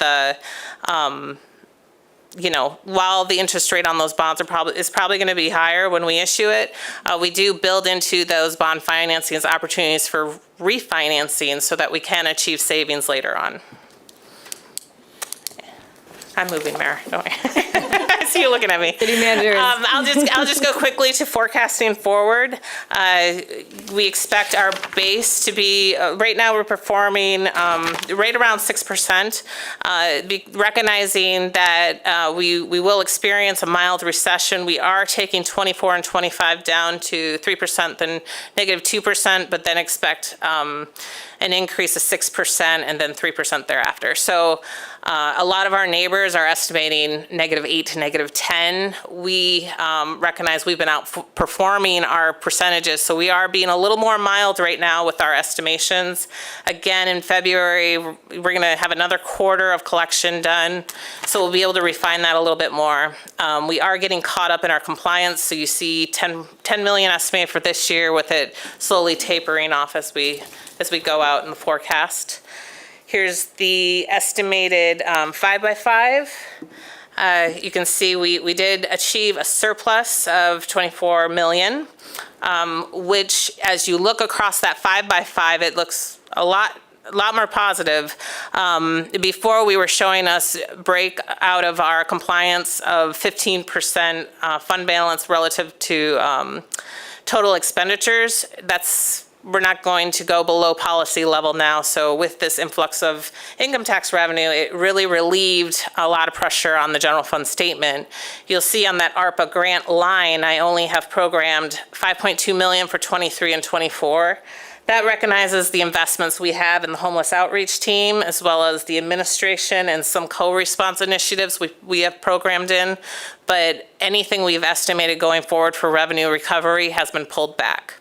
while the interest rate on those bonds is probably going to be higher when we issue it, we do build into those bond financings opportunities for refinancing so that we can achieve savings later on. I'm moving, Mayor. Don't worry. I see you looking at me. City manager. I'll just go quickly to forecasting forward. We expect our base to be right now we're performing right around 6%. Recognizing that we will experience a mild recession, we are taking 24 and 25 down to 3%, then -2%, but then expect an increase of 6% and then 3% thereafter. So a lot of our neighbors are estimating -8 to -10. We recognize we've been outperforming our percentages, so we are being a little more mild right now with our estimations. Again, in February, we're going to have another quarter of collection done, so we'll be able to refine that a little bit more. We are getting caught up in our compliance, so you see 10 million estimated for this year, with it slowly tapering off as we go out in the forecast. Here's the estimated 5x5. You can see we did achieve a surplus of 24 million, which as you look across that 5x5, it looks a lot more positive. Before we were showing us break out of our compliance of 15% fund balance relative to total expenditures. We're not going to go below policy level now. So with this influx of income tax revenue, it really relieved a lot of pressure on the general fund statement. You'll see on that ARPA grant line, I only have programmed 5.2 million for 23 and 24. That recognizes the investments we have in the homeless outreach team, as well as the administration and some co-response initiatives we have programmed in. But anything we've estimated going forward for revenue recovery has been pulled back.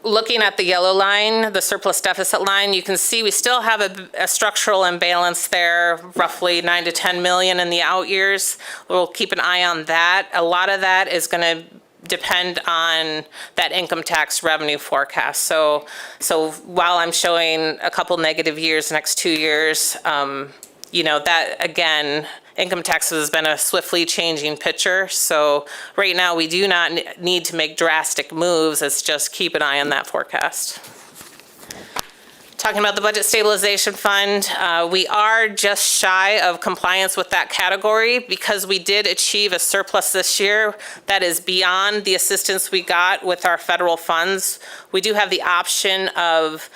Looking at the yellow line, the surplus deficit line, you can see we still have a structural imbalance there, roughly 9 to 10 million in the out years. We'll keep an eye on that. A lot of that is going to depend on that income tax revenue forecast. So while I'm showing a couple negative years next 2 years, that again, income taxes has been a swiftly changing picture. So right now we do not need to make drastic moves. It's just keep an eye on that forecast. Talking about the Budget Stabilization Fund, we are just shy of compliance with that category because we did achieve a surplus this year that is beyond the assistance we got with our federal funds. We do have the option of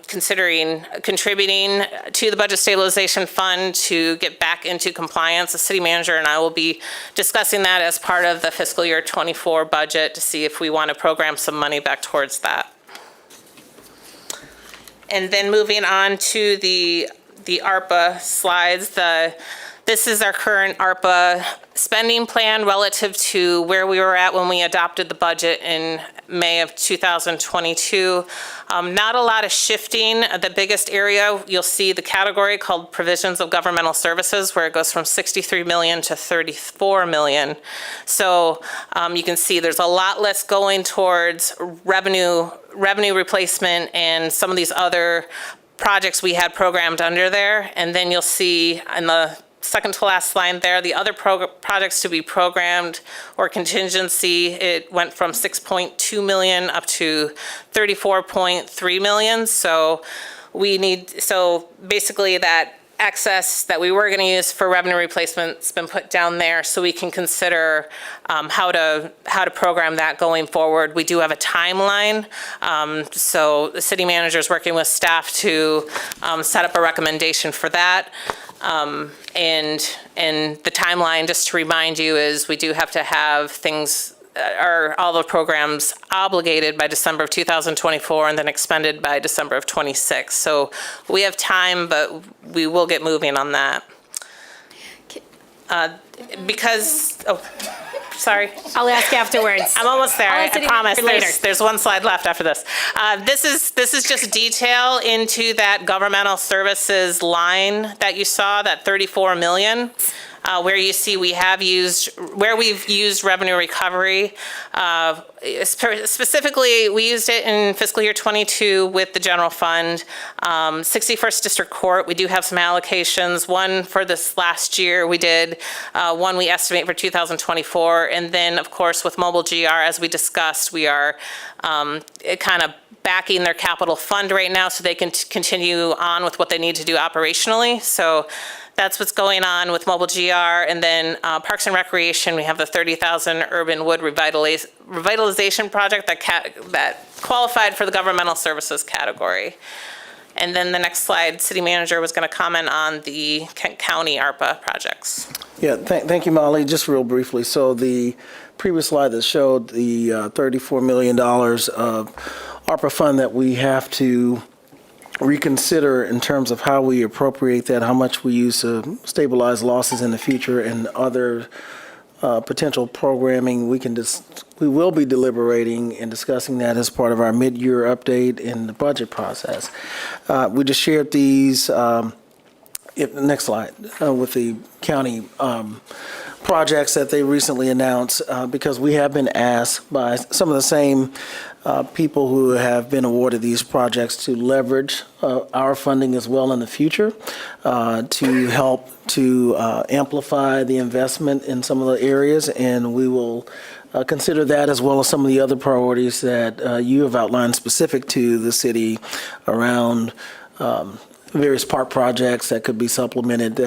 considering contributing to the Budget Stabilization Fund to get back into compliance. The city manager and I will be discussing that as part of the fiscal year 24 budget to see if we want to program some money back towards that. And then moving on to the the ARPA slides. This is our current ARPA spending plan relative to where we were at when we adopted the budget in May of 2022. Not a lot of shifting. The biggest area, you'll see the category called Provisions of Governmental Services, where it goes from 63 million to 34 million. So you can see there's a lot less going towards revenue replacement and some of these other projects we had programmed under there. And then you'll see in the second to last line there, the other projects to be programmed or contingency, it went from 6.2 million up to 34.3 million. So basically that excess that we were going to use for revenue replacement's been put down there so we can consider how to program that going forward. We do have a timeline. So the city manager is working with staff to set up a recommendation for that. And the timeline, just to remind you, is we do have to have things, all the programs obligated by December of 2024 and then expended by December of 26. So we have time, but we will get moving on that. Sorry. I'll ask afterwards. I'm almost there. I promise. Later. There's one slide left after this. This is just detail into that governmental services line that you saw, that 34 million. Where you see we've used revenue recovery. Specifically, we used it in fiscal year 22 with the general fund. 61st District Court, we do have some allocations. One for this last year we did, one we estimate for 2024. And then, of course, with Mobile GR, as we discussed, we are kind of backing their capital fund right now so they can continue on with what they need to do operationally. So that's what's going on with Mobile GR. And then Parks and Recreation, we have the 30,000 Urban Wood Revitalization Project that qualified for the governmental services category. And then the next slide, City Manager was going to comment on the Kent County ARPA projects. Yeah, thank you, Molly. Just real briefly. So the previous slide that showed the $34 million of ARPA fund that we have to reconsider in terms of how we appropriate that, how much we use to stabilize losses in the future and other potential programming. We will be deliberating and discussing that as part of our mid-year update in the budget process. We just shared these, next slide, with the county projects that they recently announced because we have been asked by some of the same people who have been awarded these projects to leverage our funding as well in the future to help to amplify the investment in some of the areas, and we will consider that as well as some of the other priorities that you have outlined specific to the city around various park projects that could be supplemented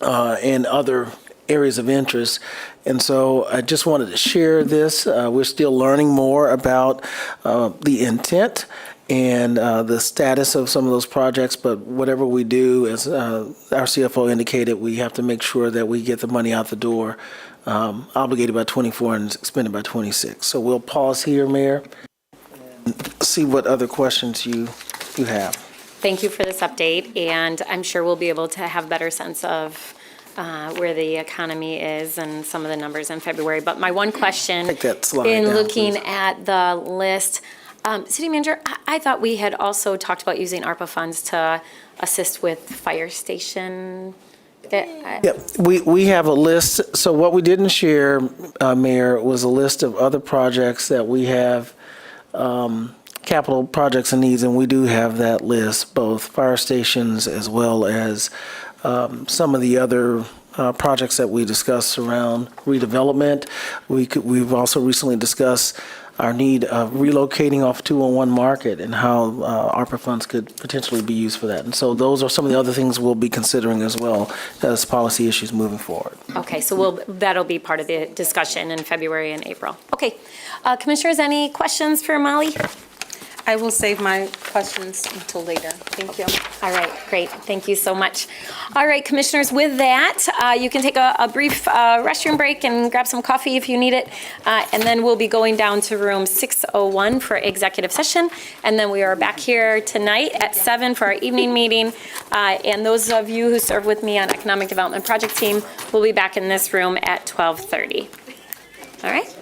and other areas of interest. And so I just wanted to share this. We're still learning more about the intent and the status of some of those projects, but whatever we do, as our CFO indicated, we have to make sure that we get the money out the door, obligated by 24 and expended by 26. So we'll pause here, Mayor, and see what other questions you have. Thank you for this update, and I'm sure we'll be able to have better sense of where the economy is and some of the numbers in February. But my one question, Take that slide in down, looking please. at the list, City Manager, I thought we had also talked about using ARPA funds to assist with fire station. Yeah, we have a list. So what we didn't share, Mayor, was a list of other projects that we have, capital projects and needs, and we do have that list, both fire stations as well as some of the other projects that we discussed around redevelopment. We've also recently discussed our need of relocating off 201 Market and how ARPA funds could potentially be used for that. And so those are some of the other things we'll be considering as well as policy issues moving forward. Okay, so that'll be part of the discussion in February and April. Okay, Commissioners, any questions for Molly? I will save my questions until later. Thank you. All right, great. Thank you so much. All right, commissioners, with that, you can take a brief restroom break and grab some coffee if you need it. And then we'll be going down to room 601 for executive session. And then we are back here tonight at 7 for our evening meeting. And those of you who serve with me on Economic Development Project Team will be back in this room at 12:30. All right?